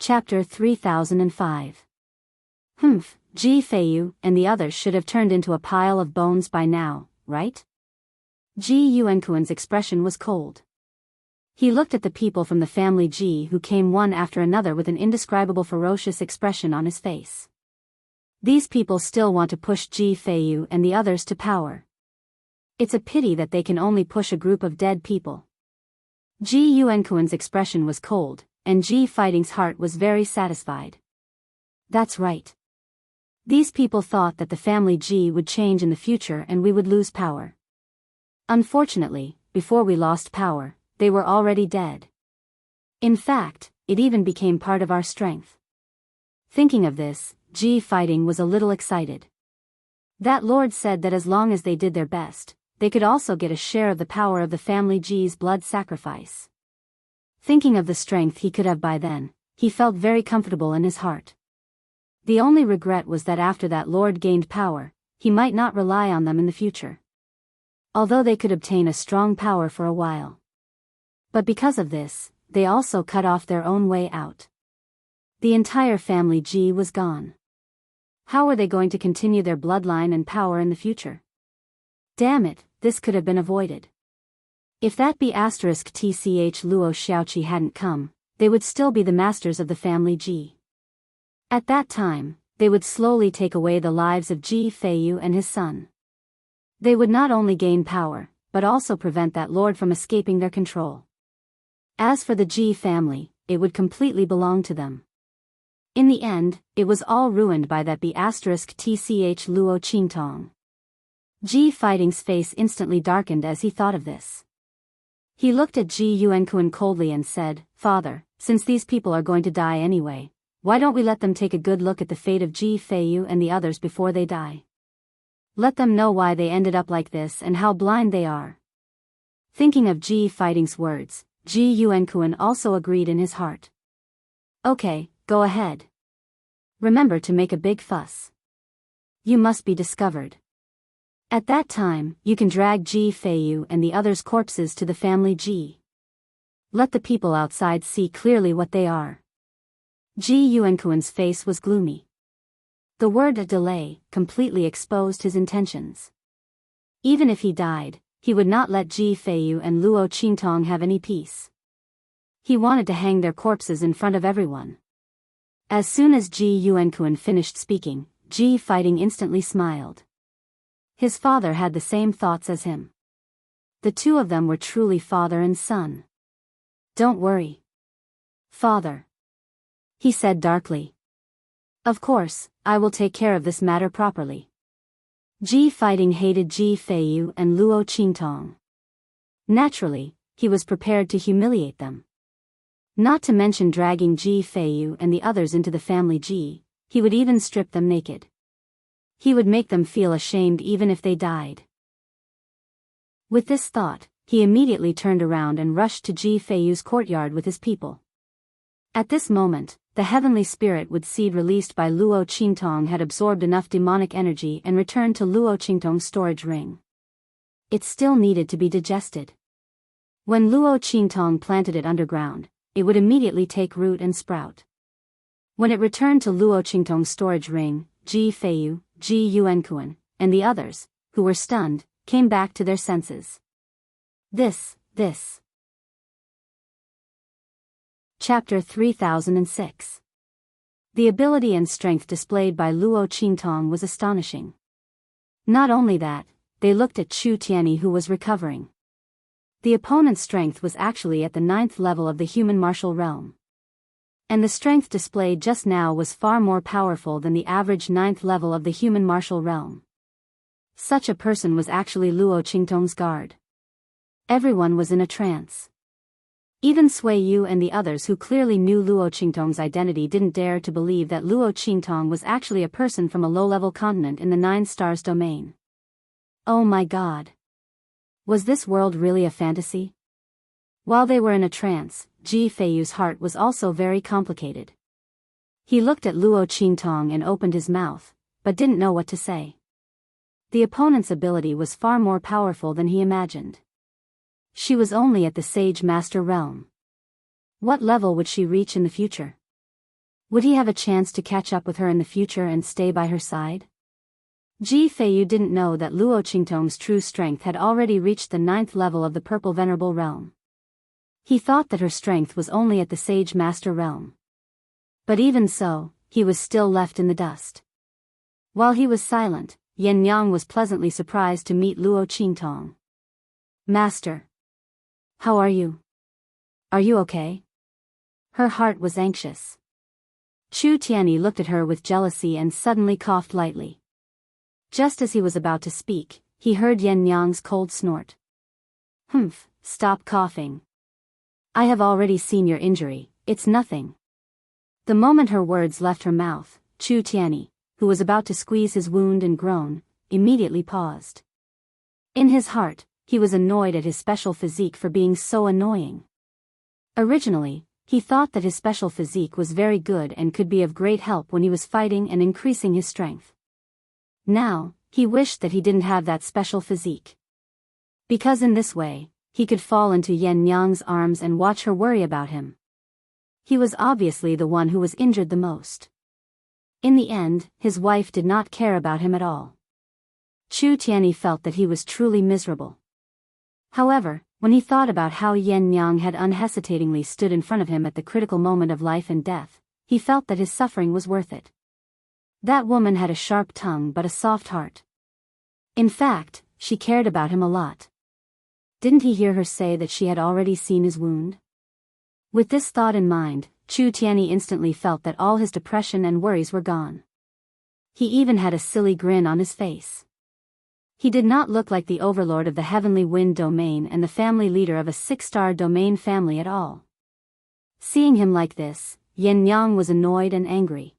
Chapter 3005. Humph, Ji Feiyu and the others should have turned into a pile of bones by now, right? Ji Yuankuan's expression was cold. He looked at the people from the family Ji who came one after another with an indescribable ferocious expression on his face. These people still want to push Ji Feiyu and the others to power. It's a pity that they can only push a group of dead people. Ji Yuankuan's expression was cold, and Ji Fighting's heart was very satisfied. That's right. These people thought that the family Ji would change in the future and we would lose power. Unfortunately, before we lost power, they were already dead. In fact, it even became part of our strength. Thinking of this, Ji Fighting was a little excited. That lord said that as long as they did their best, they could also get a share of the power of the family Ji's blood sacrifice. Thinking of the strength he could have by then, he felt very comfortable in his heart. The only regret was that after that lord gained power, he might not rely on them in the future. Although they could obtain a strong power for a while. But because of this, they also cut off their own way out. The entire family Ji was gone. How were they going to continue their bloodline and power in the future? Damn it, this could have been avoided. If that B***TCH Luo Xiaoqi hadn't come, they would still be the masters of the family Ji. At that time, they would slowly take away the lives of Ji Feiyu and his son. They would not only gain power, but also prevent that lord from escaping their control. As for the Ji family, it would completely belong to them. In the end, it was all ruined by that B***TCH Luo Qingtong. Ji Fighting's face instantly darkened as he thought of this. He looked at Ji Yuankuan coldly and said, "Father, since these people are going to die anyway, why don't we let them take a good look at the fate of Ji Feiyu and the others before they die? Let them know why they ended up like this and how blind they are." Thinking of Ji Fighting's words, Ji Yuankuan also agreed in his heart. "Okay, go ahead. Remember to make a big fuss. You must be discovered. At that time, you can drag Ji Feiyu and the others' corpses to the family Ji. Let the people outside see clearly what they are." Ji Yuankuan's face was gloomy. The word "a delay" completely exposed his intentions. Even if he died, he would not let Ji Feiyu and Luo Qingtong have any peace. He wanted to hang their corpses in front of everyone. As soon as Ji Yuankuan finished speaking, Ji Fighting instantly smiled. His father had the same thoughts as him. The two of them were truly father and son. "Don't worry, father," he said darkly. "Of course, I will take care of this matter properly." Ji Fighting hated Ji Feiyu and Luo Qingtong. Naturally, he was prepared to humiliate them. Not to mention dragging Ji Feiyu and the others into the family Ji, he would even strip them naked. He would make them feel ashamed even if they died. With this thought, he immediately turned around and rushed to Ji Feiyu's courtyard with his people. At this moment, the heavenly spirit with seed released by Luo Qingtong had absorbed enough demonic energy and returned to Luo Qingtong's storage ring. It still needed to be digested. When Luo Qingtong planted it underground, it would immediately take root and sprout. When it returned to Luo Qingtong's storage ring, Ji Feiyu, Ji Yuankuan, and the others, who were stunned, came back to their senses. This. Chapter 3006. The ability and strength displayed by Luo Qingtong was astonishing. Not only that, they looked at Chu Tianyi who was recovering. The opponent's strength was actually at the 9th level of the human martial realm. And the strength displayed just now was far more powerful than the average 9th level of the human martial realm. Such a person was actually Luo Qingtong's guard. Everyone was in a trance. Even Sui Yu and the others who clearly knew Luo Qingtong's identity didn't dare to believe that Luo Qingtong was actually a person from a low-level continent in the 9 stars domain. Oh my god. Was this world really a fantasy? While they were in a trance, Ji Feiyu's heart was also very complicated. He looked at Luo Qingtong and opened his mouth, but didn't know what to say. The opponent's ability was far more powerful than he imagined. She was only at the Sage Master realm. What level would she reach in the future? Would he have a chance to catch up with her in the future and stay by her side? Ji Feiyu didn't know that Luo Qingtong's true strength had already reached the 9th level of the Purple Venerable Realm. He thought that her strength was only at the Sage Master Realm. But even so, he was still left in the dust. While he was silent, Yin Yang was pleasantly surprised to meet Luo Qingtong. Master. How are you? Are you okay? Her heart was anxious. Chu Tianyi looked at her with jealousy and suddenly coughed lightly. Just as he was about to speak, he heard Yin Yang's cold snort. Humph, stop coughing. I have already seen your injury, it's nothing. The moment her words left her mouth, Chu Tianyi, who was about to squeeze his wound and groan, immediately paused. In his heart, he was annoyed at his special physique for being so annoying. Originally, he thought that his special physique was very good and could be of great help when he was fighting and increasing his strength. Now, he wished that he didn't have that special physique. Because in this way, he could fall into Yin Yang's arms and watch her worry about him. He was obviously the one who was injured the most. In the end, his wife did not care about him at all. Chu Tianyi felt that he was truly miserable. However, when he thought about how Yin Yang had unhesitatingly stood in front of him at the critical moment of life and death, he felt that his suffering was worth it. That woman had a sharp tongue but a soft heart. In fact, she cared about him a lot. Didn't he hear her say that she had already seen his wound? With this thought in mind, Chu Tianyi instantly felt that all his depression and worries were gone. He even had a silly grin on his face. He did not look like the overlord of the Heavenly Wind domain and the family leader of a 6-star domain family at all. Seeing him like this, Yin Yang was annoyed and angry.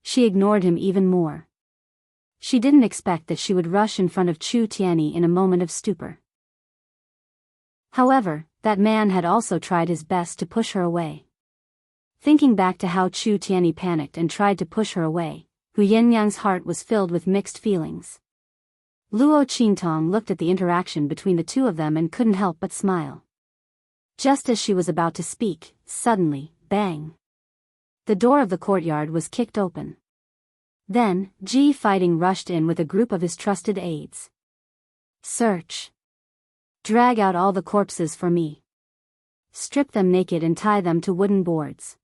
She ignored him even more. She didn't expect that she would rush in front of Chu Tianyi in a moment of stupor. However, that man had also tried his best to push her away. Thinking back to how Chu Tianyi panicked and tried to push her away, Yin Yang's heart was filled with mixed feelings. Luo Qingtong looked at the interaction between the two of them and couldn't help but smile. Just as she was about to speak, suddenly, bang! The door of the courtyard was kicked open. Then, Ji Fighting rushed in with a group of his trusted aides. Search. Drag out all the corpses for me. Strip them naked and tie them to wooden boards.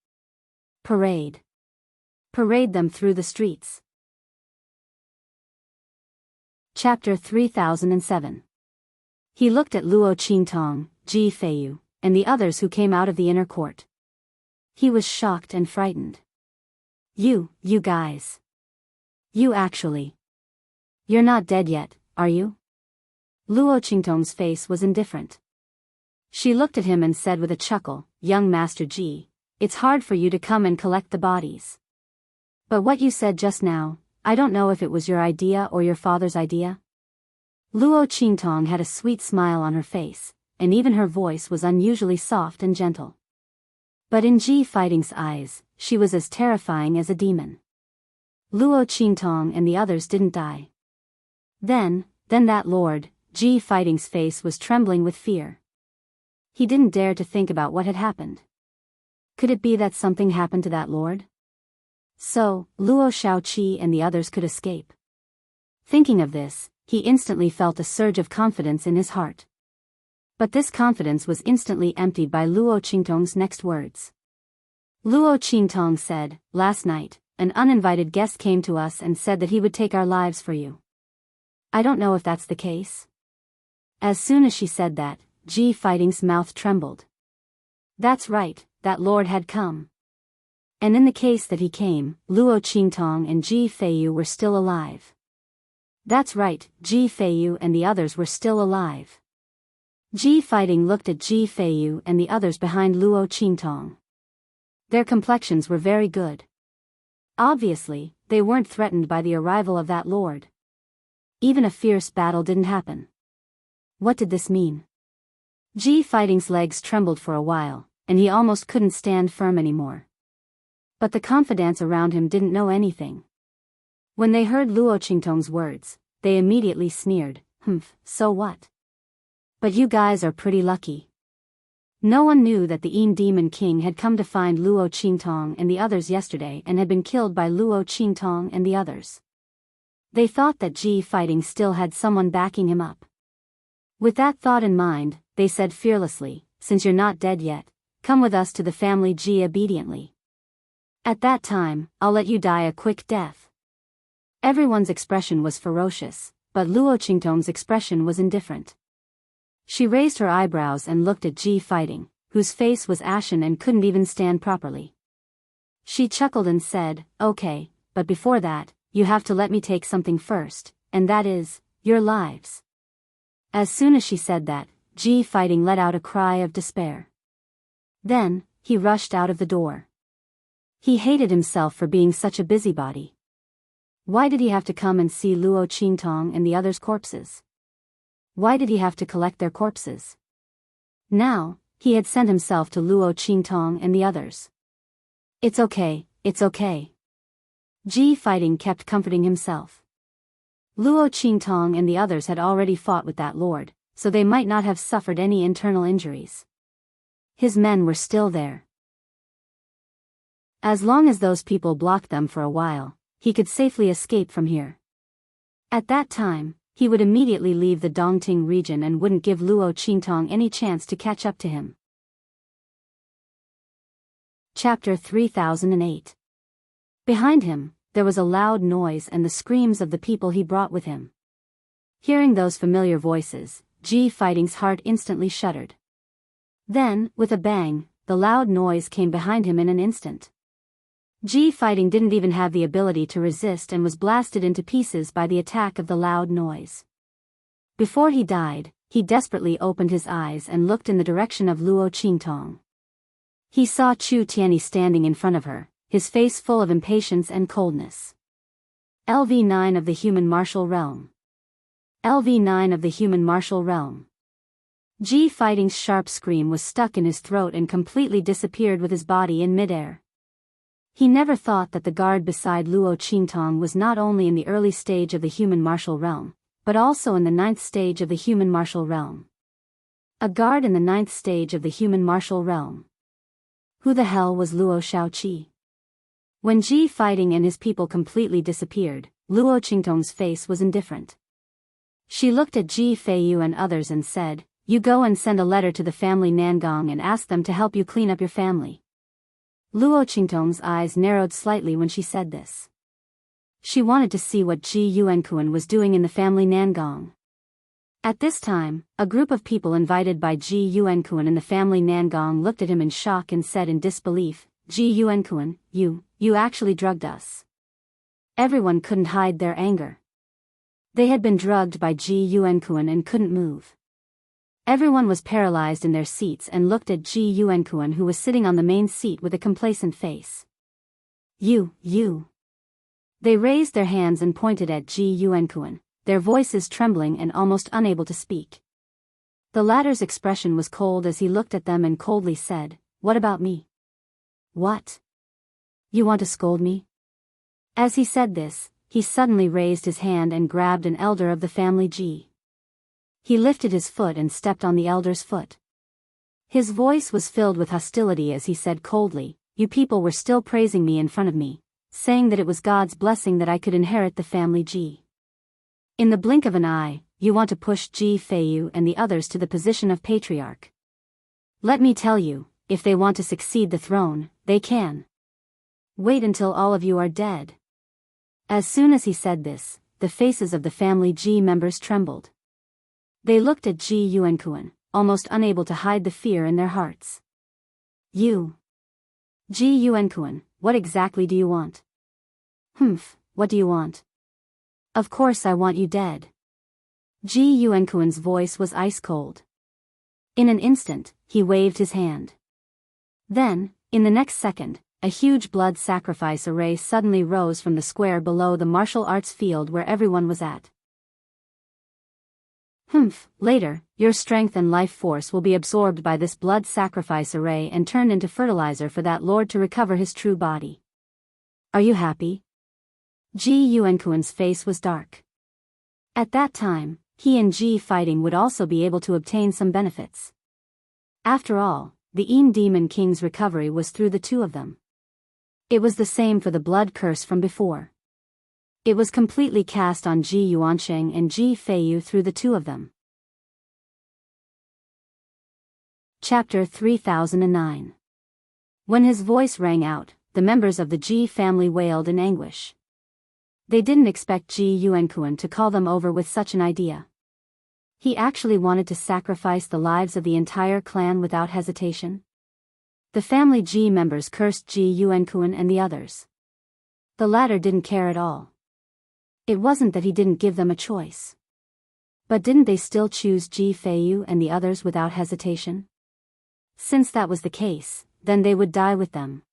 Parade. Parade them through the streets. Chapter 3007. He looked at Luo Qingtong, Ji Feiyu, and the others who came out of the inner court. He was shocked and frightened. You guys. You actually. You're not dead yet, are you? Luo Qingtong's face was indifferent. She looked at him and said with a chuckle, Young Master Ji, it's hard for you to come and collect the bodies. But what you said just now, I don't know if it was your idea or your father's idea. Luo Qingtong had a sweet smile on her face, and even her voice was unusually soft and gentle. But in Ji Fighting's eyes, she was as terrifying as a demon. Luo Qingtong and the others didn't die. Then that lord, Ji Fighting's face was trembling with fear. He didn't dare to think about what had happened. Could it be that something happened to that lord? So, Luo Shaoqi and the others could escape. Thinking of this, he instantly felt a surge of confidence in his heart. But this confidence was instantly emptied by Luo Qingtong's next words. Luo Qingtong said, Last night, an uninvited guest came to us and said that he would take our lives for you. I don't know if that's the case. As soon as she said that, Ji Fighting's mouth trembled. That's right, that lord had come. And in the case that he came, Luo Qingtong and Ji Feiyu were still alive. That's right, Ji Feiyu and the others were still alive. Ji Fighting looked at Ji Feiyu and the others behind Luo Qingtong. Their complexions were very good. Obviously, they weren't threatened by the arrival of that lord. Even a fierce battle didn't happen. What did this mean? Ji Fighting's legs trembled for a while, and he almost couldn't stand firm anymore. But the confidants around him didn't know anything. When they heard Luo Qingtong's words, they immediately sneered, so what? But you guys are pretty lucky. No one knew that the Een Demon King had come to find Luo Qingtong and the others yesterday and had been killed by Luo Qingtong and the others. They thought that Ji Fighting still had someone backing him up. With that thought in mind, they said fearlessly, "Since you're not dead yet, come with us to the family Ji obediently. At that time, I'll let you die a quick death." Everyone's expression was ferocious, but Luo Qingtong's expression was indifferent. She raised her eyebrows and looked at Ji Fighting, whose face was ashen and couldn't even stand properly. She chuckled and said, "Okay, but before that, you have to let me take something first, and that is, your lives." As soon as she said that, Ji Fighting let out a cry of despair. Then, he rushed out of the door. He hated himself for being such a busybody. Why did he have to come and see Luo Qingtong and the others' corpses? Why did he have to collect their corpses? Now, he had sent himself to Luo Qingtong and the others. It's okay, it's okay. Ji Fighting kept comforting himself. Luo Qingtong and the others had already fought with that lord, so they might not have suffered any internal injuries. His men were still there. As long as those people blocked them for a while, he could safely escape from here. At that time, he would immediately leave the Dongting region and wouldn't give Luo Qingtong any chance to catch up to him. Chapter 3008. Behind him, there was a loud noise and the screams of the people he brought with him. Hearing those familiar voices, Ji Fighting's heart instantly shuddered. Then, with a bang, the loud noise came behind him in an instant. Ji Fighting didn't even have the ability to resist and was blasted into pieces by the attack of the loud noise. Before he died, he desperately opened his eyes and looked in the direction of Luo Qingtong. He saw Chu Tianyi standing in front of her, his face full of impatience and coldness. LV9 of the Human Martial Realm. LV9 of the Human Martial Realm. Ji Fighting's sharp scream was stuck in his throat and completely disappeared with his body in midair. He never thought that the guard beside Luo Qingtong was not only in the early stage of the Human Martial Realm, but also in the 9th stage of the Human Martial Realm. A guard in the 9th stage of the Human Martial Realm. Who the hell was Luo Shaoqi? When Ji Fighting and his people completely disappeared, Luo Qingtong's face was indifferent. She looked at Ji Feiyu and others and said, "You go and send a letter to the family Nangong and ask them to help you clean up your family." Luo Qingtong's eyes narrowed slightly when she said this. She wanted to see what Ji Yuankuan was doing in the family Nangong. At this time, a group of people invited by Ji Yuankuan in the family Nangong looked at him in shock and said in disbelief, "Ji Yuankuan, you actually drugged us." Everyone couldn't hide their anger. They had been drugged by Ji Yuankuan and couldn't move. Everyone was paralyzed in their seats and looked at Ji Yuankuan, who was sitting on the main seat with a complacent face. You. They raised their hands and pointed at Ji Yuankuan, their voices trembling and almost unable to speak. The latter's expression was cold as he looked at them and coldly said, "What about me? What? You want to scold me?" As he said this, he suddenly raised his hand and grabbed an elder of the family Ji. He lifted his foot and stepped on the elder's foot. His voice was filled with hostility as he said coldly, "You people were still praising me in front of me, saying that it was God's blessing that I could inherit the family Ji. In the blink of an eye, you want to push Ji Feiyu and the others to the position of patriarch. Let me tell you, if they want to succeed the throne, they can. Wait until all of you are dead." As soon as he said this, the faces of the family Ji members trembled. They looked at Ji Yuankuan, almost unable to hide the fear in their hearts. "You. Ji Yuankuan, what exactly do you want?" What do you want?" "Of course I want you dead." Ji Yuankuan's voice was ice cold. In an instant, he waved his hand. Then, in the next second, a huge blood sacrifice array suddenly rose from the square below the martial arts field where everyone was at. Later, your strength and life force will be absorbed by this blood sacrifice array and turned into fertilizer for that lord to recover his true body. Are you happy? Ji Yuankuan's face was dark. At that time, he and Ji Fighting would also be able to obtain some benefits. After all, the Yin Demon King's recovery was through the two of them. It was the same for the blood curse from before. It was completely cast on Ji Yuansheng and Ji Feiyu through the two of them. Chapter 3009. When his voice rang out, the members of the Ji family wailed in anguish. They didn't expect Ji Yuankuan to call them over with such an idea. He actually wanted to sacrifice the lives of the entire clan without hesitation. The family Ji members cursed Ji Yuankuan and the others. The latter didn't care at all. It wasn't that he didn't give them a choice. But didn't they still choose Ji Feiyu and the others without hesitation? Since that was the case, then they would die with them.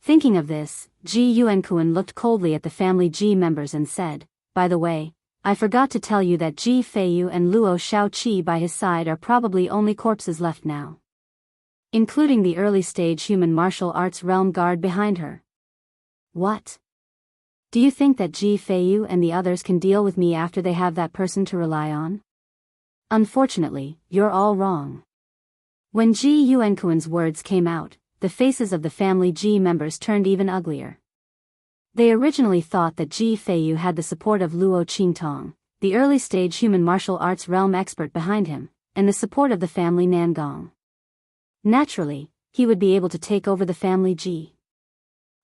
Thinking of this, Ji Yuankuan looked coldly at the family Ji members and said, "By the way, I forgot to tell you that Ji Feiyu and Luo Shaoqi by his side are probably only corpses left now. Including the early-stage human martial arts realm guard behind her." "What? Do you think that Ji Feiyu and the others can deal with me after they have that person to rely on?" "Unfortunately, you're all wrong." When Ji Yuankuan's words came out, the faces of the family Ji members turned even uglier. They originally thought that Ji Feiyu had the support of Luo Qingtong, the early-stage human martial arts realm expert behind him, and the support of the family Nangong. Naturally, he would be able to take over the family Ji.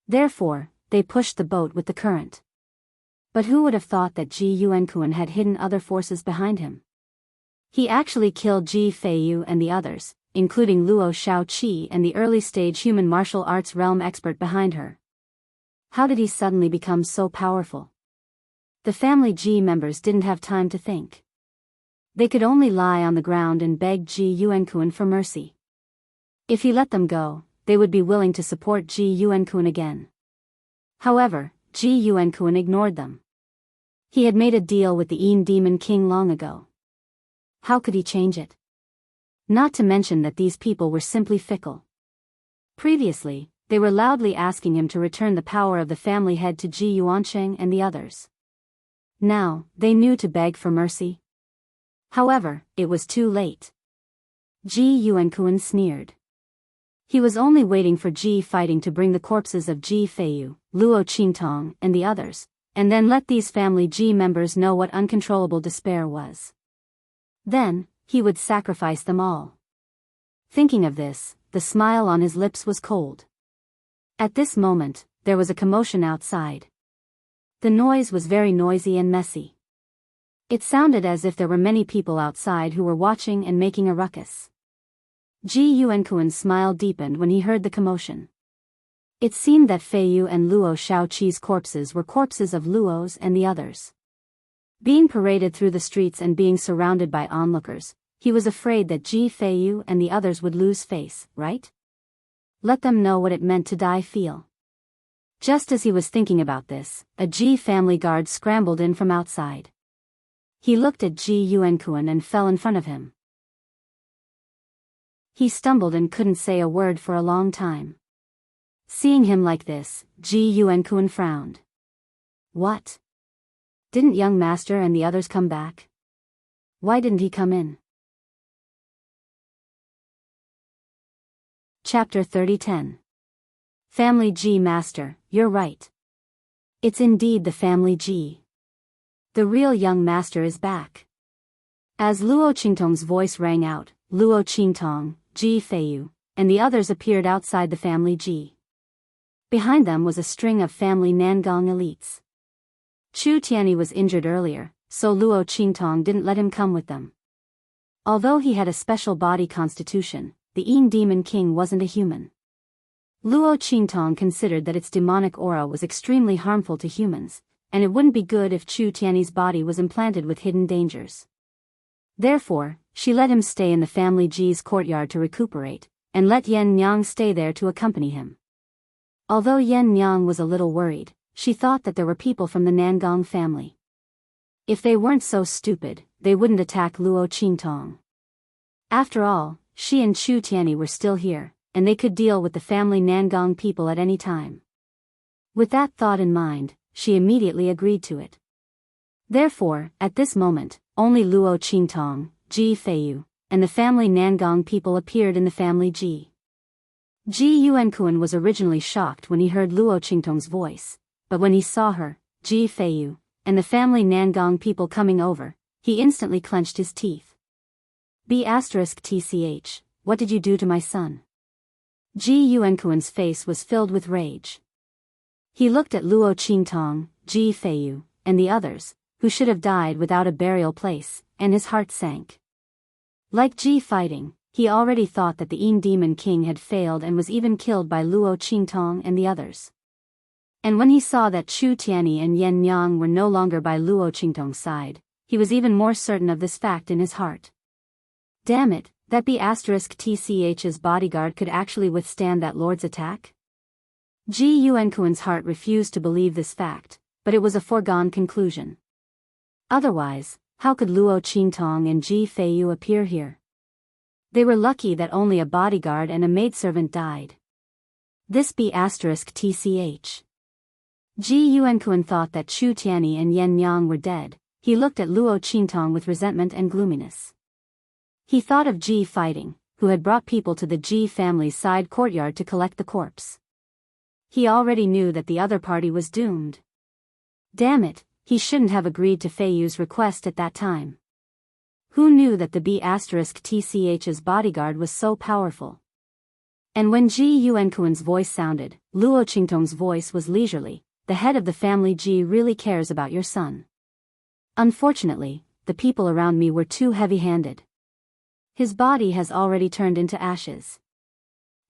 Therefore, they pushed the boat with the current. But who would have thought that Ji Yuankuan had hidden other forces behind him? He actually killed Ji Feiyu and the others, including Luo Shaoqi and the early-stage human martial arts realm expert behind her. How did he suddenly become so powerful? The family Ji members didn't have time to think. They could only lie on the ground and beg Ji Yuankuan for mercy. If he let them go, they would be willing to support Ji Yuankuan again. However, Ji Yuankuan ignored them. He had made a deal with the Yin Demon King long ago. How could he change it? Not to mention that these people were simply fickle. Previously, they were loudly asking him to return the power of the family head to Ji Yuansheng and the others. Now, they knew to beg for mercy. However, it was too late. Ji Yuankuan sneered. He was only waiting for Ji fighting to bring the corpses of Ji Feiyu, Luo Qingtong, and the others, and then let these family Ji members know what uncontrollable despair was. Then, he would sacrifice them all. Thinking of this, the smile on his lips was cold. At this moment, there was a commotion outside. The noise was very noisy and messy. It sounded as if there were many people outside who were watching and making a ruckus. Ji Yuankuan's smile deepened when he heard the commotion. It seemed that Feiyu and Luo Shaoqi's corpses were corpses of Luo's and the others. Being paraded through the streets and being surrounded by onlookers, he was afraid that Ji Feiyu and the others would lose face, right? Let them know what it meant to die feel. Just as he was thinking about this, a Ji family guard scrambled in from outside. He looked at Ji Yuankuan and fell in front of him. He stumbled and couldn't say a word for a long time. Seeing him like this, Ji Yuankuan frowned. What? Didn't young master and the others come back? Why didn't he come in? Chapter 30:10. Family Ji Master, you're right. It's indeed the family Ji. The real young master is back. As Luo Qingtong's voice rang out, Luo Qingtong, Ji Feiyu, and the others appeared outside the family Ji. Behind them was a string of family Nangong elites. Chu Tianyi was injured earlier, so Luo Qingtong didn't let him come with them. Although he had a special body constitution, the Yin Demon King wasn't a human. Luo Qingtong considered that its demonic aura was extremely harmful to humans, and it wouldn't be good if Chu Tianyi's body was implanted with hidden dangers. Therefore, she let him stay in the family Ji's courtyard to recuperate, and let Yan Nyang stay there to accompany him. Although Yan Nyang was a little worried, she thought that there were people from the Nangong family. If they weren't so stupid, they wouldn't attack Luo Qingtong. After all, she and Chu Tianyi were still here, and they could deal with the family Nangong people at any time. With that thought in mind, she immediately agreed to it. Therefore, at this moment, only Luo Qingtong, Ji Feiyu, and the family Nangong people appeared in the family Ji. Ji Yuankuan was originally shocked when he heard Luo Qingtong's voice, but when he saw her, Ji Feiyu, and the family Nangong people coming over, he instantly clenched his teeth. B***tch, what did you do to my son? Ji Yuankuan's face was filled with rage. He looked at Luo Qingtong, Ji Feiyu, and the others, who should have died without a burial place, and his heart sank. Like Ji Fighting, he already thought that the Yin Demon King had failed and was even killed by Luo Qingtong and the others. And when he saw that Chu Tianyi and Yan Nyang were no longer by Luo Qingtong's side, he was even more certain of this fact in his heart. Damn it, that B***tch's bodyguard could actually withstand that lord's attack? Ji Yuankuan's heart refused to believe this fact, but it was a foregone conclusion. Otherwise, how could Luo Qingtong and Ji Feiyu appear here? They were lucky that only a bodyguard and a maidservant died. This B***tch. Ji Yuankuan thought that Chu Tianyi and Yan Nyang were dead. He looked at Luo Qingtong with resentment and gloominess. He thought of Ji Fighting, who had brought people to the Ji family's side courtyard to collect the corpse. He already knew that the other party was doomed. Damn it, he shouldn't have agreed to Feiyu's request at that time. Who knew that the B***tch's bodyguard was so powerful? And when Ji Yuankuan's voice sounded, Luo Qingtong's voice was leisurely. The head of the family Ji really cares about your son. Unfortunately, the people around me were too heavy-handed. His body has already turned into ashes.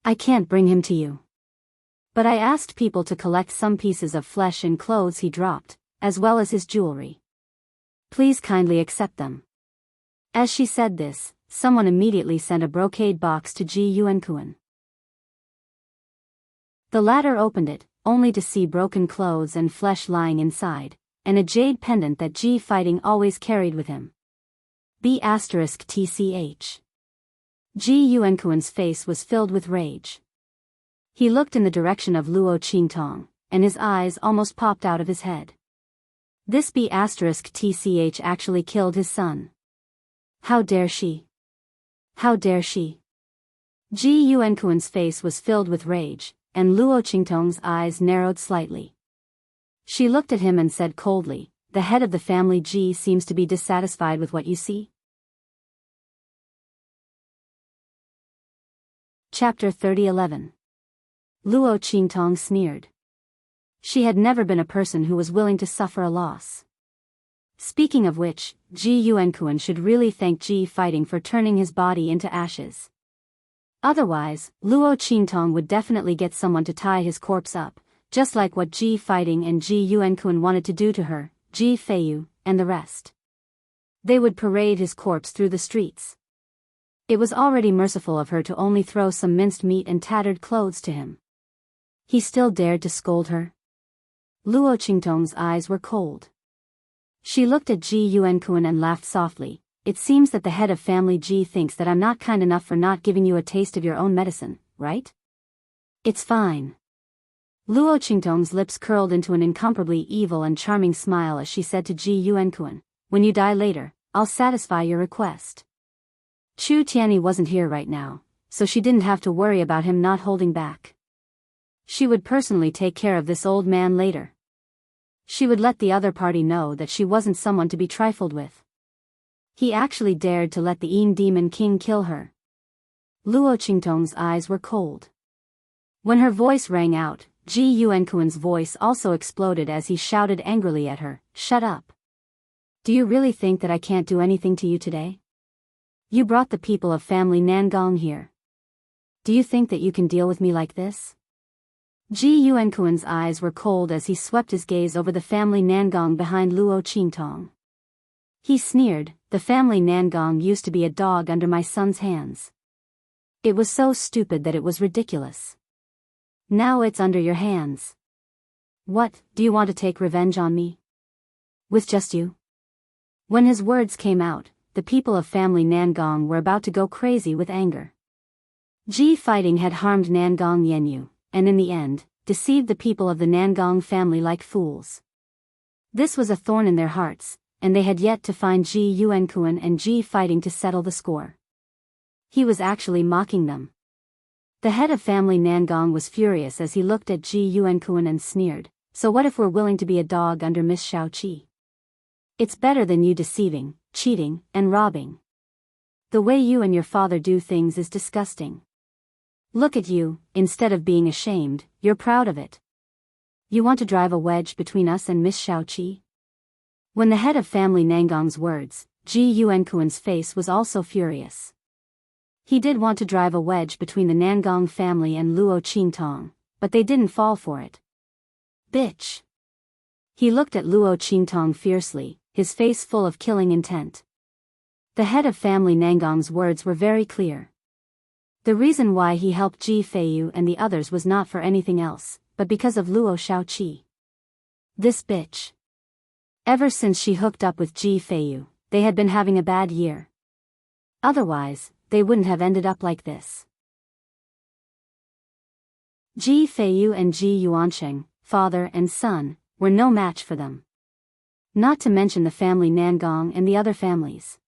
I can't bring him to you. But I asked people to collect some pieces of flesh and clothes he dropped, as well as his jewelry. Please kindly accept them. As she said this, someone immediately sent a brocade box to Ji Yuankuan. The latter opened it, only to see broken clothes and flesh lying inside, and a jade pendant that Ji Fighting always carried with him. B***tch. Ji Yuankuan's face was filled with rage. He looked in the direction of Luo Qingtong, and his eyes almost popped out of his head. This B***tch actually killed his son. How dare she? How dare she? Ji Yuankuan's face was filled with rage, and Luo Qingtong's eyes narrowed slightly. She looked at him and said coldly, the head of the family Ji seems to be dissatisfied with what you see. Chapter 30:11. Luo Qingtong sneered. She had never been a person who was willing to suffer a loss. Speaking of which, Ji Yuankuan should really thank Ji Fighting for turning his body into ashes. Otherwise, Luo Qingtong would definitely get someone to tie his corpse up, just like what Ji Fighting and Ji Yuankuan wanted to do to her, Ji Feiyu, and the rest. They would parade his corpse through the streets. It was already merciful of her to only throw some minced meat and tattered clothes to him. He still dared to scold her. Luo Qingtong's eyes were cold. She looked at Ji Yuankuan and laughed softly. It seems that the head of family Ji thinks that I'm not kind enough for not giving you a taste of your own medicine, right? It's fine. Luo Qingtong's lips curled into an incomparably evil and charming smile as she said to Ji Yuankuan, when you die later, I'll satisfy your request. Chu Tianyi wasn't here right now, so she didn't have to worry about him not holding back. She would personally take care of this old man later. She would let the other party know that she wasn't someone to be trifled with. He actually dared to let the Yin Demon King kill her. Luo Qingtong's eyes were cold. When her voice rang out, Ji Yuankuan's voice also exploded as he shouted angrily at her, shut up. Do you really think that I can't do anything to you today? You brought the people of family Nangong here. Do you think that you can deal with me like this? Ji Yuankuan's eyes were cold as he swept his gaze over the family Nangong behind Luo Qingtong. He sneered, the family Nangong used to be a dog under my son's hands. It was so stupid that it was ridiculous. Now it's under your hands. What, do you want to take revenge on me? With just you? When his words came out, the people of family Nangong were about to go crazy with anger. Ji Fighting had harmed Nangong Yenyu, and in the end, deceived the people of the Nangong family like fools. This was a thorn in their hearts, and they had yet to find Ji Yuankuan and Ji Fighting to settle the score. He was actually mocking them. The head of family Nangong was furious as he looked at Ji Yuankun and sneered, "So what if we're willing to be a dog under Miss Shaoqi? It's better than you deceiving, cheating, and robbing. The way you and your father do things is disgusting. Look at you, instead of being ashamed, you're proud of it. You want to drive a wedge between us and Miss Shaoqi?" When the head of family Nangong's words, Ji Yuankun's face was also furious. He did want to drive a wedge between the Nangong family and Luo Qingtong, but they didn't fall for it. "Bitch!" He looked at Luo Qingtong fiercely, his face full of killing intent. The head of family Nangong's words were very clear. The reason why he helped Ji Feiyu and the others was not for anything else, but because of Luo Shaoqi. This bitch. Ever since she hooked up with Ji Feiyu, they had been having a bad year. Otherwise, they wouldn't have ended up like this. Ji Feiyu and Ji Yuansheng, father and son, were no match for them. Not to mention the family Nangong and the other families.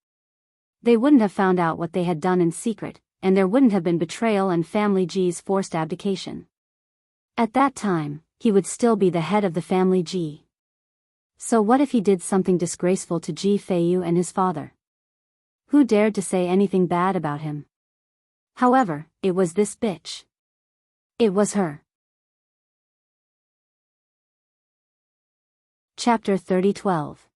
They wouldn't have found out what they had done in secret, and there wouldn't have been betrayal and family Ji's forced abdication. At that time, he would still be the head of the family Ji. So what if he did something disgraceful to Ji Feiyu and his father? Who dared to say anything bad about him? However, it was this bitch. It was her. Chapter 30:12.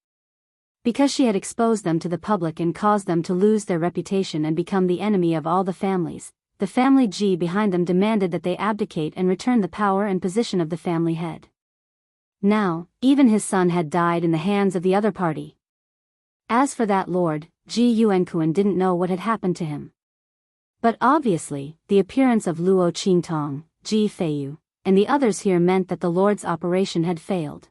Because she had exposed them to the public and caused them to lose their reputation and become the enemy of all the families, the family Ji behind them demanded that they abdicate and return the power and position of the family head. Now, even his son had died in the hands of the other party. As for that lord, Ji Yuankun didn't know what had happened to him. But obviously, the appearance of Luo Qingtong, Ji Feiyu, and the others here meant that the lord's operation had failed.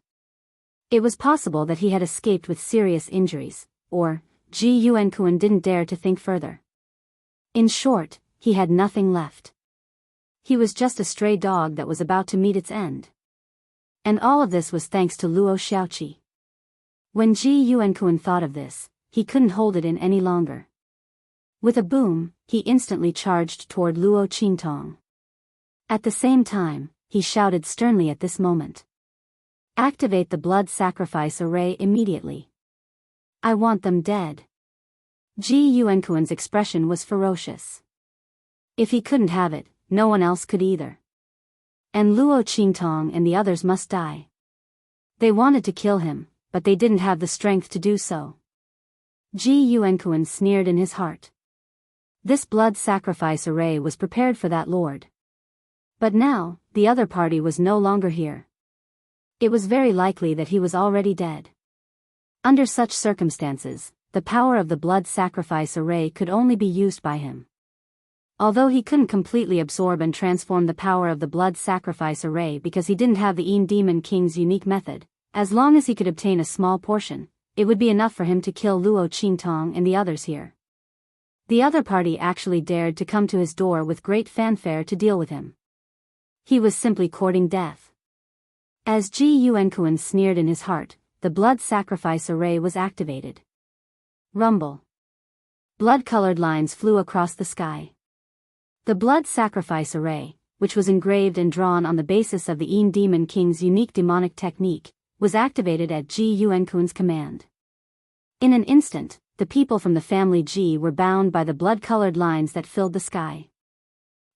It was possible that he had escaped with serious injuries, or Ji Yuankun didn't dare to think further. In short, he had nothing left. He was just a stray dog that was about to meet its end. And all of this was thanks to Luo Shaoqi. When Ji Yuankun thought of this, he couldn't hold it in any longer. With a boom, he instantly charged toward Luo Qingtong. At the same time, he shouted sternly at this moment. "Activate the blood sacrifice array immediately. I want them dead." Ji Yuankun's expression was ferocious. If he couldn't have it, no one else could either. And Luo Qingtong and the others must die. They wanted to kill him, but they didn't have the strength to do so. Ji Yuankun sneered in his heart. This blood sacrifice array was prepared for that lord. But now, the other party was no longer here. It was very likely that he was already dead. Under such circumstances, the power of the blood sacrifice array could only be used by him. Although he couldn't completely absorb and transform the power of the blood sacrifice array because he didn't have the Een Demon King's unique method, as long as he could obtain a small portion, it would be enough for him to kill Luo Qingtong and the others here. The other party actually dared to come to his door with great fanfare to deal with him. He was simply courting death. As Ji Yuankun sneered in his heart, the blood sacrifice array was activated. Rumble. Blood-colored lines flew across the sky. The blood sacrifice array, which was engraved and drawn on the basis of the Een Demon King's unique demonic technique, was activated at Ji Yuankun's command. In an instant, the people from the family Ji were bound by the blood-colored lines that filled the sky.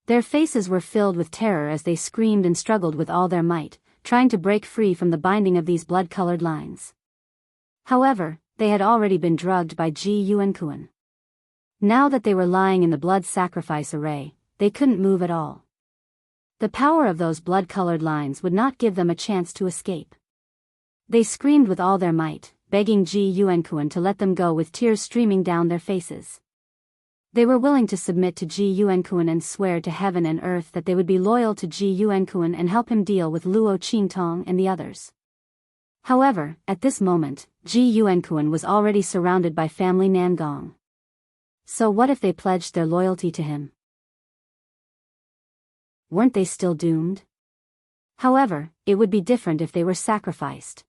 Their faces were filled with terror as they screamed and struggled with all their might, trying to break free from the binding of these blood-colored lines. However, they had already been drugged by Ji Yuankun. Now that they were lying in the blood sacrifice array, they couldn't move at all. The power of those blood-colored lines would not give them a chance to escape. They screamed with all their might, begging Ji Yuankun to let them go with tears streaming down their faces. They were willing to submit to Ji Yuankun and swear to heaven and earth that they would be loyal to Ji Yuankun and help him deal with Luo Qingtong and the others. However, at this moment, Ji Yuankun was already surrounded by family Nangong. So what if they pledged their loyalty to him? Weren't they still doomed? However, it would be different if they were sacrificed.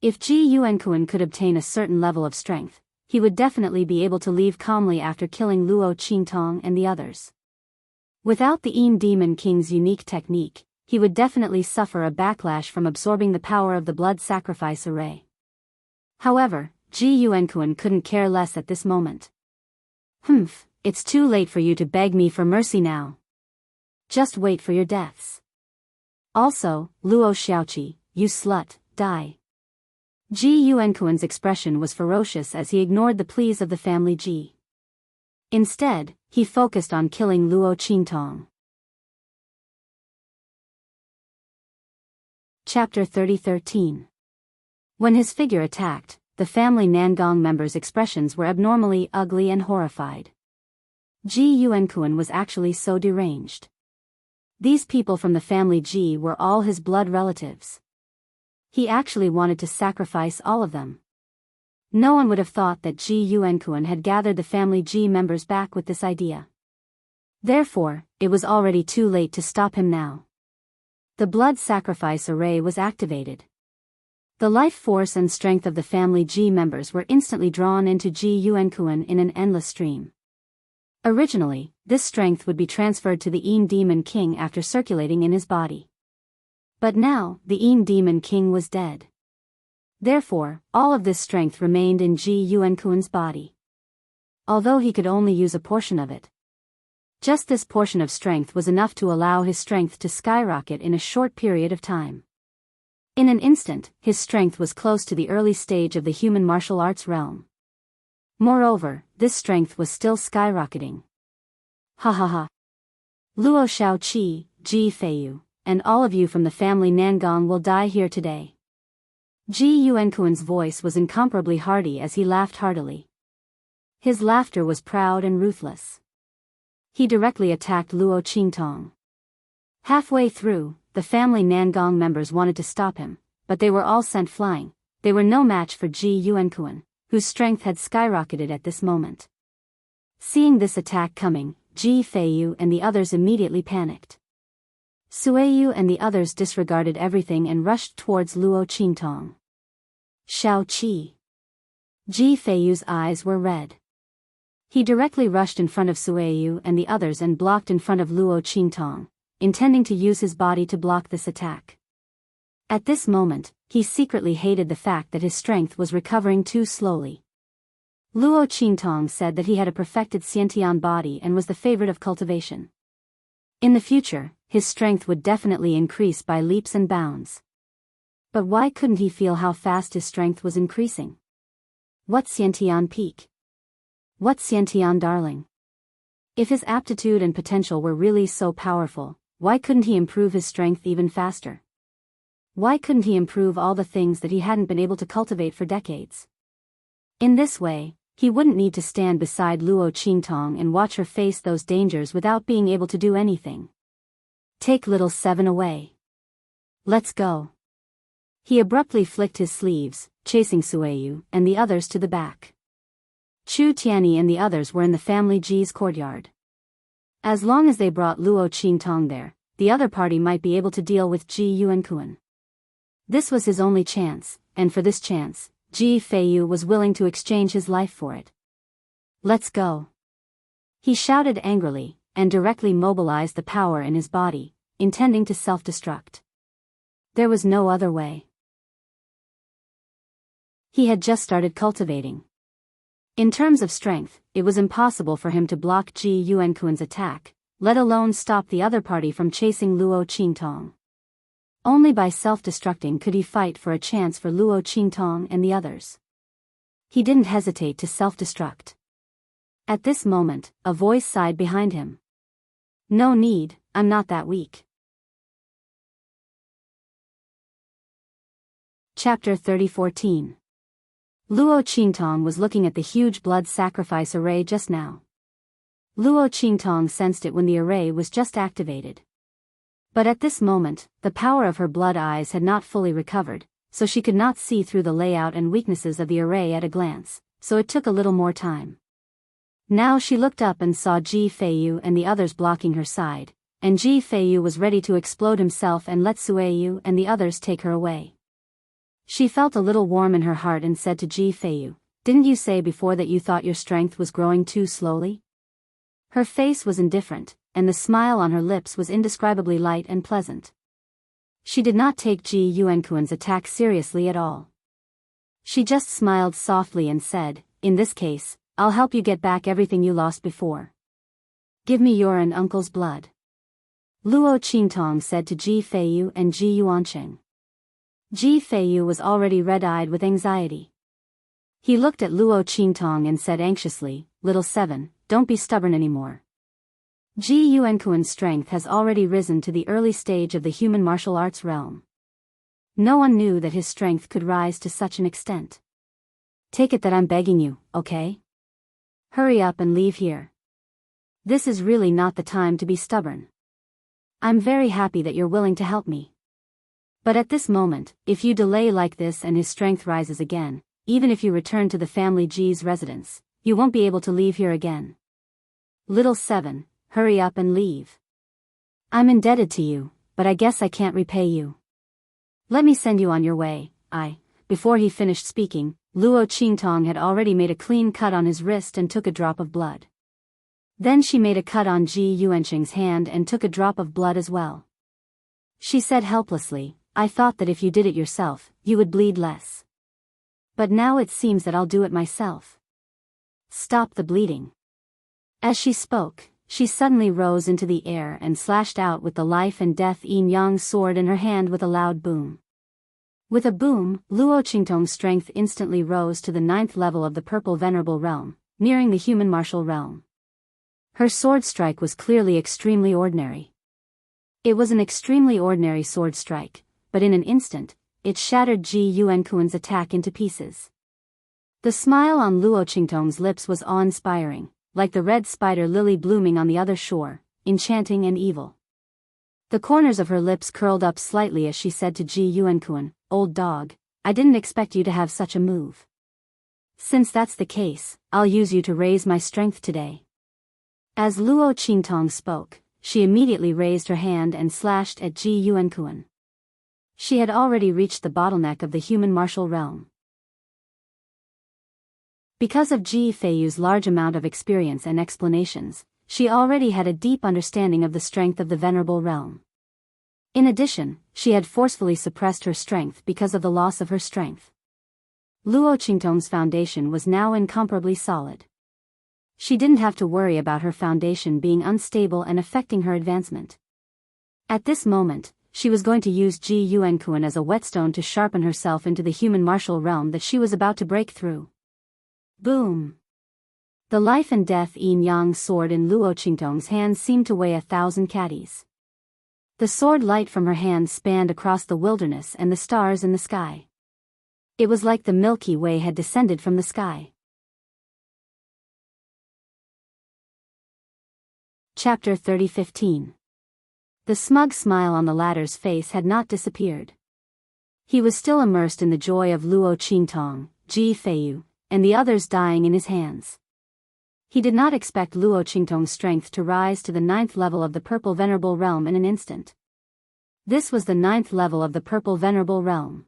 If Ji Yuankun could obtain a certain level of strength, he would definitely be able to leave calmly after killing Luo Qingtong and the others. Without the Yin Demon King's unique technique, he would definitely suffer a backlash from absorbing the power of the blood sacrifice array. However, Ji Yuankuan couldn't care less at this moment. It's too late for you to beg me for mercy now. Just wait for your deaths. Also, Luo Xiaoqi, you slut, die. Ji Yuankuan's expression was ferocious as he ignored the pleas of the family Ji. Instead, he focused on killing Luo Qingtong. Chapter 30:13. When his figure attacked, the family Nangong members' expressions were abnormally ugly and horrified. Ji Yuankuan was actually so deranged. These people from the family Ji were all his blood relatives. He actually wanted to sacrifice all of them. No one would have thought that Ji Yuankuan had gathered the family Ji members back with this idea. Therefore, it was already too late to stop him now. The blood sacrifice array was activated. The life force and strength of the family Ji members were instantly drawn into Ji Yuankuan in an endless stream. Originally, this strength would be transferred to the Yin Demon King after circulating in his body. But now, the Yin Demon King was dead. Therefore, all of this strength remained in Ji Yuankuan's body. Although he could only use a portion of it. Just this portion of strength was enough to allow his strength to skyrocket in a short period of time. In an instant, his strength was close to the early stage of the human martial arts realm. Moreover, this strength was still skyrocketing. Ha ha ha. Luo Xiaoqi, Ji Feiyu, and all of you from the family Nangong will die here today. Ji Yuankuan's voice was incomparably hearty as he laughed heartily. His laughter was proud and ruthless. He directly attacked Luo Qingtong. Halfway through, the family Nangong members wanted to stop him, but they were all sent flying. They were no match for Ji Yuankuan, whose strength had skyrocketed at this moment. Seeing this attack coming, Ji Feiyu and the others immediately panicked. Suiyu and the others disregarded everything and rushed towards Luo Qingtong. Xiao Qi. Ji Feiyu's eyes were red. He directly rushed in front of Suiyu and the others and blocked in front of Luo Qingtong, intending to use his body to block this attack. At this moment, he secretly hated the fact that his strength was recovering too slowly. Luo Qingtong said that he had a perfected Xiantian body and was the favorite of cultivation. In the future, his strength would definitely increase by leaps and bounds. But why couldn't he feel how fast his strength was increasing? What Xiantian peak? What Xiantian darling? If his aptitude and potential were really so powerful, why couldn't he improve his strength even faster? Why couldn't he improve all the things that he hadn't been able to cultivate for decades? In this way, he wouldn't need to stand beside Luo Qingtong and watch her face those dangers without being able to do anything. Take little seven away. Let's go. He abruptly flicked his sleeves, chasing Suiyu and the others to the back. Chu Tianyi and the others were in the family Ji's courtyard. As long as they brought Luo Qingtong there, the other party might be able to deal with Ji Yuankuan. This was his only chance, and for this chance, Ji Feiyu was willing to exchange his life for it. Let's go. He shouted angrily, and directly mobilized the power in his body, intending to self-destruct. There was no other way. He had just started cultivating. In terms of strength, it was impossible for him to block Ji Yuankuan's attack, let alone stop the other party from chasing Luo Qingtong. Only by self-destructing could he fight for a chance for Luo Qingtong and the others. He didn't hesitate to self-destruct. At this moment, a voice sighed behind him. No need, I'm not that weak. Chapter 30:14. Luo Qingtong was looking at the huge blood sacrifice array just now. Luo Qingtong sensed it when the array was just activated. But at this moment, the power of her blood eyes had not fully recovered, so she could not see through the layout and weaknesses of the array at a glance, so it took a little more time. Now she looked up and saw Ji Feiyu and the others blocking her side, and Ji Feiyu was ready to explode himself and let Suiyu and the others take her away. She felt a little warm in her heart and said to Ji Feiyu, Didn't you say before that you thought your strength was growing too slowly? Her face was indifferent, and the smile on her lips was indescribably light and pleasant. She did not take Ji Yuankuan's attack seriously at all. She just smiled softly and said, "In this case, I'll help you get back everything you lost before. Give me your and uncle's blood." Luo Qingtong said to Ji Feiyu and Ji Yuancheng. Ji Feiyu was already red-eyed with anxiety. He looked at Luo Qingtong and said anxiously, "Little Seven, don't be stubborn anymore. Ji Yuankuan's strength has already risen to the early stage of the human martial arts realm. No one knew that his strength could rise to such an extent. Take it that I'm begging you, okay? Hurry up and leave here. This is really not the time to be stubborn. I'm very happy that you're willing to help me. But at this moment, if you delay like this and his strength rises again, even if you return to the family Ji's residence, you won't be able to leave here again. Little Seven, hurry up and leave. I'm indebted to you, but I guess I can't repay you. Let me send you on your way." Before he finished speaking, Luo Qingtong had already made a clean cut on his wrist and took a drop of blood. Then she made a cut on Ji Yuancheng's hand and took a drop of blood as well. She said helplessly, "I thought that if you did it yourself, you would bleed less. But now it seems that I'll do it myself. Stop the bleeding." As she spoke, she suddenly rose into the air and slashed out with the life and death yin-yang sword in her hand with a loud boom. With a boom, Luo Qingtong's strength instantly rose to the 9th level of the Purple Venerable Realm, nearing the human martial realm. Her sword strike was clearly extremely ordinary. It was an extremely ordinary sword strike, but in an instant, it shattered Ji Yuankuan's attack into pieces. The smile on Luo Qingtong's lips was awe-inspiring, like the red spider lily blooming on the other shore, enchanting and evil. The corners of her lips curled up slightly as she said to Ji Yuankuan, "Old dog, I didn't expect you to have such a move. Since that's the case, I'll use you to raise my strength today." As Luo Qingtong spoke, she immediately raised her hand and slashed at Ji Yuankuan. She had already reached the bottleneck of the human martial realm. Because of Ji Feiyu's large amount of experience and explanations, she already had a deep understanding of the strength of the Venerable Realm. In addition, she had forcefully suppressed her strength because of the loss of her strength. Luo Qingtong's foundation was now incomparably solid. She didn't have to worry about her foundation being unstable and affecting her advancement. At this moment, she was going to use Ji Yuankuan as a whetstone to sharpen herself into the human martial realm that she was about to break through. Boom! The life and death yin-yang sword in Luo Qingtong's hand seemed to weigh 1,000 caddies. The sword light from her hand spanned across the wilderness and the stars in the sky. It was like the Milky Way had descended from the sky. Chapter 30:15. The smug smile on the latter's face had not disappeared. He was still immersed in the joy of Luo Qingtong, Ji Feiyu, and the others dying in his hands. He did not expect Luo Qingtong's strength to rise to the 9th level of the Purple Venerable Realm in an instant. This was the 9th level of the Purple Venerable Realm.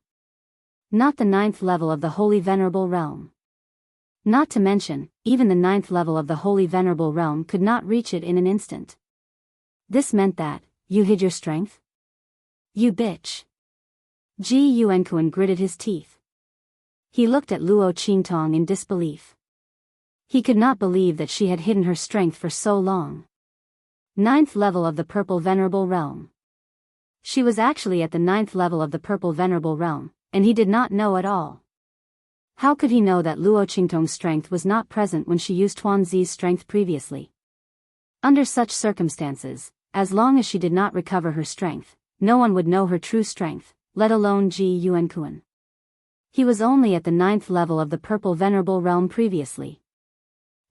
Not the 9th level of the Holy Venerable Realm. Not to mention, even the 9th level of the Holy Venerable Realm could not reach it in an instant. This meant that, you hid your strength? You bitch. Ji Yuankuan gritted his teeth. He looked at Luo Qingtong in disbelief. He could not believe that she had hidden her strength for so long. 9th level of the Purple Venerable Realm. She was actually at the 9th level of the Purple Venerable Realm, and he did not know at all. How could he know that Luo Qingtong's strength was not present when she used Tuanzi's strength previously? Under such circumstances, as long as she did not recover her strength, no one would know her true strength, let alone Ji Yuankuan. He was only at the 9th level of the Purple Venerable Realm previously.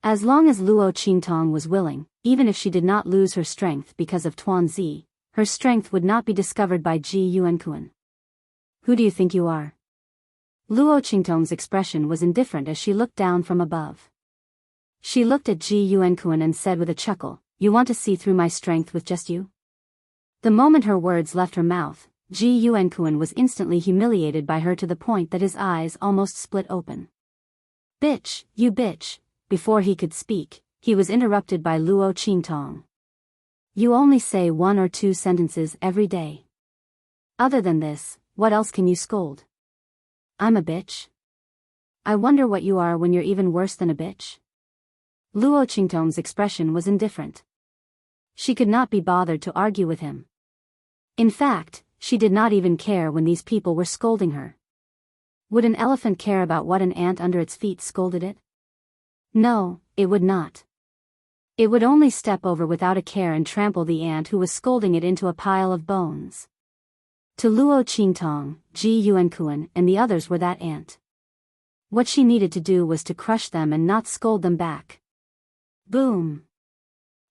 As long as Luo Qingtong was willing, even if she did not lose her strength because of Tuanzi, her strength would not be discovered by Ji Yuankuan. Who do you think you are? Luo Qingtong's expression was indifferent as she looked down from above. She looked at Ji Yuankuan and said with a chuckle, "You want to see through my strength with just you?" The moment her words left her mouth, Ji Yuankuan was instantly humiliated by her to the point that his eyes almost split open. Bitch, you bitch. Before he could speak, he was interrupted by Luo Qingtong. You only say 1 or 2 sentences every day. Other than this, what else can you scold? I'm a bitch? I wonder what you are when you're even worse than a bitch. Luo Qingtong's expression was indifferent. She could not be bothered to argue with him. In fact, she did not even care when these people were scolding her. Would an elephant care about what an ant under its feet scolded it? No, it would not. It would only step over without a care and trample the ant who was scolding it into a pile of bones. To Luo Qingtong, Ji Yuankuan and the others were that ant. What she needed to do was to crush them and not scold them back. Boom!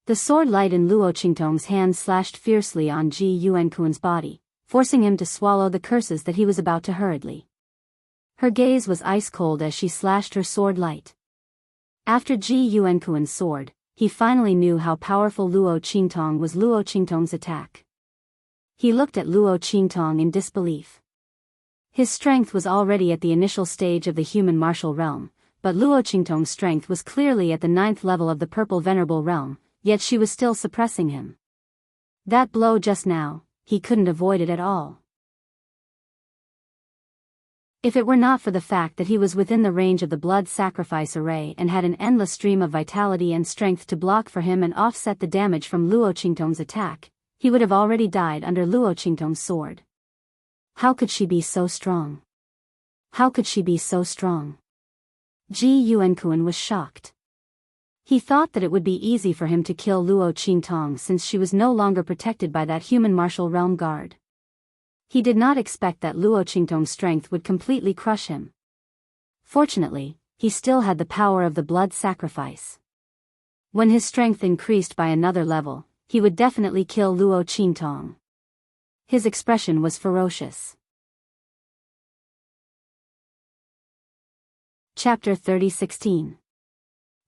The sword light in Luo Qingtong's hand slashed fiercely on Ji Yuankuan's body, forcing him to swallow the curses that he was about to hurriedly. Her gaze was ice-cold as she slashed her sword light. After Ji Yuankuan's sword, he finally knew how powerful Luo Qingtong was. Luo Qingtong's attack. He looked at Luo Qingtong in disbelief. His strength was already at the initial stage of the human martial realm, but Luo Qingtong's strength was clearly at the 9th level of the purple venerable realm, yet she was still suppressing him. That blow just now, he couldn't avoid it at all. If it were not for the fact that he was within the range of the blood sacrifice array and had an endless stream of vitality and strength to block for him and offset the damage from Luo Qingtong's attack, he would have already died under Luo Qingtong's sword. How could she be so strong? How could she be so strong? Ji Yuankuan was shocked. He thought that it would be easy for him to kill Luo Qingtong since she was no longer protected by that human martial realm guard. He did not expect that Luo Qingtong's strength would completely crush him. Fortunately, he still had the power of the blood sacrifice. When his strength increased by another level, he would definitely kill Luo Qingtong. His expression was ferocious. Chapter 30:16.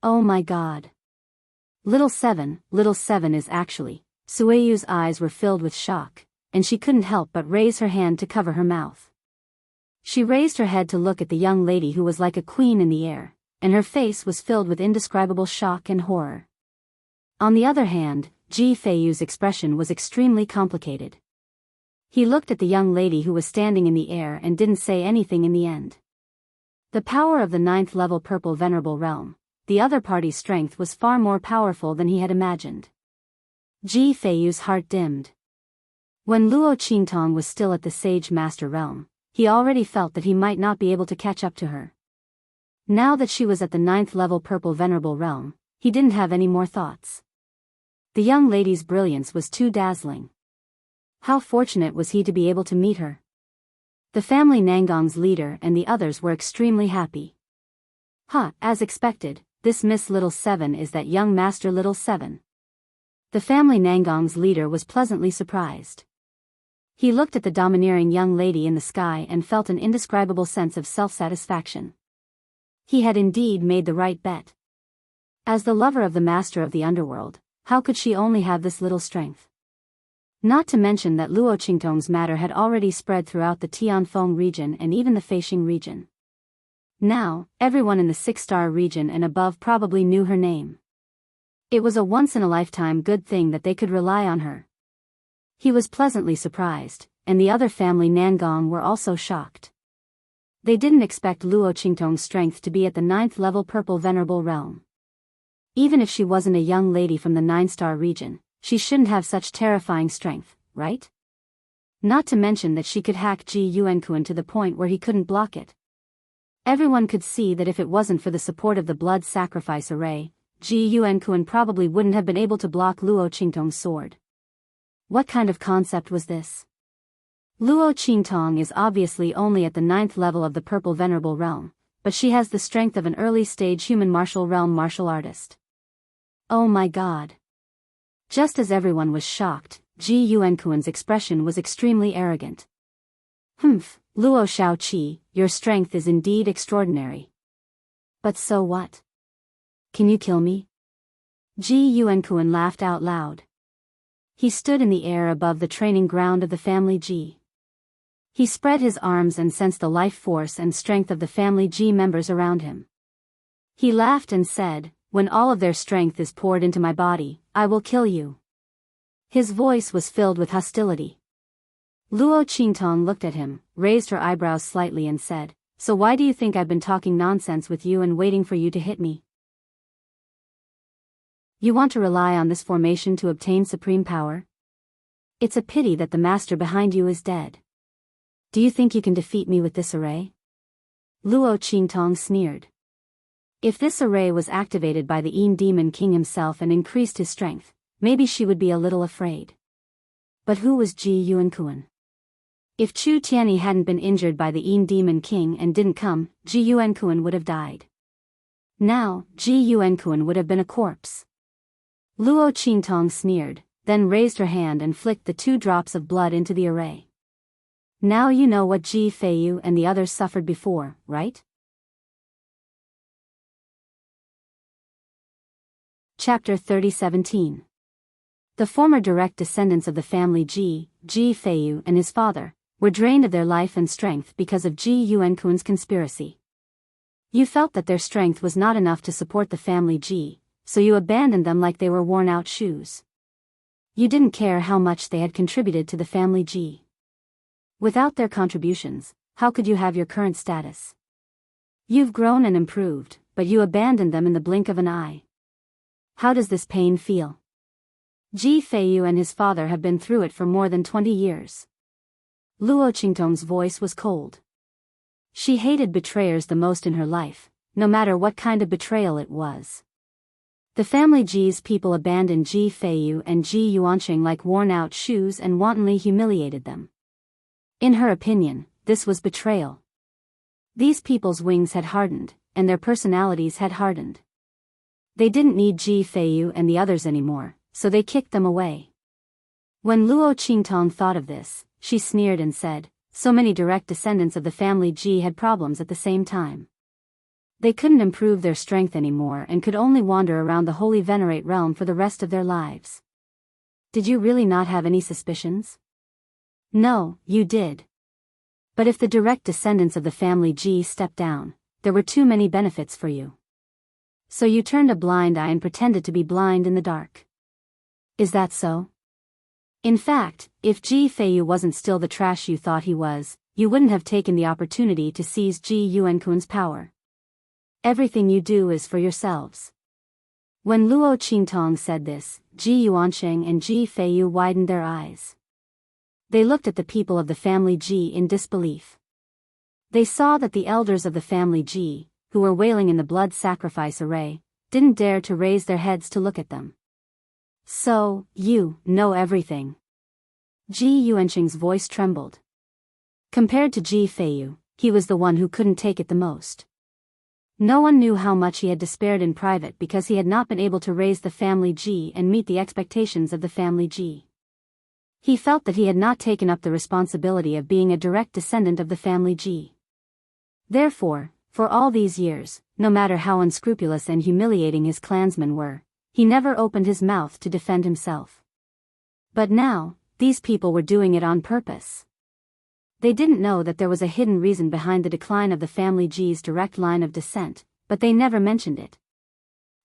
Oh my God. Little Seven is actually, Sueyu's eyes were filled with shock, and she couldn't help but raise her hand to cover her mouth. She raised her head to look at the young lady who was like a queen in the air, and her face was filled with indescribable shock and horror. On the other hand, Ji Feiyu's expression was extremely complicated. He looked at the young lady who was standing in the air and didn't say anything in the end. The power of the 9th level purple venerable realm, the other party's strength was far more powerful than he had imagined. Ji Feiyu's heart dimmed. When Luo Qingtong was still at the Sage Master realm, he already felt that he might not be able to catch up to her. Now that she was at the 9th level purple venerable realm, he didn't have any more thoughts. The young lady's brilliance was too dazzling. How fortunate was he to be able to meet her? The family Nangong's leader and the others were extremely happy. As expected, this Miss Little Seven is that young Master Little Seven. The family Nangong's leader was pleasantly surprised. He looked at the domineering young lady in the sky and felt an indescribable sense of self-satisfaction. He had indeed made the right bet. As the lover of the master of the underworld, how could she only have this little strength? Not to mention that Luo Qingtong's matter had already spread throughout the Tianfeng region and even the Feixing region. Now, everyone in the 6-star region and above probably knew her name. It was a once-in-a-lifetime good thing that they could rely on her. He was pleasantly surprised, and the other family Nangong were also shocked. They didn't expect Luo Qingtong's strength to be at the 9th level purple venerable realm. Even if she wasn't a young lady from the 9-star region, she shouldn't have such terrifying strength, right? Not to mention that she could hack Ji Yuankuan to the point where he couldn't block it. Everyone could see that if it wasn't for the support of the blood sacrifice array, Ji Yuankuan probably wouldn't have been able to block Luo Qingtong's sword. What kind of concept was this? Luo Qingtong is obviously only at the 9th level of the purple venerable realm, but she has the strength of an early-stage human martial realm martial artist. Oh my God. Just as everyone was shocked, Ji Yuankuan's expression was extremely arrogant. Luo Shaoqi, your strength is indeed extraordinary. But so what? Can you kill me? Ji Yuankuan laughed out loud. He stood in the air above the training ground of the family Ji. He spread his arms and sensed the life force and strength of the family Ji members around him. He laughed and said, "When all of their strength is poured into my body, I will kill you." His voice was filled with hostility. Luo Qingtong looked at him, raised her eyebrows slightly and said, "So why do you think I've been talking nonsense with you and waiting for you to hit me? You want to rely on this formation to obtain supreme power? It's a pity that the master behind you is dead. Do you think you can defeat me with this array?" Luo Qingtong sneered. If this array was activated by the Yin Demon King himself and increased his strength, maybe she would be a little afraid. But who was Ji Yuankuan? If Chu Tianyi hadn't been injured by the Yin Demon King and didn't come, Ji Yuankuan would have died. Now, Ji Yuankuan would have been a corpse. Luo Qingtong sneered, then raised her hand and flicked the 2 drops of blood into the array. Now you know what Ji Feiyu and the others suffered before, right? Chapter 30:17. The former direct descendants of the family Ji Feiyu and his father, were drained of their life and strength because of Ji Yuankuan's conspiracy. You felt that their strength was not enough to support the family Ji, so you abandoned them like they were worn-out shoes. You didn't care how much they had contributed to the family Ji. Without their contributions, how could you have your current status? You've grown and improved, but you abandoned them in the blink of an eye. How does this pain feel? Ji Feiyu and his father have been through it for more than 20 years. Luo Qingtong's voice was cold. She hated betrayers the most in her life, no matter what kind of betrayal it was. The family Ji's people abandoned Ji Feiyu and Ji Yuanqing like worn-out shoes and wantonly humiliated them. In her opinion, this was betrayal. These people's wings had hardened, and their personalities had hardened. They didn't need Ji Feiyu and the others anymore, so they kicked them away. When Luo Qingtong thought of this, she sneered and said, "So many direct descendants of the family Ji had problems at the same time. They couldn't improve their strength anymore and could only wander around the Holy Venerate realm for the rest of their lives. Did you really not have any suspicions? No, you did. But if the direct descendants of the family Ji stepped down, there were too many benefits for you. So you turned a blind eye and pretended to be blind in the dark. Is that so? In fact, if Ji Feiyu wasn't still the trash you thought he was, you wouldn't have taken the opportunity to seize Ji Yuankuan's power. Everything you do is for yourselves." When Luo Qingtong said this, Ji Yuanqing and Ji Feiyu widened their eyes. They looked at the people of the family Ji in disbelief. They saw that the elders of the family Ji, who were wailing in the blood sacrifice array, didn't dare to raise their heads to look at them. "So, you know everything." Ji Yuanqing's voice trembled. Compared to Ji Feiyu, he was the one who couldn't take it the most. No one knew how much he had despaired in private because he had not been able to raise the family Ji and meet the expectations of the family Ji. He felt that he had not taken up the responsibility of being a direct descendant of the family Ji. Therefore, for all these years, no matter how unscrupulous and humiliating his clansmen were, he never opened his mouth to defend himself. But now, these people were doing it on purpose. They didn't know that there was a hidden reason behind the decline of the family Ji's direct line of descent, but they never mentioned it.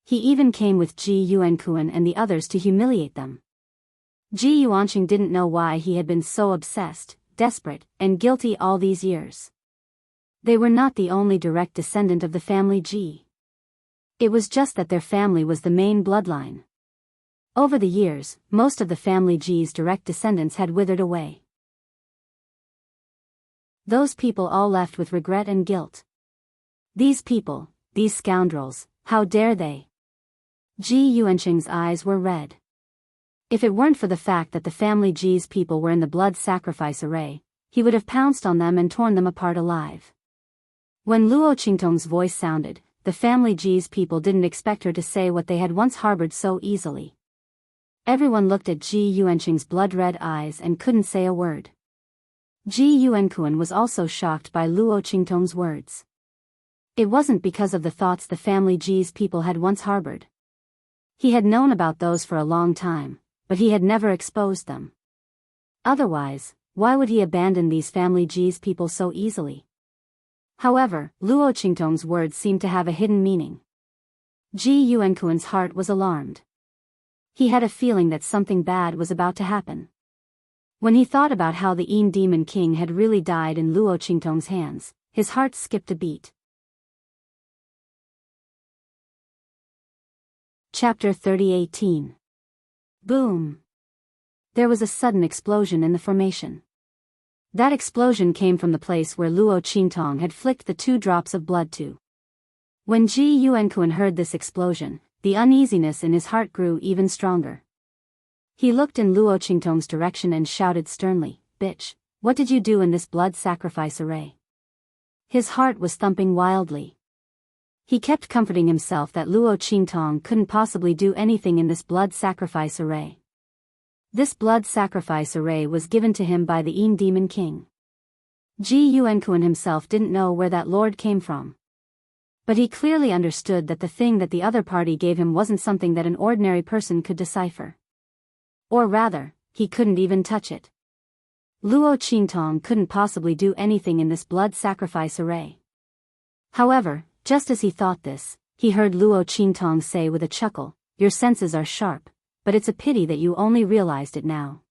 He even came with Ji Yuankuan and the others to humiliate them. Ji Yuanqing didn't know why he had been so obsessed, desperate, and guilty all these years. They were not the only direct descendant of the family Ji. It was just that their family was the main bloodline. Over the years, most of the family Ji's direct descendants had withered away. Those people all left with regret and guilt. These people, these scoundrels, how dare they? Ji Yuanqing's eyes were red. If it weren't for the fact that the family Ji's people were in the blood sacrifice array, he would have pounced on them and torn them apart alive. When Luo Qingtong's voice sounded, the family Ji's people didn't expect her to say what they had once harbored so easily. Everyone looked at Ji Yuanqing's blood-red eyes and couldn't say a word. Ji Yuankuan was also shocked by Luo Qingtong's words. It wasn't because of the thoughts the family Ji's people had once harbored. He had known about those for a long time, but he had never exposed them. Otherwise, why would he abandon these family Ji's people so easily? However, Luo Qingtong's words seemed to have a hidden meaning. Ji Yuankuan's heart was alarmed. He had a feeling that something bad was about to happen. When he thought about how the Yin Demon King had really died in Luo Qingtong's hands, his heart skipped a beat. Chapter 30:18. Boom! There was a sudden explosion in the formation. That explosion came from the place where Luo Qingtong had flicked the 2 drops of blood to. When Ji Yuankuan heard this explosion, the uneasiness in his heart grew even stronger. He looked in Luo Qingtong's direction and shouted sternly, "Bitch, what did you do in this blood sacrifice array?" His heart was thumping wildly. He kept comforting himself that Luo Qingtong couldn't possibly do anything in this blood sacrifice array. This blood sacrifice array was given to him by the Yin Demon King. Ji Yuankuan himself didn't know where that lord came from. But he clearly understood that the thing that the other party gave him wasn't something that an ordinary person could decipher. Or rather, he couldn't even touch it. Luo Qingtong couldn't possibly do anything in this blood sacrifice array. However, just as he thought this, he heard Luo Qingtong say with a chuckle, "Your senses are sharp, but it's a pity that you only realized it now.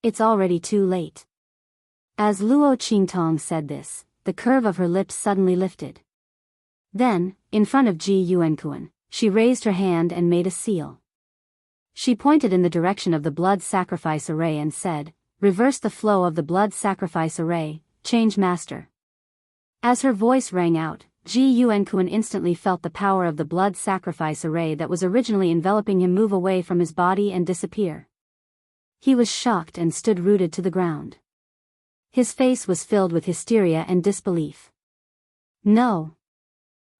It's already too late." As Luo Qingtong said this, the curve of her lips suddenly lifted. Then, in front of Ji Yuankuan, she raised her hand and made a seal. She pointed in the direction of the blood sacrifice array and said, "Reverse the flow of the blood sacrifice array, change master." As her voice rang out, Ji Yuankuan instantly felt the power of the blood sacrifice array that was originally enveloping him move away from his body and disappear. He was shocked and stood rooted to the ground. His face was filled with hysteria and disbelief. "No.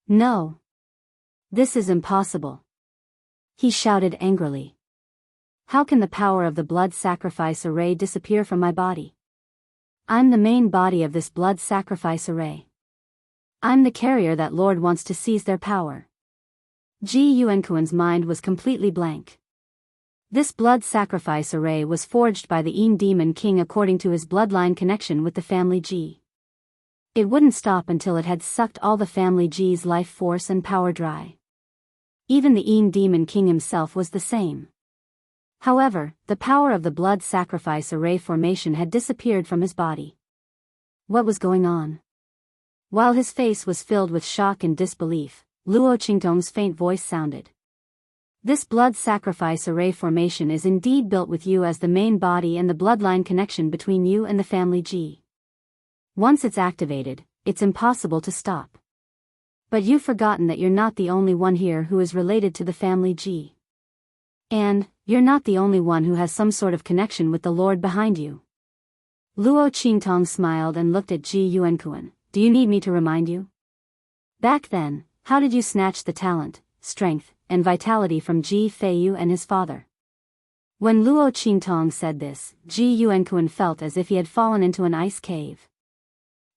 No. This is impossible," he shouted angrily. "How can the power of the blood sacrifice array disappear from my body? I'm the main body of this blood sacrifice array. I'm the carrier that Lord wants to seize their power." Ji Yuankuan's mind was completely blank. This blood sacrifice array was forged by the Yin Demon King according to his bloodline connection with the family Ji. It wouldn't stop until it had sucked all the family Ji's life force and power dry. Even the Yin Demon King himself was the same. However, the power of the blood sacrifice array formation had disappeared from his body. What was going on? While his face was filled with shock and disbelief, Luo Qingtong's faint voice sounded. "This blood sacrifice array formation is indeed built with you as the main body and the bloodline connection between you and the family Ji. Once it's activated, it's impossible to stop. But you've forgotten that you're not the only one here who is related to the family Ji. And, you're not the only one who has some sort of connection with the Lord behind you." Luo Qingtong smiled and looked at Ji Yuankuan. "Do you need me to remind you? Back then, how did you snatch the talent, strength, and vitality from Ji Feiyu and his father?" When Luo Qingtong said this, Ji Yuankuan felt as if he had fallen into an ice cave.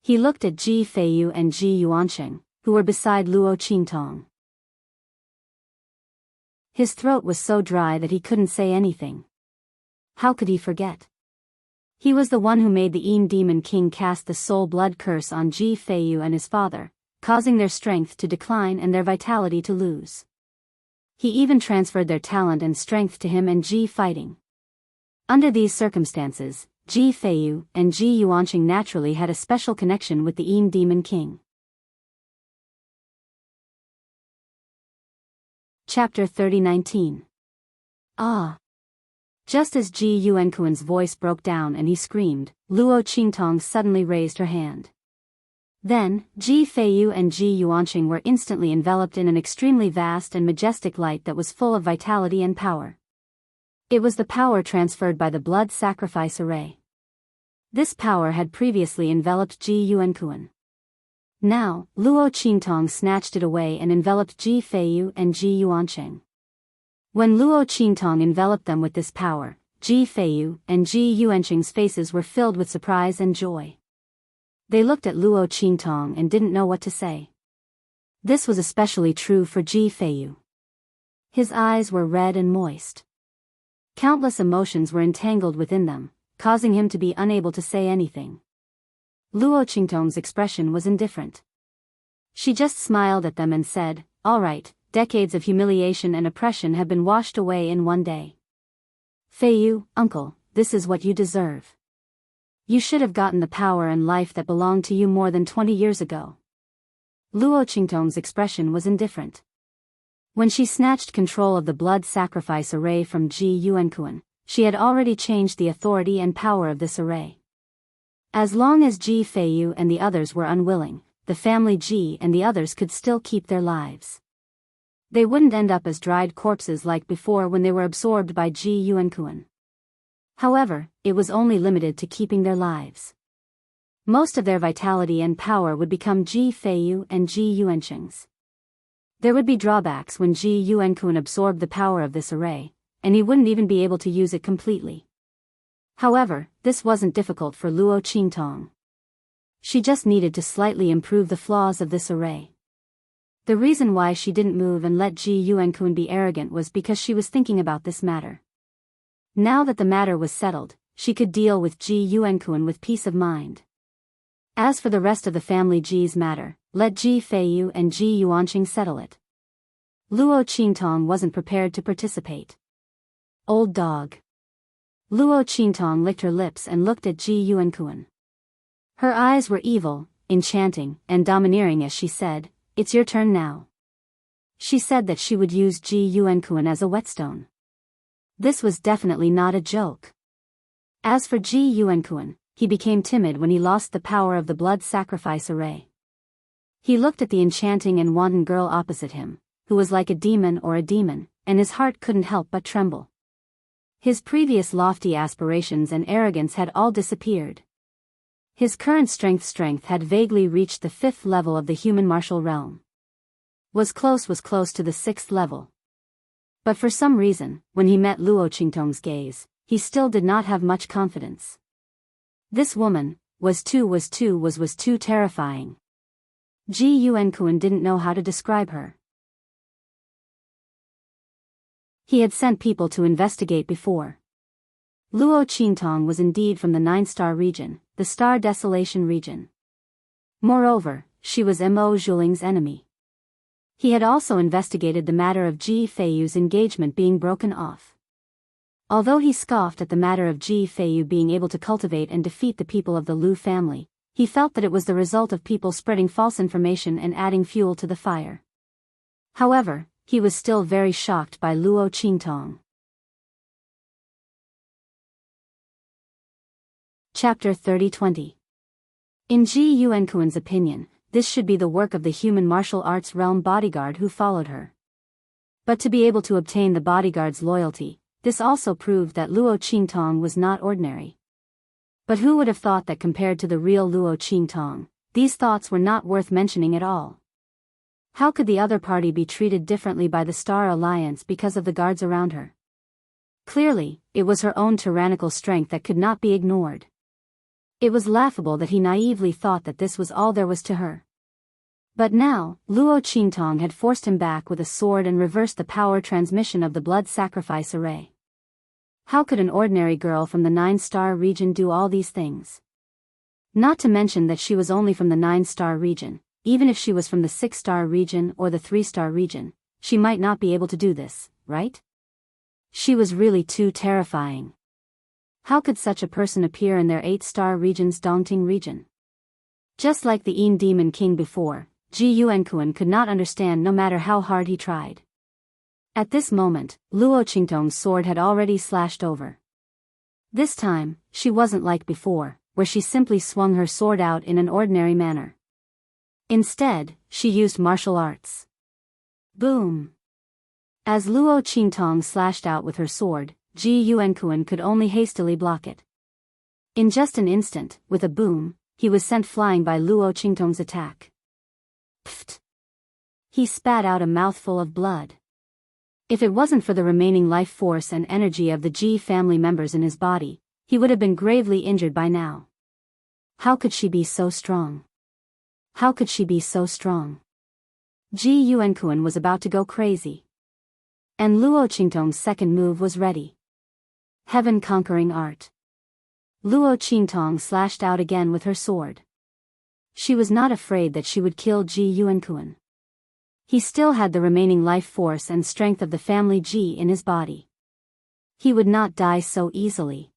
He looked at Ji Feiyu and Ji Yuansheng, who were beside Luo Qingtong. His throat was so dry that he couldn't say anything. How could he forget? He was the one who made the Yin Demon King cast the soul blood curse on Ji Feiyu and his father, causing their strength to decline and their vitality to lose. He even transferred their talent and strength to him and Ji fighting. Under these circumstances, Ji Feiyu and Ji Yuanqing naturally had a special connection with the Yin Demon King. Chapter 30:19. Ah! Just as Ji Yuankuan's voice broke down and he screamed, Luo Qingtong suddenly raised her hand. Then, Ji Feiyu and Ji Yuanqing were instantly enveloped in an extremely vast and majestic light that was full of vitality and power. It was the power transferred by the blood sacrifice array. This power had previously enveloped Ji Yuankuan. Now, Luo Qingtong snatched it away and enveloped Ji Feiyu and Ji Yuanqing. When Luo Qingtong enveloped them with this power, Ji Feiyu and Ji Yuanqing's faces were filled with surprise and joy. They looked at Luo Qingtong and didn't know what to say. This was especially true for Ji Feiyu. His eyes were red and moist. Countless emotions were entangled within them, causing him to be unable to say anything. Luo Qingtong's expression was indifferent. She just smiled at them and said, "All right, decades of humiliation and oppression had been washed away in one day. Feiyu, uncle, this is what you deserve. You should have gotten the power and life that belonged to you more than 20 years ago. Luo Qingtong's expression was indifferent. When she snatched control of the blood sacrifice array from Ji Yuankuan, she had already changed the authority and power of this array. As long as Ji Feiyu and the others were unwilling, the family Ji and the others could still keep their lives. They wouldn't end up as dried corpses like before when they were absorbed by Ji Yuankuan. However, it was only limited to keeping their lives. Most of their vitality and power would become Ji Feiyu and Ji Yuancheng's. There would be drawbacks when Ji Yuankuan absorbed the power of this array, and he wouldn't even be able to use it completely. However, this wasn't difficult for Luo Qingtong. She just needed to slightly improve the flaws of this array. The reason why she didn't move and let Ji Yuankuan be arrogant was because she was thinking about this matter. Now that the matter was settled, she could deal with Ji Yuankuan with peace of mind. As for the rest of the family Ji's matter, let Ji Feiyu and Ji Yuanqing settle it. Luo Qingtong wasn't prepared to participate. Old dog. Luo Qingtong licked her lips and looked at Ji Yuankuan. Her eyes were evil, enchanting, and domineering as she said, "It's your turn now." She said that she would use Ji Yuankuan as a whetstone. This was definitely not a joke. As for Ji Yuankuan, he became timid when he lost the power of the blood sacrifice array. He looked at the enchanting and wanton girl opposite him, who was like a demon, and his heart couldn't help but tremble. His previous lofty aspirations and arrogance had all disappeared. His current strength had vaguely reached the 5th level of the human martial realm. Was close to the 6th level. But for some reason, when he met Luo Qingtong's gaze, he still did not have much confidence. This woman was too terrifying. Ji Yuankuan didn't know how to describe her. He had sent people to investigate before. Luo Qingtong was indeed from the 9-star region, the Star Desolation region. Moreover, she was Mo Zhuling's enemy. He had also investigated the matter of Ji Feiyu's engagement being broken off. Although he scoffed at the matter of Ji Feiyu being able to cultivate and defeat the people of the Lu family, he felt that it was the result of people spreading false information and adding fuel to the fire. However, he was still very shocked by Luo Qingtong. Chapter 30-20. In Ji Yuankuan's opinion, this should be the work of the human martial arts realm bodyguard who followed her. But to be able to obtain the bodyguard's loyalty, this also proved that Luo Qingtong was not ordinary. But who would have thought that compared to the real Luo Qingtong, these thoughts were not worth mentioning at all? How could the other party be treated differently by the Star Alliance because of the guards around her? Clearly, it was her own tyrannical strength that could not be ignored. It was laughable that he naively thought that this was all there was to her. But now, Luo Qingtong had forced him back with a sword and reversed the power transmission of the blood sacrifice array. How could an ordinary girl from the 9-star region do all these things? Not to mention that she was only from the 9-star region. Even if she was from the 6-star region or the 3-star region, she might not be able to do this, right? She was really too terrifying. How could such a person appear in their 8-star region's Dongting region? Just like the Yin Demon King before, Ji Yuankuan could not understand no matter how hard he tried. At this moment, Luo Qingtong's sword had already slashed over. This time, she wasn't like before, where she simply swung her sword out in an ordinary manner. Instead, she used martial arts. Boom! As Luo Qingtong slashed out with her sword, Ji Yuankuan could only hastily block it. In just an instant, with a boom, he was sent flying by Luo Qingtong's attack. Pfft! He spat out a mouthful of blood. If it wasn't for the remaining life force and energy of the Ji family members in his body, he would have been gravely injured by now. How could she be so strong? How could she be so strong? Ji Yuankuan was about to go crazy. And Luo Qingtong's second move was ready. Heaven-conquering art. Luo Qingtong slashed out again with her sword. She was not afraid that she would kill Ji Yuankuan. He still had the remaining life force and strength of the family Ji in his body. He would not die so easily.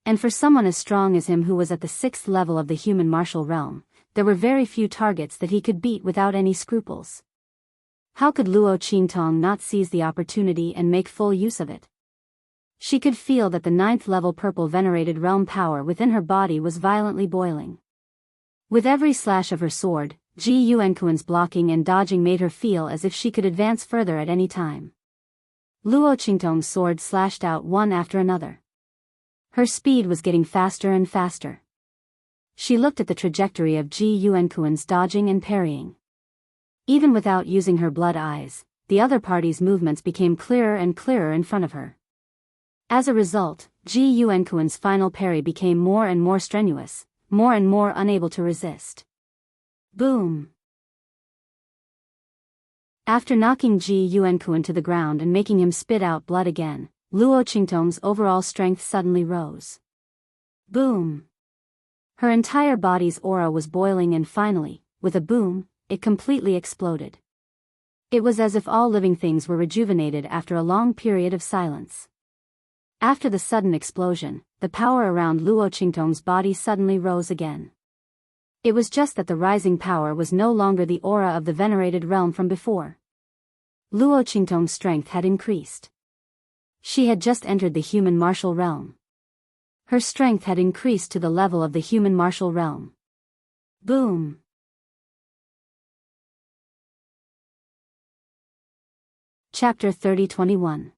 And for someone as strong as him who was at the 6th level of the human martial realm, there were very few targets that he could beat without any scruples. How could Luo Qingtong not seize the opportunity and make full use of it? She could feel that the 9th level purple venerated realm power within her body was violently boiling. With every slash of her sword, Ji Yuankuan's blocking and dodging made her feel as if she could advance further at any time. Luo Qingtong's sword slashed out one after another. Her speed was getting faster and faster. She looked at the trajectory of Ji Yuankuan's dodging and parrying. Even without using her blood eyes, the other party's movements became clearer and clearer in front of her. As a result, Ji Yuankuan's final parry became more and more strenuous, more and more unable to resist. Boom! After knocking Ji Yuankuan to the ground and making him spit out blood again, Luo Qingtong's overall strength suddenly rose. Boom! Her entire body's aura was boiling and finally, with a boom, it completely exploded. It was as if all living things were rejuvenated after a long period of silence. After the sudden explosion, the power around Luo Qingtong's body suddenly rose again. It was just that the rising power was no longer the aura of the venerated realm from before. Luo Qingtong's strength had increased. She had just entered the human martial realm. Her strength had increased to the level of the human martial realm. Boom! Chapter 30-21.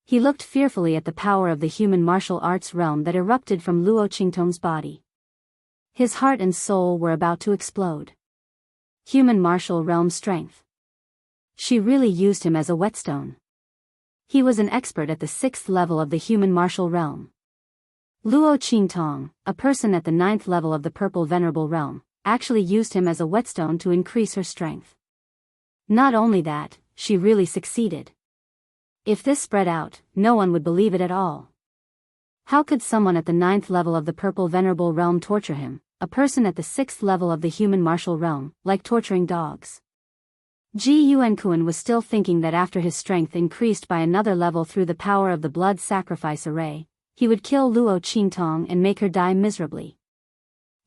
He looked fearfully at the power of the human martial arts realm that erupted from Luo Qingtong's body. His heart and soul were about to explode. Human martial realm strength. She really used him as a whetstone. He was an expert at the 6th level of the human martial realm. Luo Qingtong, a person at the 9th level of the purple venerable realm, actually used him as a whetstone to increase her strength. Not only that, she really succeeded. If this spread out, no one would believe it at all. How could someone at the 9th level of the purple venerable realm torture him, a person at the 6th level of the human martial realm, like torturing dogs? Ji Yuankuan was still thinking that after his strength increased by another level through the power of the blood sacrifice array, he would kill Luo Qingtong and make her die miserably.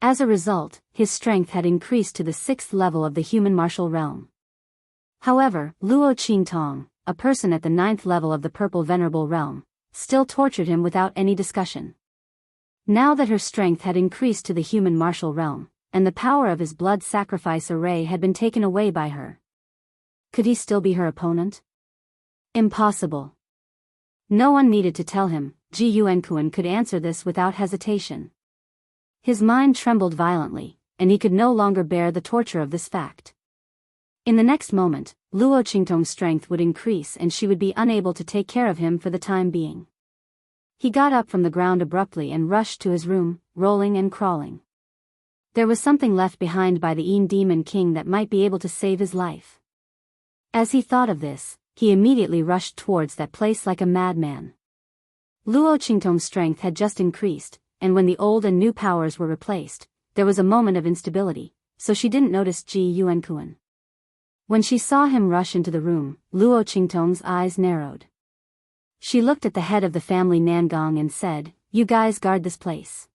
As a result, his strength had increased to the 6th level of the human martial realm. However, Luo Qingtong, a person at the 9th level of the purple venerable realm, still tortured him without any discussion. Now that her strength had increased to the human martial realm, and the power of his blood sacrifice array had been taken away by her. Could he still be her opponent? Impossible. No one needed to tell him, Ji Yuankuan could answer this without hesitation. His mind trembled violently, and he could no longer bear the torture of this fact. In the next moment, Luo Qingtong's strength would increase and she would be unable to take care of him for the time being. He got up from the ground abruptly and rushed to his room, rolling and crawling. There was something left behind by the Yin Demon King that might be able to save his life. As he thought of this, he immediately rushed towards that place like a madman. Luo Qingtong's strength had just increased, and when the old and new powers were replaced, there was a moment of instability, so she didn't notice Ji Yuankuan. When she saw him rush into the room, Luo Qingtong's eyes narrowed. She looked at the head of the family Nangong and said, "You guys guard this place.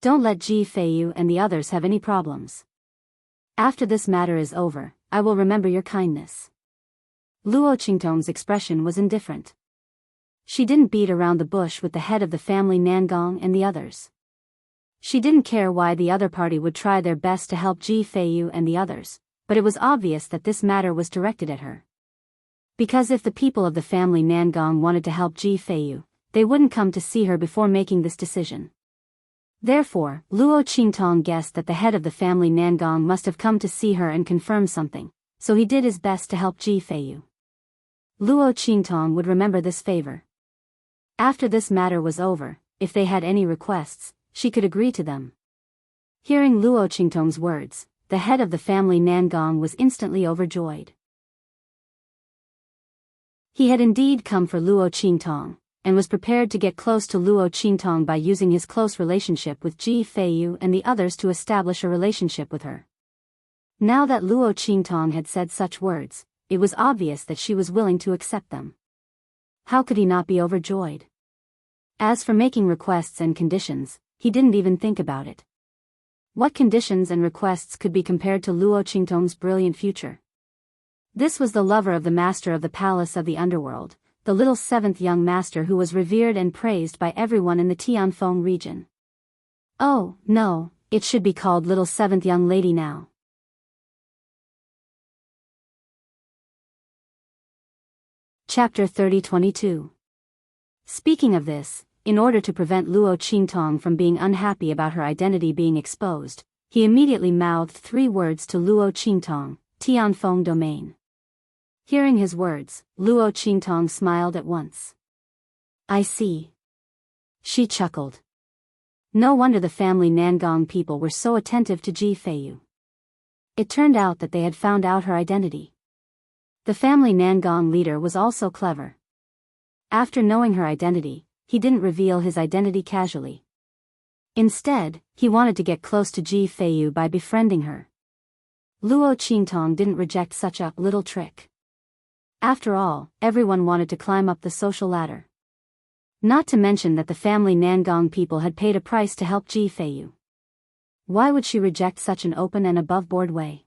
Don't let Ji Feiyu and the others have any problems. After this matter is over, I will remember your kindness." Luo Qingtong's expression was indifferent. She didn't beat around the bush with the head of the family Nangong and the others. She didn't care why the other party would try their best to help Ji Feiyu and the others, but it was obvious that this matter was directed at her. Because if the people of the family Nangong wanted to help Ji Feiyu, they wouldn't come to see her before making this decision. Therefore, Luo Qingtong guessed that the head of the family Nangong must have come to see her and confirm something, so he did his best to help Ji Feiyu. Luo Qingtong would remember this favor. After this matter was over, if they had any requests, she could agree to them. Hearing Luo Qingtong's words, the head of the family Nangong was instantly overjoyed. He had indeed come for Luo Qingtong, and was prepared to get close to Luo Qingtong by using his close relationship with Ji Feiyu and the others to establish a relationship with her. Now that Luo Qingtong had said such words, it was obvious that she was willing to accept them. How could he not be overjoyed? As for making requests and conditions, he didn't even think about it. What conditions and requests could be compared to Luo Qingtong's brilliant future? This was the lover of the master of the palace of the underworld, the little seventh young master who was revered and praised by everyone in the Tianfeng region. Oh, no, it should be called little seventh young lady now. Chapter 30-22. Speaking of this, in order to prevent Luo Qingtong from being unhappy about her identity being exposed, he immediately mouthed 3 words to Luo Qingtong, Tianfeng domain. Hearing his words, Luo Qingtong smiled at once. I see. She chuckled. No wonder the family Nangong people were so attentive to Ji Feiyu. It turned out that they had found out her identity. The family Nangong leader was also clever. After knowing her identity, he didn't reveal his identity casually. Instead, he wanted to get close to Ji Feiyu by befriending her. Luo Qingtong didn't reject such a little trick. After all, everyone wanted to climb up the social ladder. Not to mention that the family Nangong people had paid a price to help Ji Feiyu. Why would she reject such an open and above-board way?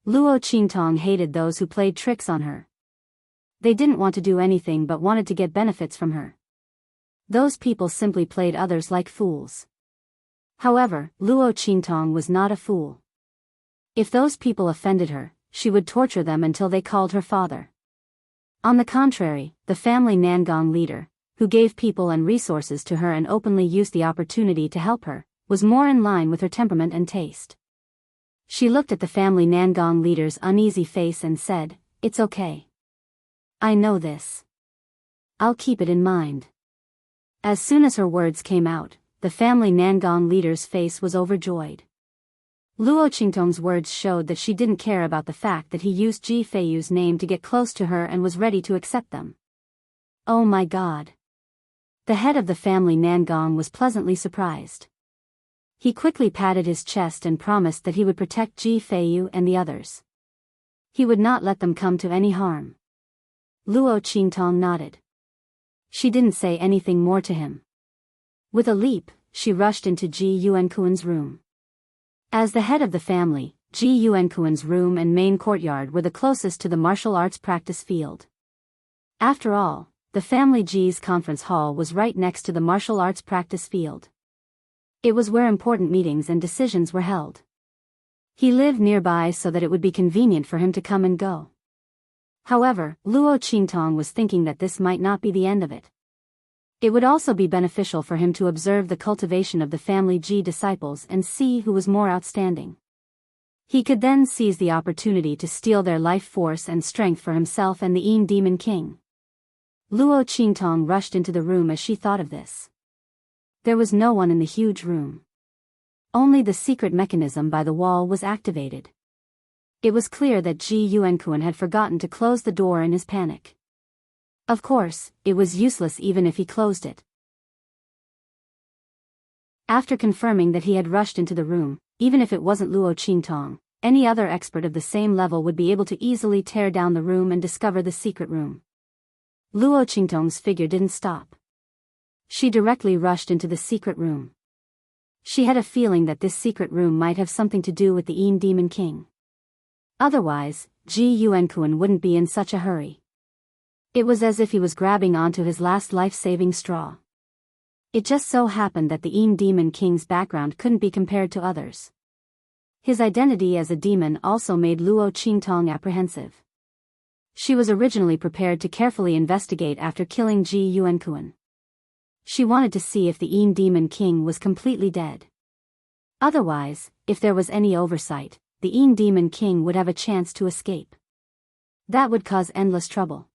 Luo Qingtong hated those who played tricks on her. They didn't want to do anything but wanted to get benefits from her. Those people simply played others like fools. However, Luo Qingtong was not a fool. If those people offended her, she would torture them until they called her father. On the contrary, the family Nangong leader, who gave people and resources to her and openly used the opportunity to help her, was more in line with her temperament and taste. She looked at the family Nangong leader's uneasy face and said, "It's okay. I know this. I'll keep it in mind." As soon as her words came out, the family Nangong leader's face was overjoyed. Luo Qingtong's words showed that she didn't care about the fact that he used Ji Feiyu's name to get close to her and was ready to accept them. Oh my God! The head of the family Nangong was pleasantly surprised. He quickly patted his chest and promised that he would protect Ji Feiyu and the others. He would not let them come to any harm. Luo Qingtong nodded. She didn't say anything more to him. With a leap, she rushed into Ji Yuankuan's room. As the head of the family, Ji Yuankuan's room and main courtyard were the closest to the martial arts practice field. After all, the family Ji's conference hall was right next to the martial arts practice field. It was where important meetings and decisions were held. He lived nearby so that it would be convenient for him to come and go. However, Luo Qingtong was thinking that this might not be the end of it. It would also be beneficial for him to observe the cultivation of the family Ji disciples and see who was more outstanding. He could then seize the opportunity to steal their life force and strength for himself and the Yin Demon King. Luo Qingtong rushed into the room as she thought of this. There was no one in the huge room. Only the secret mechanism by the wall was activated. It was clear that Ji Yuankuan had forgotten to close the door in his panic. Of course, it was useless even if he closed it. After confirming that he had rushed into the room, even if it wasn't Luo Qingtong, any other expert of the same level would be able to easily tear down the room and discover the secret room. Luo Qingtong's figure didn't stop. She directly rushed into the secret room. She had a feeling that this secret room might have something to do with the Yin Demon King. Otherwise, Ji Yuankuan wouldn't be in such a hurry. It was as if he was grabbing onto his last life-saving straw. It just so happened that the Yin Demon King's background couldn't be compared to others. His identity as a demon also made Luo Qingtong apprehensive. She was originally prepared to carefully investigate after killing Ji Yuankuan. She wanted to see if the Yin Demon King was completely dead. Otherwise, if there was any oversight, the Yin Demon King would have a chance to escape. That would cause endless trouble.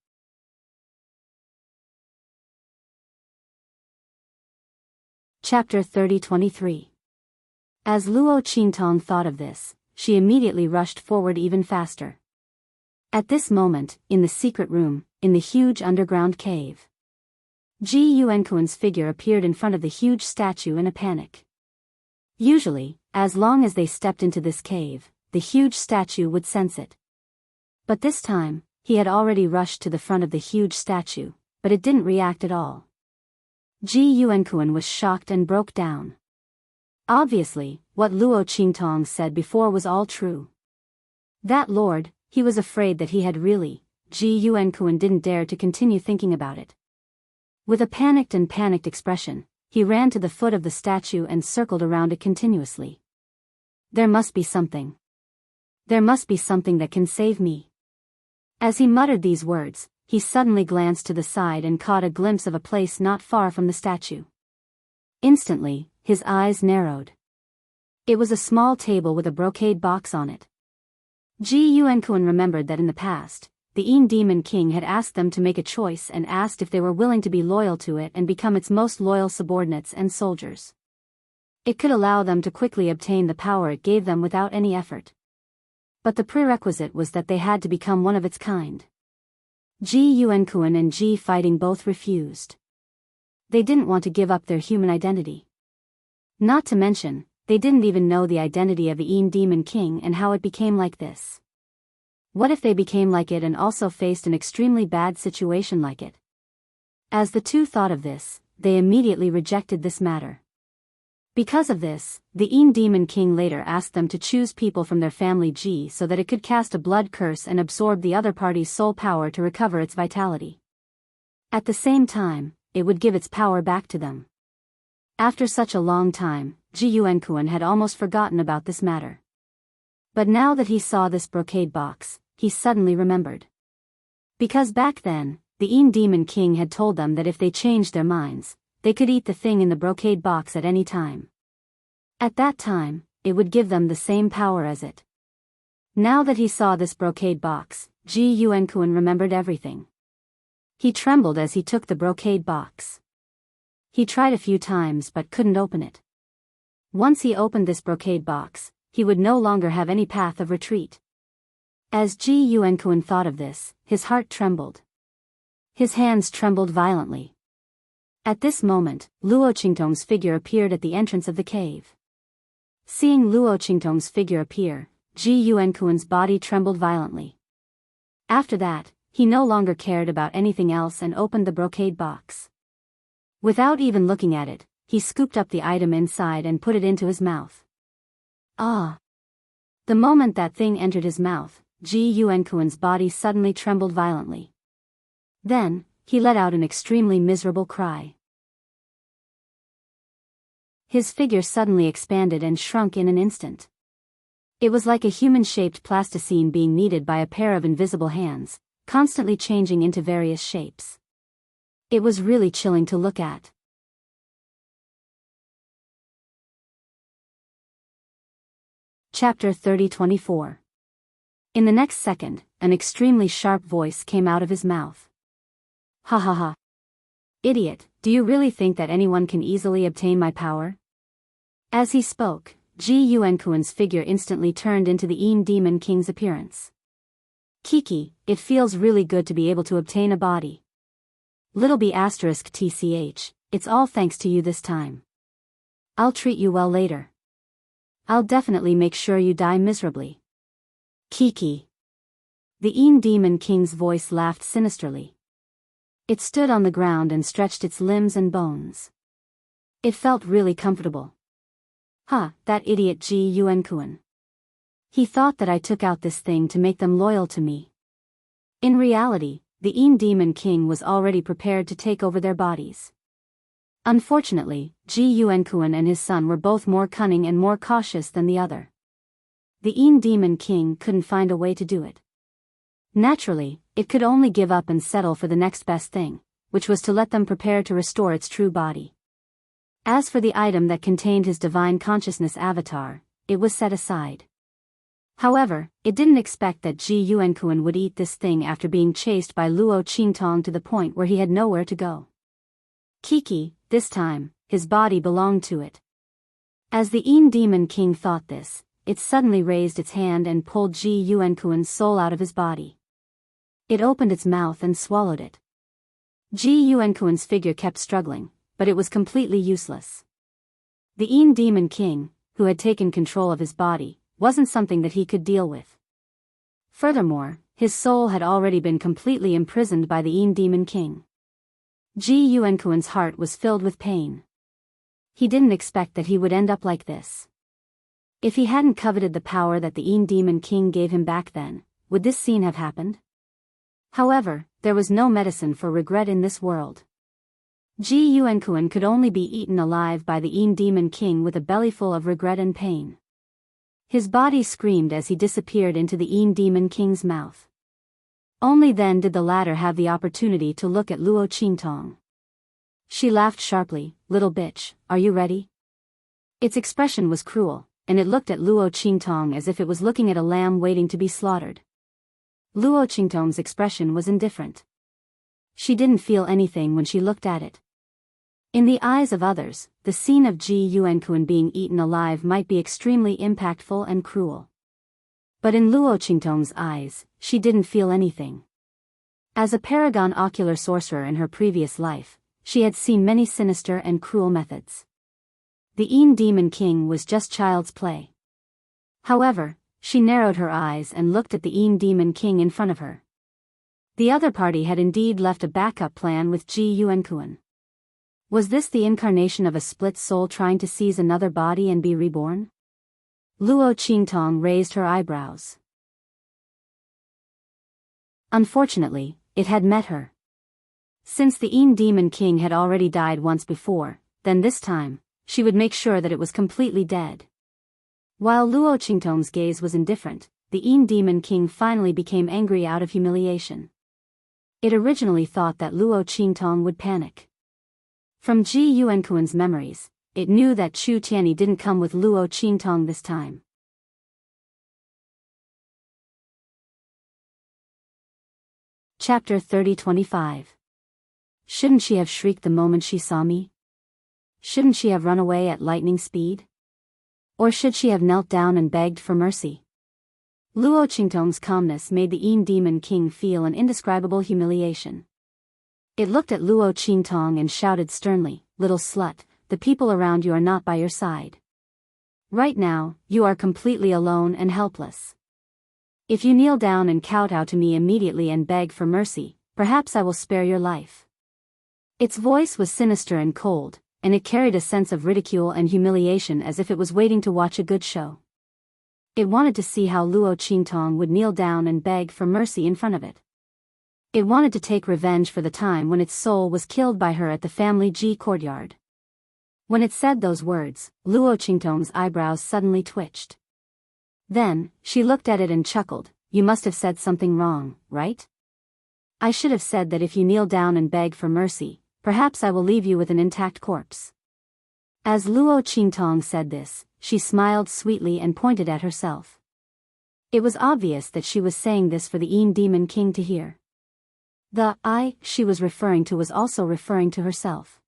Chapter 30-23. As Luo Qingtong thought of this, she immediately rushed forward even faster. At this moment, in the secret room, in the huge underground cave, Ji Yuankuan's figure appeared in front of the huge statue in a panic. Usually, as long as they stepped into this cave, the huge statue would sense it. But this time, he had already rushed to the front of the huge statue, but it didn't react at all. Ji Yuankuan was shocked and broke down. Obviously, what Luo Qingtong said before was all true. That lord, he was afraid that he had really. Ji Yuankuan didn't dare to continue thinking about it. With a panicked expression, he ran to the foot of the statue and circled around it continuously. There must be something. There must be something that can save me. As he muttered these words, he suddenly glanced to the side and caught a glimpse of a place not far from the statue. Instantly, his eyes narrowed. It was a small table with a brocade box on it. Ji Yuankuan remembered that in the past, the Yin Demon King had asked them to make a choice and asked if they were willing to be loyal to it and become its most loyal subordinates and soldiers. It could allow them to quickly obtain the power it gave them without any effort. But the prerequisite was that they had to become one of its kind. Ji Yuankuan and Ji Fighting both refused. They didn't want to give up their human identity. Not to mention, they didn't even know the identity of the Yin Demon King and how it became like this. What if they became like it and also faced an extremely bad situation like it? As the two thought of this, they immediately rejected this matter. Because of this, the Yin Demon King later asked them to choose people from their family Ji so that it could cast a blood curse and absorb the other party's soul power to recover its vitality. At the same time, it would give its power back to them. After such a long time, Ji Yuankuan had almost forgotten about this matter. But now that he saw this brocade box, he suddenly remembered. Because back then, the Yin Demon King had told them that if they changed their minds, they could eat the thing in the brocade box at any time. At that time, it would give them the same power as it. Now that he saw this brocade box, Ji Yuankuan remembered everything. He trembled as he took the brocade box. He tried a few times but couldn't open it. Once he opened this brocade box, he would no longer have any path of retreat. As Ji Yuankuan thought of this, his heart trembled. His hands trembled violently. At this moment, Luo Qingtong's figure appeared at the entrance of the cave. Seeing Luo Qingtong's figure appear, Ji Yuankuan's body trembled violently. After that, he no longer cared about anything else and opened the brocade box. Without even looking at it, he scooped up the item inside and put it into his mouth. Ah! The moment that thing entered his mouth, Ji Yuankuan's body suddenly trembled violently. Then, he let out an extremely miserable cry. His figure suddenly expanded and shrunk in an instant. It was like a human-shaped plasticine being kneaded by a pair of invisible hands, constantly changing into various shapes. It was really chilling to look at. Chapter 30-24. In the next second, an extremely sharp voice came out of his mouth. Ha ha ha. Idiot, do you really think that anyone can easily obtain my power? As he spoke, Ji Yuankuan's figure instantly turned into the Yin Demon King's appearance. Kiki, it feels really good to be able to obtain a body. Little b****, it's all thanks to you this time. I'll treat you well later. I'll definitely make sure you die miserably. Kiki. The Yin Demon King's voice laughed sinisterly. It stood on the ground and stretched its limbs and bones. It felt really comfortable. Ha, that idiot Ji Yuankuan. He thought that I took out this thing to make them loyal to me. In reality, the Yin Demon King was already prepared to take over their bodies. Unfortunately, Ji Yuankuan and his son were both more cunning and more cautious than the other. The Yin Demon King couldn't find a way to do it. Naturally, it could only give up and settle for the next best thing, which was to let them prepare to restore its true body. As for the item that contained his divine consciousness avatar, it was set aside. However, it didn't expect that Ji Yuankuan would eat this thing after being chased by Luo Qingtong to the point where he had nowhere to go. Kiki, this time, his body belonged to it. As the Yin Demon King thought this, it suddenly raised its hand and pulled Ji Yuankuan's soul out of his body. It opened its mouth and swallowed it. Ji Yuankuan's figure kept struggling, but it was completely useless. The Yin Demon King, who had taken control of his body, wasn't something that he could deal with. Furthermore, his soul had already been completely imprisoned by the Yin Demon King. Ji Yuankuan's heart was filled with pain. He didn't expect that he would end up like this. If he hadn't coveted the power that the Yin Demon King gave him back then, would this scene have happened? However, there was no medicine for regret in this world. Ji Yuankuan could only be eaten alive by the Yin Demon King with a bellyful of regret and pain. His body screamed as he disappeared into the Yin Demon King's mouth. Only then did the latter have the opportunity to look at Luo Qingtong. She laughed sharply. "Little bitch, are you ready?" Its expression was cruel, and it looked at Luo Qingtong as if it was looking at a lamb waiting to be slaughtered. Luo Qingtong's expression was indifferent. She didn't feel anything when she looked at it. In the eyes of others, the scene of Ji Yuankuan being eaten alive might be extremely impactful and cruel. But in Luo Qingtong's eyes, she didn't feel anything. As a paragon ocular sorcerer in her previous life, she had seen many sinister and cruel methods. The Yin Demon King was just child's play. However, she narrowed her eyes and looked at the Yin Demon King in front of her. The other party had indeed left a backup plan with Ji Yuankuan. Was this the incarnation of a split soul trying to seize another body and be reborn? Luo Qingtong raised her eyebrows. Unfortunately, it had met her. Since the Yin Demon King had already died once before, then this time, she would make sure that it was completely dead. While Luo Qingtong's gaze was indifferent, the Yin Demon King finally became angry out of humiliation. It originally thought that Luo Qingtong would panic. From Ji Yuankuan's memories, it knew that Chu Tianyi didn't come with Luo Qingtong this time. Chapter 30-25. Shouldn't she have shrieked the moment she saw me? Shouldn't she have run away at lightning speed? Or should she have knelt down and begged for mercy? Luo Qingtong's calmness made the Yin Demon King feel an indescribable humiliation. It looked at Luo Qingtong and shouted sternly, "Little slut, the people around you are not by your side. Right now, you are completely alone and helpless. If you kneel down and kowtow to me immediately and beg for mercy, perhaps I will spare your life." Its voice was sinister and cold, and it carried a sense of ridicule and humiliation as if it was waiting to watch a good show. It wanted to see how Luo Qingtong would kneel down and beg for mercy in front of it. It wanted to take revenge for the time when its soul was killed by her at the family Ji courtyard. When it said those words, Luo Qingtong's eyebrows suddenly twitched. Then, she looked at it and chuckled. "You must have said something wrong, right? I should have said that if you kneel down and beg for mercy, perhaps I will leave you with an intact corpse." As Luo Qingtong said this, she smiled sweetly and pointed at herself. It was obvious that she was saying this for the Yin Demon King to hear. The "I" she was referring to was also referring to herself.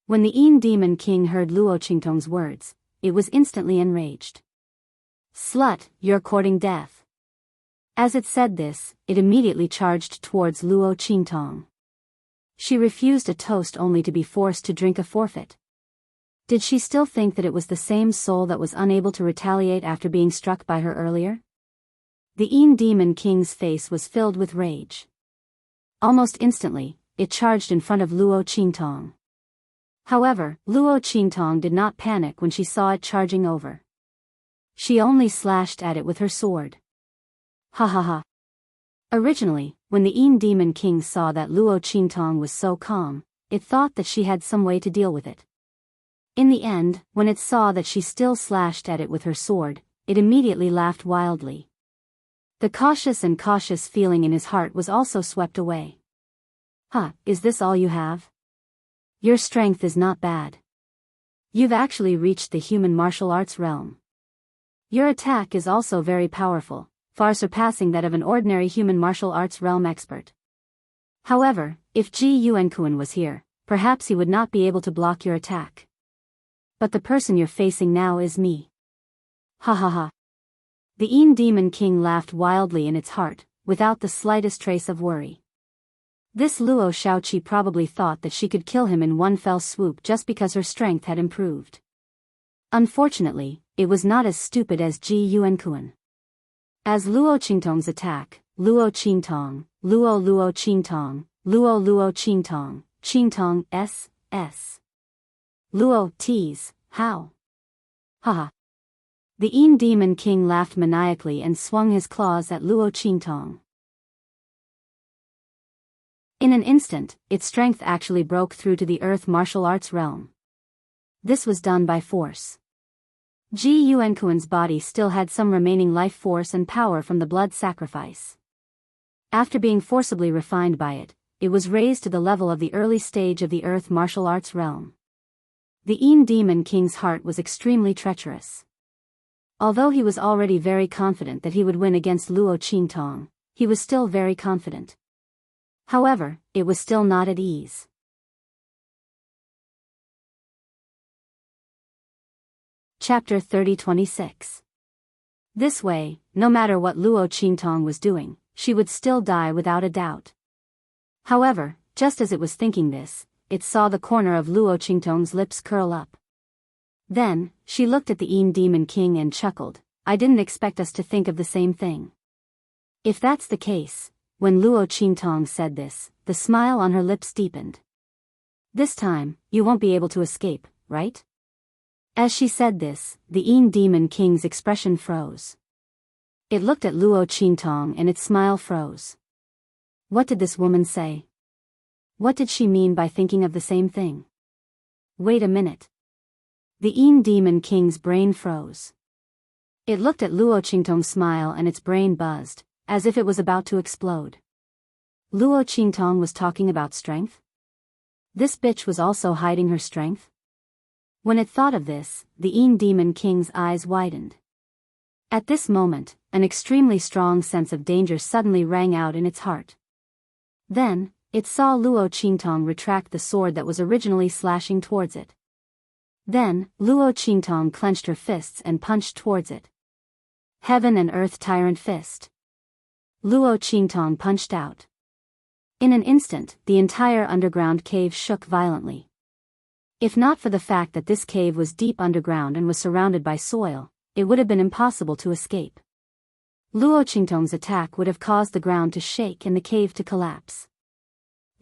When the Yin Demon King heard Luo Qingtong's words, it was instantly enraged. "Slut, you're courting death." As it said this, it immediately charged towards Luo Qingtong. She refused a toast only to be forced to drink a forfeit. Did she still think that it was the same soul that was unable to retaliate after being struck by her earlier? The Yin Demon King's face was filled with rage. Almost instantly, it charged in front of Luo Qingtong. However, Luo Qingtong did not panic when she saw it charging over. She only slashed at it with her sword. Ha ha ha. Originally, when the Yin Demon King saw that Luo Qingtong was so calm, it thought that she had some way to deal with it. In the end, when it saw that she still slashed at it with her sword, it immediately laughed wildly. The cautious feeling in his heart was also swept away. "Huh, is this all you have? Your strength is not bad. You've actually reached the human martial arts realm. Your attack is also very powerful, far surpassing that of an ordinary human martial arts realm expert. However, if Ji Yuankuan was here, perhaps he would not be able to block your attack. But the person you're facing now is me." Ha ha ha. The Yin Demon King laughed wildly in its heart, without the slightest trace of worry. This Luo Shaoqi probably thought that she could kill him in one fell swoop just because her strength had improved. Unfortunately, it was not as stupid as Ji Yuankuan. As Luo Qingtong's attack, Luo Qingtong, Luo Qingtong, Luo Qingtong, Qingtong S. Luo tease, how? Haha. The Yin Demon King laughed maniacally and swung his claws at Luo Qingtong. In an instant, its strength actually broke through to the earth martial arts realm. This was done by force. Ji Yuankuan's body still had some remaining life force and power from the blood sacrifice. After being forcibly refined by it, it was raised to the level of the early stage of the earth martial arts realm. The Yin Demon King's heart was extremely treacherous. Although he was already very confident that he would win against Luo Qingtong, he was still very confident. However, it was still not at ease. Chapter 30-26. This way, no matter what Luo Qingtong was doing, she would still die without a doubt. However, just as it was thinking this, it saw the corner of Luo Qingtong's lips curl up. Then, she looked at the Yin Demon King and chuckled. I didn't expect us to think of the same thing. If that's the case, when Luo Qingtong said this, the smile on her lips deepened. This time, you won't be able to escape, right? As she said this, the Yin Demon King's expression froze. It looked at Luo Qingtong and its smile froze. What did this woman say? What did she mean by thinking of the same thing? Wait a minute. The Yin Demon King's brain froze. It looked at Luo Qingtong's smile and its brain buzzed, as if it was about to explode. Luo Qingtong was talking about strength? This bitch was also hiding her strength? When it thought of this, the Yin Demon King's eyes widened. At this moment, an extremely strong sense of danger suddenly rang out in its heart. Then, it saw Luo Qingtong retract the sword that was originally slashing towards it. Then, Luo Qingtong clenched her fists and punched towards it. Heaven and Earth Tyrant Fist. Luo Qingtong punched out. In an instant, the entire underground cave shook violently. If not for the fact that this cave was deep underground and was surrounded by soil, it would have been impossible to escape. Luo Qingtong's attack would have caused the ground to shake and the cave to collapse.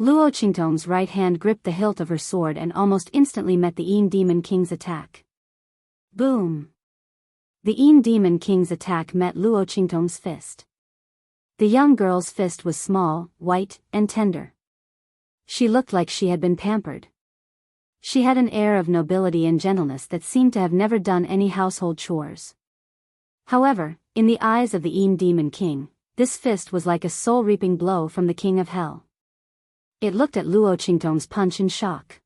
Luo Qingtong's right hand gripped the hilt of her sword and almost instantly met the Yin Demon King's attack. Boom! The Yin Demon King's attack met Luo Qingtong's fist. The young girl's fist was small, white, and tender. She looked like she had been pampered. She had an air of nobility and gentleness that seemed to have never done any household chores. However, in the eyes of the Yin Demon King, this fist was like a soul-reaping blow from the King of Hell. It looked at Luo Qingtong's punch in shock.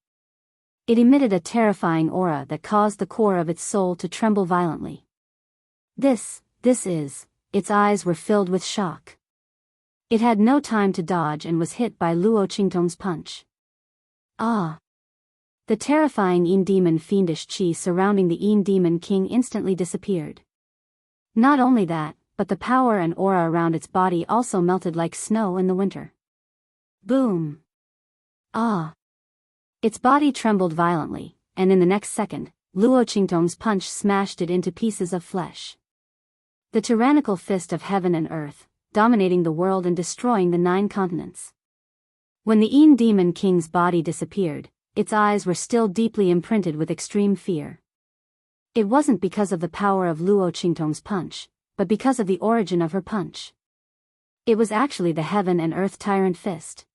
It emitted a terrifying aura that caused the core of its soul to tremble violently. Its eyes were filled with shock. It had no time to dodge and was hit by Luo Qingtong's punch. Ah! The terrifying Yin Demon fiendish chi surrounding the Yin Demon King instantly disappeared. Not only that, but the power and aura around its body also melted like snow in the winter. Boom! Ah! Its body trembled violently, and in the next second, Luo Qingtong's punch smashed it into pieces of flesh. The tyrannical fist of heaven and earth, dominating the world and destroying the 9 continents. When the Yin Demon King's body disappeared, its eyes were still deeply imprinted with extreme fear. It wasn't because of the power of Luo Qingtong's punch, but because of the origin of her punch. It was actually the Heaven and Earth Tyrant Fist.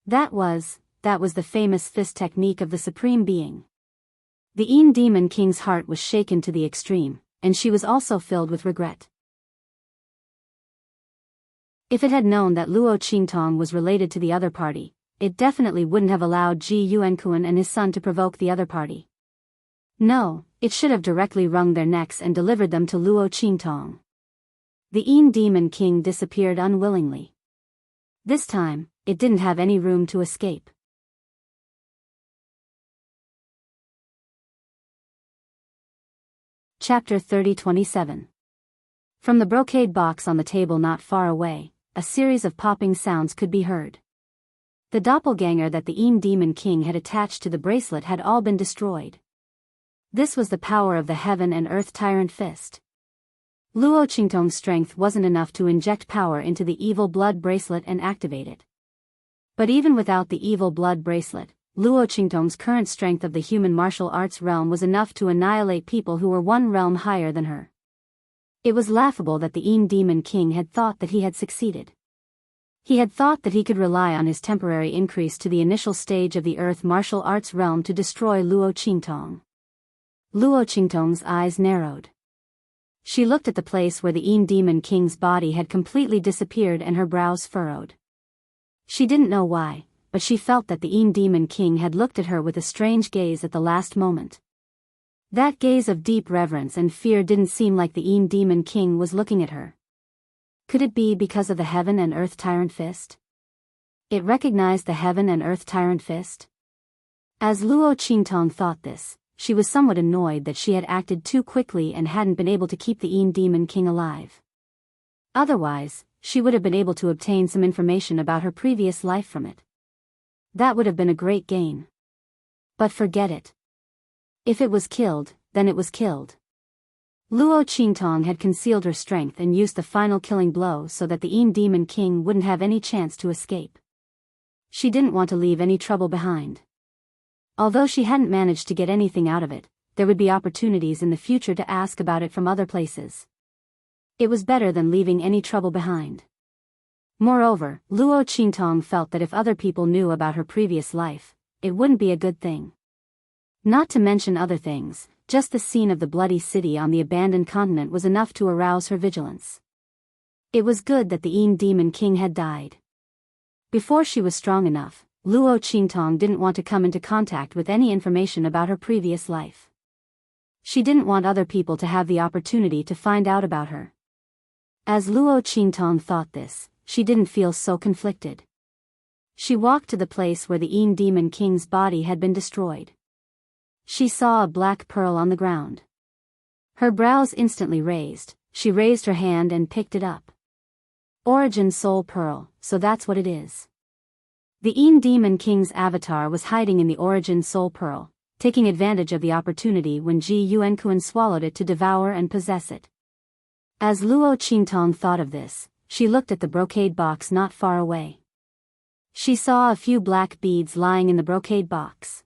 That was the famous fist technique of the Supreme Being. The Yin Demon King's heart was shaken to the extreme, and she was also filled with regret. If it had known that Luo Qingtong was related to the other party, it definitely wouldn't have allowed Ji Yuankuan and his son to provoke the other party. No, it should have directly wrung their necks and delivered them to Luo Qingtong. The Yin Demon King disappeared unwillingly. This time, it didn't have any room to escape. Chapter 30-27. From the brocade box on the table not far away, a series of popping sounds could be heard. The doppelganger that the Yin Demon King had attached to the bracelet had all been destroyed. This was the power of the heaven and earth tyrant fist. Luo Qingtong's strength wasn't enough to inject power into the evil blood bracelet and activate it. But even without the evil blood bracelet, Luo Qingtong's current strength of the human martial arts realm was enough to annihilate people who were one realm higher than her. It was laughable that the Yin Demon King had thought that he had succeeded. He had thought that he could rely on his temporary increase to the initial stage of the earth martial arts realm to destroy Luo Qingtong. Luo Qingtong's eyes narrowed. She looked at the place where the Yin Demon King's body had completely disappeared and her brows furrowed. She didn't know why, but she felt that the Yin Demon King had looked at her with a strange gaze at the last moment. That gaze of deep reverence and fear didn't seem like the Yin Demon King was looking at her. Could it be because of the heaven and earth tyrant fist? It recognized the heaven and earth tyrant fist? As Luo Qingtong thought this, she was somewhat annoyed that she had acted too quickly and hadn't been able to keep the Yin Demon King alive. Otherwise, she would have been able to obtain some information about her previous life from it. That would have been a great gain. But forget it. If it was killed, then it was killed. Luo Qingtong had concealed her strength and used the final killing blow so that the Yin Demon King wouldn't have any chance to escape. She didn't want to leave any trouble behind. Although she hadn't managed to get anything out of it, there would be opportunities in the future to ask about it from other places. It was better than leaving any trouble behind. Moreover, Luo Qingtong felt that if other people knew about her previous life, it wouldn't be a good thing. Not to mention other things, just the scene of the bloody city on the abandoned continent was enough to arouse her vigilance. It was good that the Yin Demon King had died. Before she was strong enough, Luo Qingtong didn't want to come into contact with any information about her previous life. She didn't want other people to have the opportunity to find out about her. As Luo Qingtong thought this, she didn't feel so conflicted. She walked to the place where the Yin Demon King's body had been destroyed. She saw a black pearl on the ground. Her brows instantly raised, she raised her hand and picked it up. Origin Soul Pearl, so that's what it is. The Yin Demon King's avatar was hiding in the Origin Soul Pearl, taking advantage of the opportunity when Ji Yuankuan swallowed it to devour and possess it. As Luo Qingtong thought of this, she looked at the brocade box not far away. She saw a few black beads lying in the brocade box.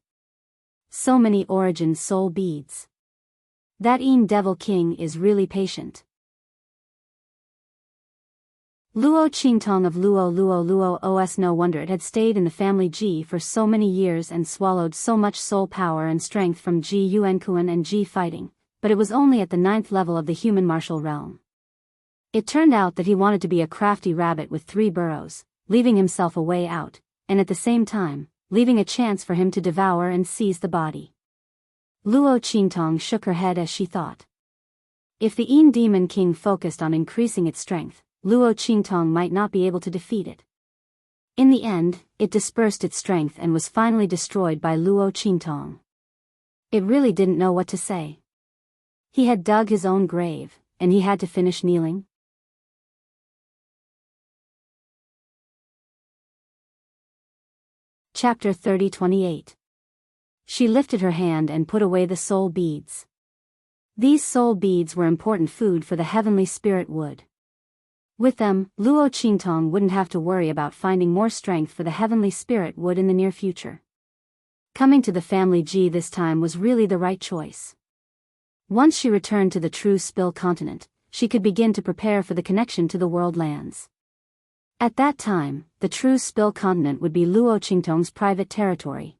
So many Origin Soul beads. That Yin Devil King is really patient. Luo Qingtong of Luo Os, no wonder it had stayed in the family Ji for so many years and swallowed so much soul power and strength from Ji Yuankuan and Ji fighting, but it was only at the 9th level of the human martial realm. It turned out that he wanted to be a crafty rabbit with 3 burrows, leaving himself a way out, and at the same time, leaving a chance for him to devour and seize the body. Luo Qingtong shook her head as she thought. If the Yin Demon King focused on increasing its strength, Luo Qingtong might not be able to defeat it. In the end, it dispersed its strength and was finally destroyed by Luo Qingtong. It really didn't know what to say. He had dug his own grave, and he had to finish kneeling. Chapter 30-28. She lifted her hand and put away the soul beads. These soul beads were important food for the heavenly spirit wood. With them, Luo Qingtong wouldn't have to worry about finding more strength for the heavenly spirit wood in the near future. Coming to the family Ji this time was really the right choice. Once she returned to the true Spill continent, she could begin to prepare for the connection to the world lands. At that time, the true Spill continent would be Luo Qingtong's private territory.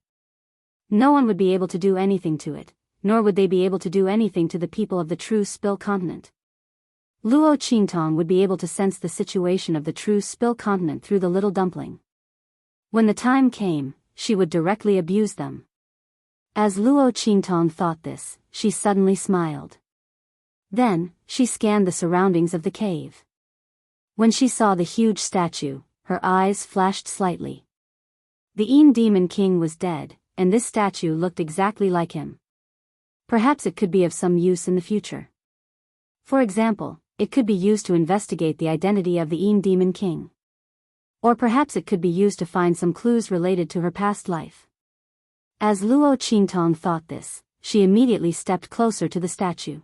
No one would be able to do anything to it, nor would they be able to do anything to the people of the true Spill continent. Luo Qingtong would be able to sense the situation of the true Spill continent through the little dumpling. When the time came, she would directly abuse them. As Luo Qingtong thought this, she suddenly smiled. Then, she scanned the surroundings of the cave. When she saw the huge statue, her eyes flashed slightly. The Yin Demon King was dead, and this statue looked exactly like him. Perhaps it could be of some use in the future. For example, it could be used to investigate the identity of the Yin Demon King. Or perhaps it could be used to find some clues related to her past life. As Luo Qingtong thought this, she immediately stepped closer to the statue.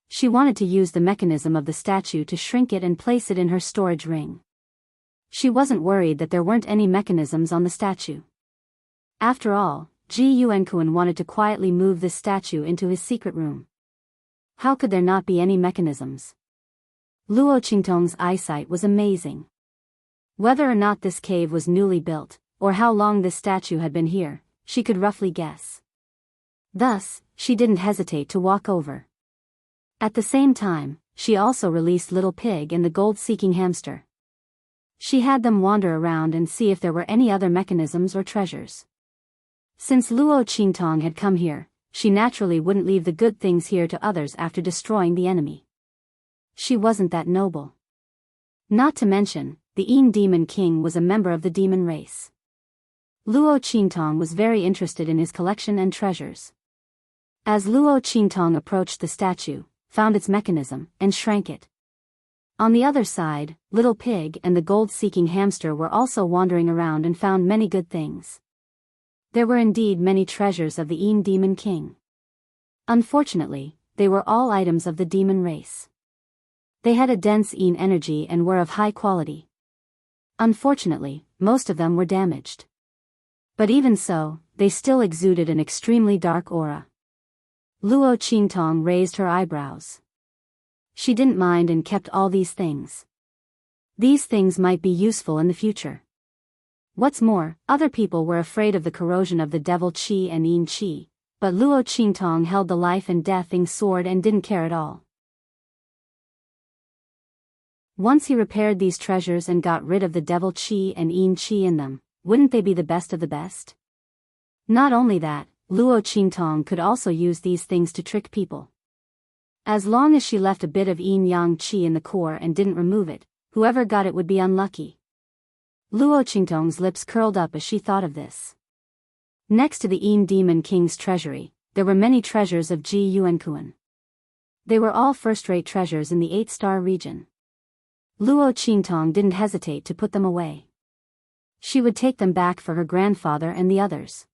She wanted to use the mechanism of the statue to shrink it and place it in her storage ring. She wasn't worried that there weren't any mechanisms on the statue. After all, Ji Yuankun wanted to quietly move this statue into his secret room. How could there not be any mechanisms? Luo Qingtong's eyesight was amazing. Whether or not this cave was newly built, or how long this statue had been here, she could roughly guess. Thus, she didn't hesitate to walk over. At the same time, she also released Little Pig and the gold-seeking hamster. She had them wander around and see if there were any other mechanisms or treasures. Since Luo Qingtong had come here, she naturally wouldn't leave the good things here to others after destroying the enemy. She wasn't that noble. Not to mention, the Yin Demon King was a member of the demon race. Luo Qingtong was very interested in his collection and treasures. As Luo Qingtong approached the statue, found its mechanism, and shrank it. On the other side, Little Pig and the gold-seeking hamster were also wandering around and found many good things. There were indeed many treasures of the Yin Demon King. Unfortunately, they were all items of the demon race. They had a dense Yin energy and were of high quality. Unfortunately, most of them were damaged. But even so, they still exuded an extremely dark aura. Luo Qingtong raised her eyebrows. She didn't mind and kept all these things. These things might be useful in the future. What's more, other people were afraid of the corrosion of the devil Qi and Yin Qi, but Luo Qingtong held the life and deathing sword and didn't care at all. Once he repaired these treasures and got rid of the devil Qi and Yin Qi in them, wouldn't they be the best of the best? Not only that, Luo Qingtong could also use these things to trick people. As long as she left a bit of Yin Yang Qi in the core and didn't remove it, whoever got it would be unlucky. Luo Qingtong's lips curled up as she thought of this. Next to the Yin Demon King's treasury, there were many treasures of Ji Yuankun. They were all first-rate treasures in the 8-star region. Luo Qingtong didn't hesitate to put them away. She would take them back for her grandfather and the others.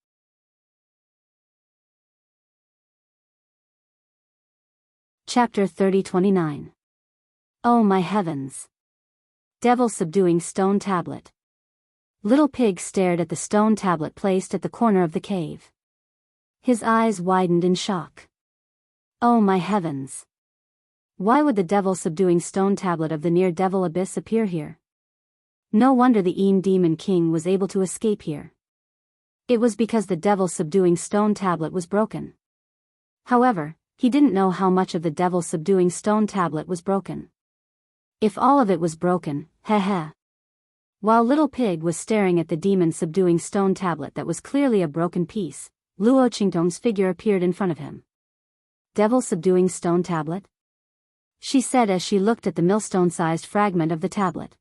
Chapter 30-29. Oh my heavens! Devil subduing stone tablet. Little Pig stared at the stone tablet placed at the corner of the cave. His eyes widened in shock. Oh my heavens! Why would the devil subduing stone tablet of the near devil abyss appear here? No wonder the Yin Demon King was able to escape here. It was because the devil subduing stone tablet was broken. However, he didn't know how much of the devil subduing stone tablet was broken. If all of it was broken, heh. While Little Pig was staring at the demon subduing stone tablet that was clearly a broken piece, Luo Qingtong's figure appeared in front of him. Devil subduing stone tablet? She said as she looked at the millstone-sized fragment of the tablet.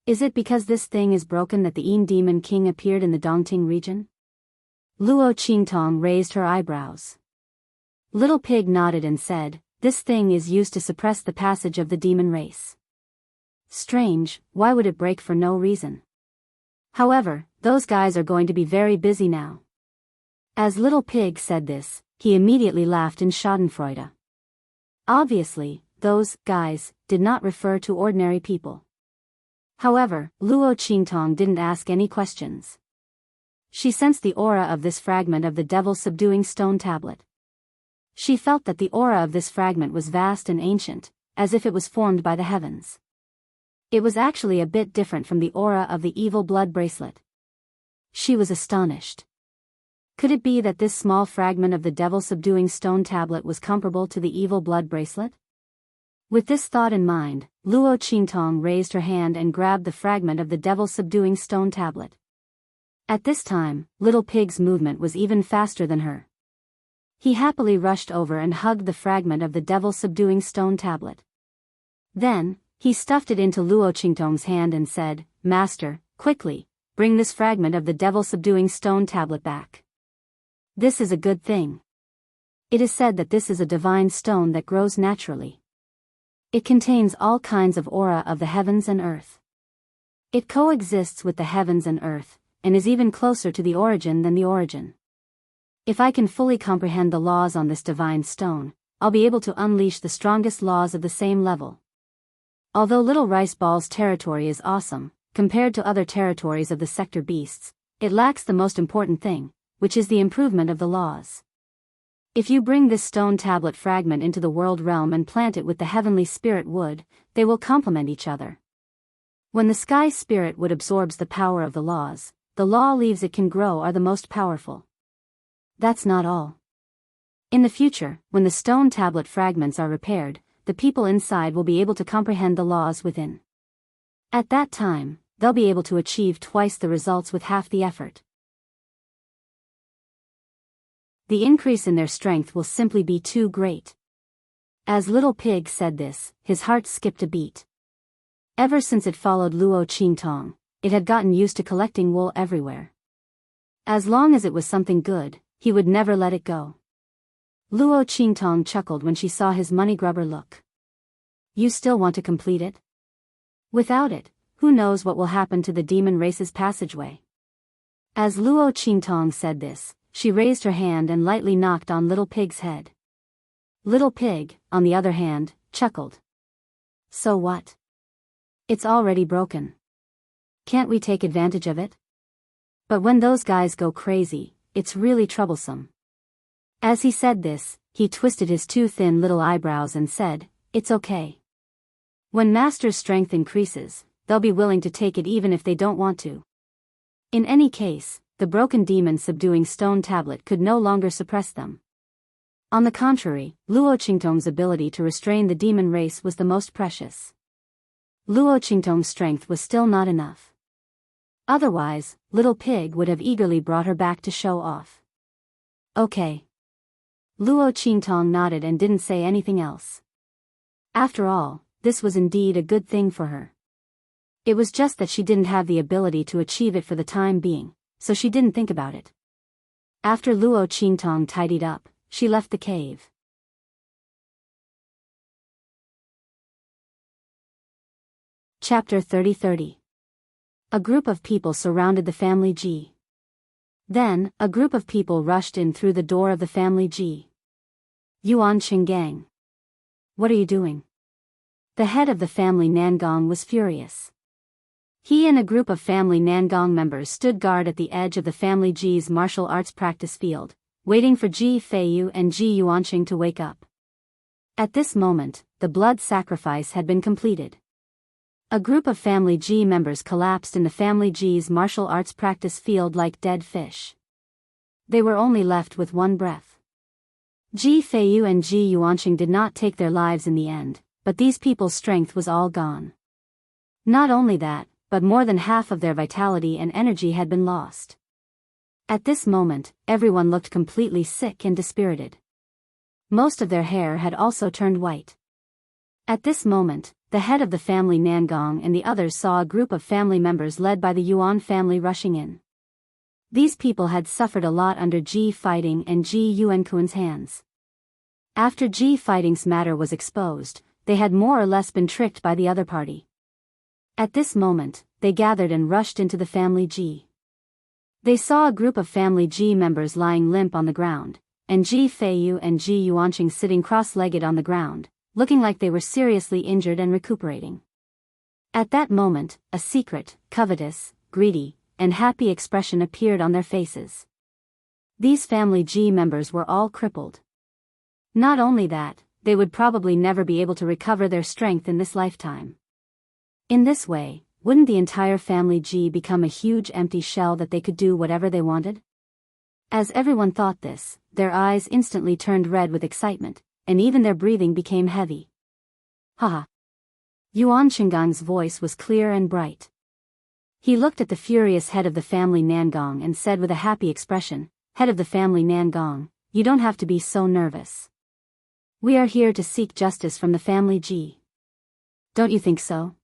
Is it because this thing is broken that the Yin Demon King appeared in the Dongting region? Luo Qingtong raised her eyebrows. Little Pig nodded and said, this thing is used to suppress the passage of the demon race. Strange, why would it break for no reason? However, those guys are going to be very busy now. As Little Pig said this, he immediately laughed in schadenfreude. Obviously, those guys did not refer to ordinary people. However, Luo Qingtong didn't ask any questions. She sensed the aura of this fragment of the devil subduing stone tablet. She felt that the aura of this fragment was vast and ancient, as if it was formed by the heavens. It was actually a bit different from the aura of the evil blood bracelet. She was astonished. Could it be that this small fragment of the devil subduing stone tablet was comparable to the evil blood bracelet? With this thought in mind, Luo Qingtong raised her hand and grabbed the fragment of the devil subduing stone tablet. At this time, Little Pig's movement was even faster than her. He happily rushed over and hugged the fragment of the devil subduing stone tablet. Then, he stuffed it into Luo Qingtong's hand and said, Master, quickly, bring this fragment of the devil subduing stone tablet back. This is a good thing. It is said that this is a divine stone that grows naturally. It contains all kinds of aura of the heavens and earth. It coexists with the heavens and earth, and is even closer to the origin than the origin. If I can fully comprehend the laws on this divine stone, I'll be able to unleash the strongest laws of the same level. Although Little Rice Ball's territory is awesome, compared to other territories of the sector beasts, it lacks the most important thing, which is the improvement of the laws. If you bring this stone tablet fragment into the world realm and plant it with the heavenly spirit wood, they will complement each other. When the sky spirit wood absorbs the power of the laws, the law leaves it can grow are the most powerful. That's not all. In the future, when the stone tablet fragments are repaired, the people inside will be able to comprehend the laws within. At that time, they'll be able to achieve twice the results with half the effort. The increase in their strength will simply be too great. As Little Pig said this, his heart skipped a beat. Ever since it followed Luo Qingtong, it had gotten used to collecting wool everywhere. As long as it was something good, he would never let it go. Luo Qingtong chuckled when she saw his money grubber look. You still want to complete it? Without it, who knows what will happen to the demon race's passageway? As Luo Qingtong said this, she raised her hand and lightly knocked on Little Pig's head. Little Pig, on the other hand, chuckled. So what? It's already broken. Can't we take advantage of it? But when those guys go crazy, it's really troublesome. As he said this, he twisted his two thin little eyebrows and said, It's okay. When Master's strength increases, they'll be willing to take it even if they don't want to. In any case, the broken demon subduing stone tablet could no longer suppress them. On the contrary, Luo Qingtong's ability to restrain the demon race was the most precious. Luo Qingtong's strength was still not enough. Otherwise, Little Pig would have eagerly brought her back to show off. Okay. Luo Qingtong nodded and didn't say anything else. After all, this was indeed a good thing for her. It was just that she didn't have the ability to achieve it for the time being, so she didn't think about it. After Luo Qingtong tidied up, she left the cave. Chapter 30. A group of people surrounded the family Ji. Then, a group of people rushed in through the door of the family Ji. Yuan Qinggang. What are you doing? The head of the family Nangong was furious. He and a group of family Nangong members stood guard at the edge of the family Ji's martial arts practice field, waiting for Ji Feiyu and Ji Yuanqing to wake up. At this moment, the blood sacrifice had been completed. A group of family Ji members collapsed in the family Ji's martial arts practice field like dead fish. They were only left with one breath. Ji Feiyu and Ji Yuanqing did not take their lives in the end, but these people's strength was all gone. Not only that, but more than half of their vitality and energy had been lost. At this moment, everyone looked completely sick and dispirited. Most of their hair had also turned white. At this moment, the head of the family Nangong and the others saw a group of family members led by the Yuan family rushing in. These people had suffered a lot under Ji Fighting and Ji Yuankuan's hands. After Ji Fighting's matter was exposed, they had more or less been tricked by the other party. At this moment, they gathered and rushed into the family Ji. They saw a group of family Ji members lying limp on the ground, and Ji Feiyu and Ji Yuanqing sitting cross-legged on the ground, looking like they were seriously injured and recuperating. At that moment, a secret, covetous, greedy, and happy expression appeared on their faces. These family Ji members were all crippled. Not only that, they would probably never be able to recover their strength in this lifetime. In this way, wouldn't the entire family Ji become a huge empty shell that they could do whatever they wanted? As everyone thought this, their eyes instantly turned red with excitement, and even their breathing became heavy. Haha. Yuan Qinggang's voice was clear and bright. He looked at the furious head of the family Nangong and said with a happy expression, Head of the family Nangong, you don't have to be so nervous. We are here to seek justice from the family Ji. Don't you think so?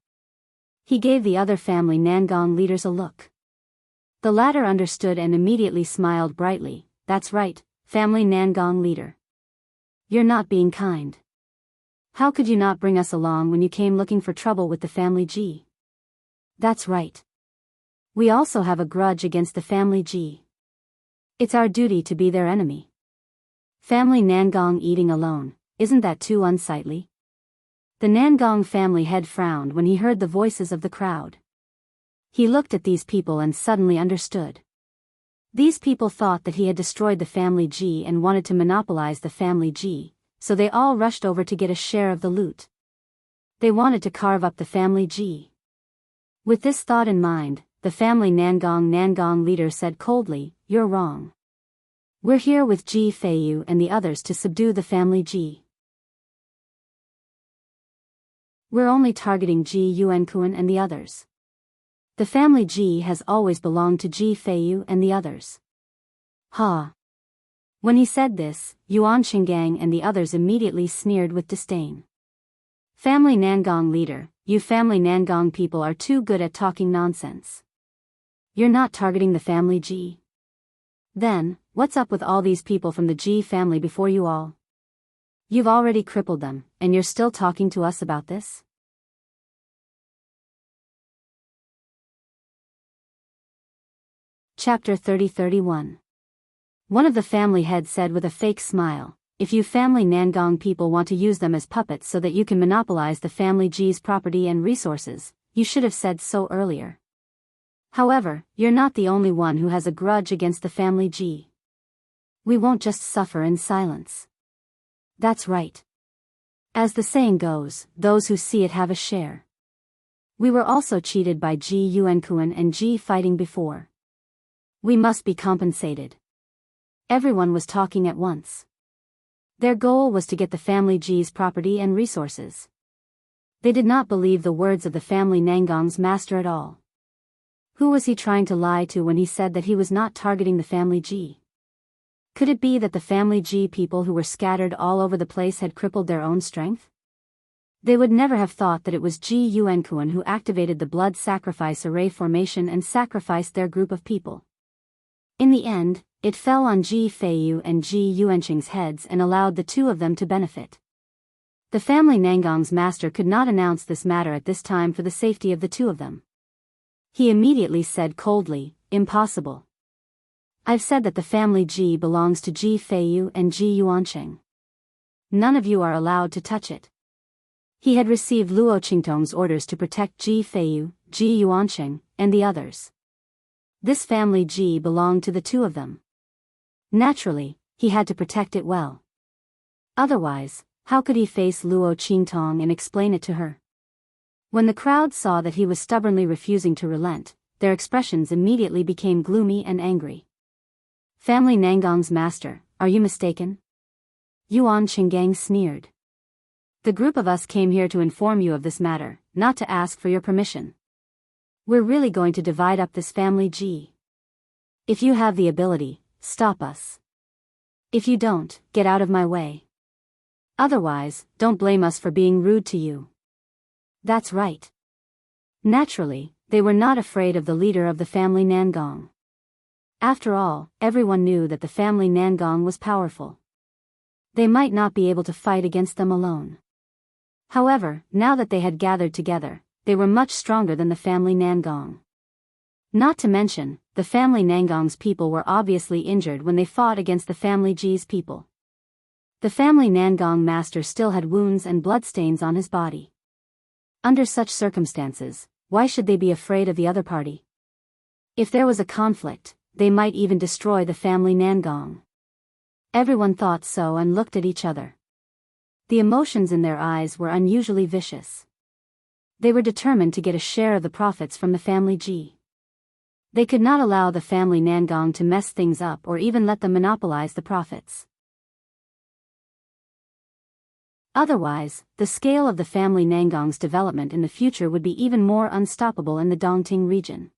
He gave the other family Nangong leaders a look. The latter understood and immediately smiled brightly. That's right, family Nangong leader. You're not being kind. How could you not bring us along when you came looking for trouble with the family Ji? That's right. We also have a grudge against the family Ji. It's our duty to be their enemy. Family Nangong eating alone, isn't that too unsightly? The Nangong family head frowned when he heard the voices of the crowd. He looked at these people and suddenly understood. These people thought that he had destroyed the family Ji and wanted to monopolize the family Ji, so they all rushed over to get a share of the loot. They wanted to carve up the family Ji. With this thought in mind, the family Nangong leader said coldly, "You're wrong. We're here with Ji Feiyu and the others to subdue the family Ji. We're only targeting Ji Yuankuan and the others. The family Ji has always belonged to Ji Feiyu and the others." Ha! When he said this, Yuan Qinggang and the others immediately sneered with disdain. Family Nangong leader, you family Nangong people are too good at talking nonsense. You're not targeting the family Ji. Then, what's up with all these people from the Ji family before you all? You've already crippled them, and you're still talking to us about this? Chapter 30-31. One of the family heads said with a fake smile, "If you family Nangong people want to use them as puppets so that you can monopolize the family Ji's property and resources, you should have said so earlier. However, you're not the only one who has a grudge against the family Ji. We won't just suffer in silence. That's right. As the saying goes, those who see it have a share. We were also cheated by Ji Yuankuan and Ji fighting before. We must be compensated." Everyone was talking at once. Their goal was to get the family Ji's property and resources. They did not believe the words of the family Nangong's master at all. Who was he trying to lie to when he said that he was not targeting the family Ji? Could it be that the family Ji people who were scattered all over the place had crippled their own strength? They would never have thought that it was Ji Yuankuan who activated the blood sacrifice array formation and sacrificed their group of people. In the end, it fell on Ji Feiyu and Ji Yuanqing's heads and allowed the two of them to benefit. The family Nangong's master could not announce this matter at this time for the safety of the two of them. He immediately said coldly, "Impossible. I've said that the family Ji belongs to Ji Feiyu and Ji Yuanqing. None of you are allowed to touch it." He had received Luo Qingtong's orders to protect Ji Feiyu, Ji Yuanqing, and the others. This family Ji belonged to the two of them. Naturally, he had to protect it well. Otherwise, how could he face Luo Qingtong and explain it to her? When the crowd saw that he was stubbornly refusing to relent, their expressions immediately became gloomy and angry. "Family Nangong's master, are you mistaken?" Yuan Qinggang sneered. "The group of us came here to inform you of this matter, not to ask for your permission. We're really going to divide up this family Ji. If you have the ability, stop us. If you don't, get out of my way. Otherwise, don't blame us for being rude to you." That's right. Naturally, they were not afraid of the leader of the family Nangong. After all, everyone knew that the family Nangong was powerful. They might not be able to fight against them alone. However, now that they had gathered together, they were much stronger than the family Nangong. Not to mention, the family Nangong's people were obviously injured when they fought against the family Ji's people. The family Nangong master still had wounds and bloodstains on his body. Under such circumstances, why should they be afraid of the other party? If there was a conflict, they might even destroy the family Nangong. Everyone thought so and looked at each other. The emotions in their eyes were unusually vicious. They were determined to get a share of the profits from the family Ji. They could not allow the family Nangong to mess things up or even let them monopolize the profits. Otherwise, the scale of the family Nangong's development in the future would be even more unstoppable in the Dongting region.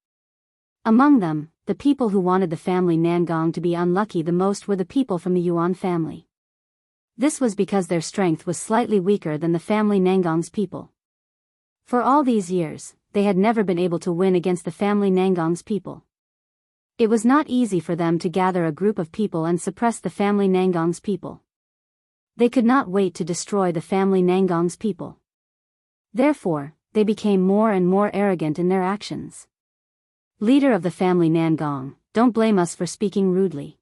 Among them, the people who wanted the family Nangong to be unlucky the most were the people from the Yuan family. This was because their strength was slightly weaker than the family Nangong's people. For all these years, they had never been able to win against the family Nangong's people. It was not easy for them to gather a group of people and suppress the family Nangong's people. They could not wait to destroy the family Nangong's people. Therefore, they became more and more arrogant in their actions. "Leader of the family Nangong, don't blame us for speaking rudely.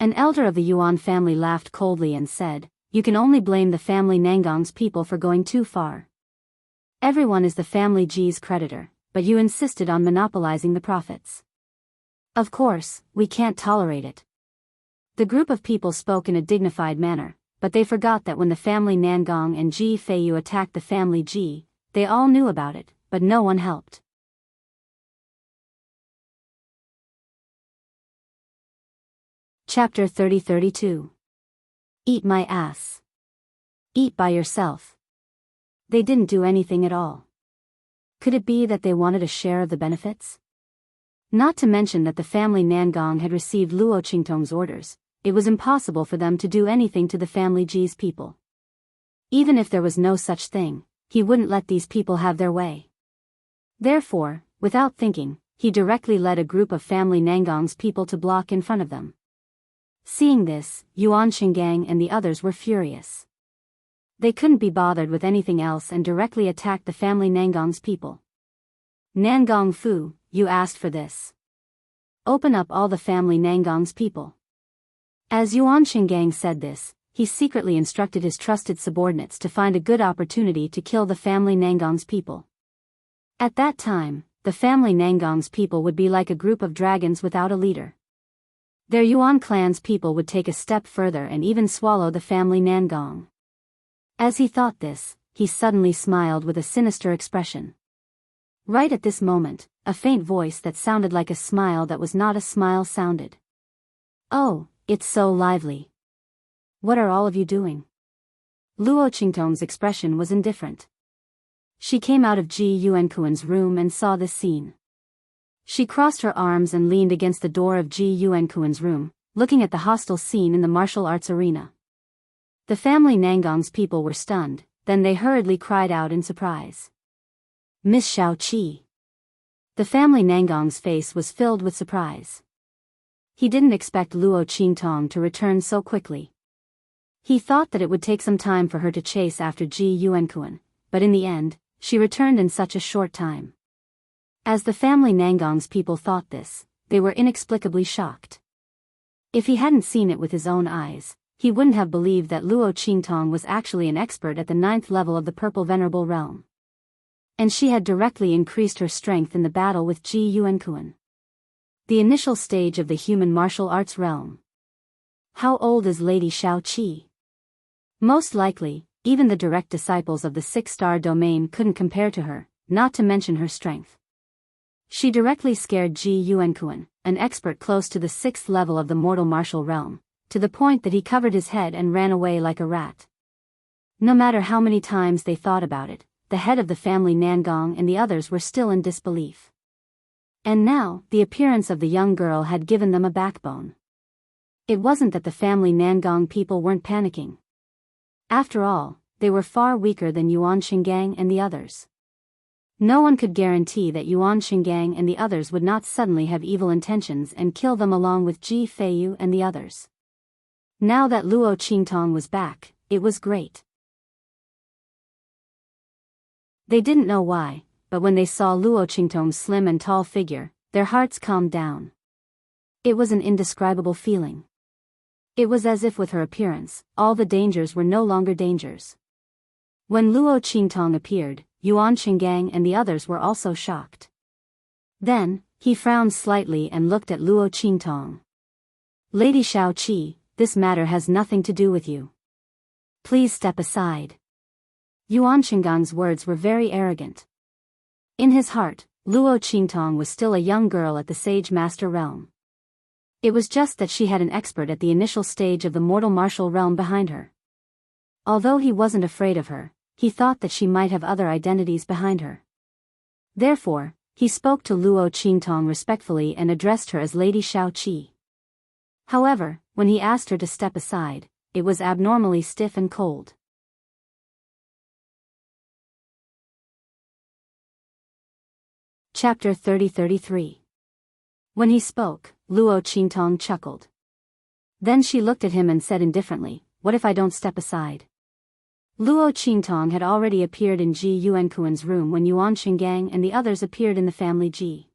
An elder of the Yuan family laughed coldly and said, "You can only blame the family Nangong's people for going too far. Everyone is the family Ji's creditor, but you insisted on monopolizing the profits. Of course, we can't tolerate it." The group of people spoke in a dignified manner, but they forgot that when the family Nangong and Ji Feiyu attacked the family Ji, they all knew about it, but no one helped. Chapter 30-32. Eat my ass. Eat by yourself. They didn't do anything at all. Could it be that they wanted a share of the benefits? Not to mention that the family Nangong had received Luo Qingtong's orders, it was impossible for them to do anything to the family Ji's people. Even if there was no such thing, he wouldn't let these people have their way. Therefore, without thinking, he directly led a group of family Nangong's people to block in front of them. Seeing this, Yuan Qinggang and the others were furious. They couldn't be bothered with anything else and directly attacked the family Nangong's people. "Nangong Fu, you asked for this. Open up all the family Nangong's people." As Yuan Qinggang said this, he secretly instructed his trusted subordinates to find a good opportunity to kill the family Nangong's people. At that time, the family Nangong's people would be like a group of dragons without a leader. Their Yuan clan's people would take a step further and even swallow the family Nangong. As he thought this, he suddenly smiled with a sinister expression. Right at this moment, a faint voice that sounded like a smile that was not a smile sounded. "Oh, it's so lively. What are all of you doing?" Luo Qingtong's expression was indifferent. She came out of Ji Yuankuan's room and saw this scene. She crossed her arms and leaned against the door of Ji Yuankuan's room, looking at the hostile scene in the martial arts arena. The family Nangong's people were stunned, then they hurriedly cried out in surprise. "Miss Xiaoqi." The family Nangong's face was filled with surprise. He didn't expect Luo Qingtong to return so quickly. He thought that it would take some time for her to chase after Ji Yuankuan, but in the end, she returned in such a short time. As the family Nangong's people thought this, they were inexplicably shocked. If he hadn't seen it with his own eyes, he wouldn't have believed that Luo Qingtong was actually an expert at the 9th level of the Purple Venerable Realm. And she had directly increased her strength in the battle with Ji Yuankuan. The initial stage of the human martial arts realm. How old is Lady Xiaoqi? Most likely, even the direct disciples of the 6-star domain couldn't compare to her, not to mention her strength. She directly scared Ji Yuankuan, an expert close to the 6th level of the mortal martial realm, to the point that he covered his head and ran away like a rat. No matter how many times they thought about it, the head of the family Nangong and the others were still in disbelief. And now, the appearance of the young girl had given them a backbone. It wasn't that the family Nangong people weren't panicking. After all, they were far weaker than Yuan Qinggang and the others. No one could guarantee that Yuan Qinggang and the others would not suddenly have evil intentions and kill them along with Ji Feiyu and the others. Now that Luo Qingtong was back, it was great. They didn't know why, but when they saw Luo Qingtong's slim and tall figure, their hearts calmed down. It was an indescribable feeling. It was as if with her appearance, all the dangers were no longer dangers. When Luo Qingtong appeared, Yuan Qinggang and the others were also shocked. Then, he frowned slightly and looked at Luo Qingtong. "Lady Xiaoqi, this matter has nothing to do with you. Please step aside." Yuan Qinggang's words were very arrogant. In his heart, Luo Qingtong was still a young girl at the Sage Master realm. It was just that she had an expert at the initial stage of the mortal martial realm behind her. Although he wasn't afraid of her, he thought that she might have other identities behind her. Therefore, he spoke to Luo Qingtong respectfully and addressed her as Lady Xiaoqi. However, when he asked her to step aside, it was abnormally stiff and cold. Chapter 30-33. When he spoke, Luo Qingtong chuckled. Then she looked at him and said indifferently, "What if I don't step aside?" Luo Qingtong had already appeared in Ji Yuankuan's room when Yuan Qinggang and the others appeared in the family Ji.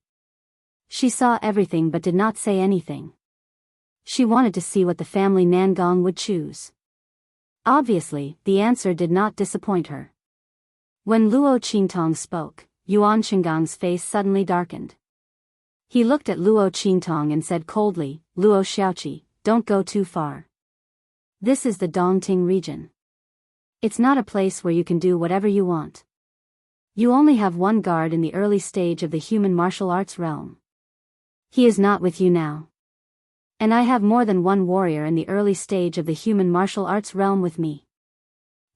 She saw everything but did not say anything. She wanted to see what the family Nangong would choose. Obviously, the answer did not disappoint her. When Luo Qingtong spoke, Yuan Shinggang's face suddenly darkened. He looked at Luo Qingtong and said coldly, "Luo Xiaoqi, don't go too far. This is the Dongting region. It's not a place where you can do whatever you want. You only have one guard in the early stage of the human martial arts realm. He is not with you now. And I have more than one warrior in the early stage of the human martial arts realm with me.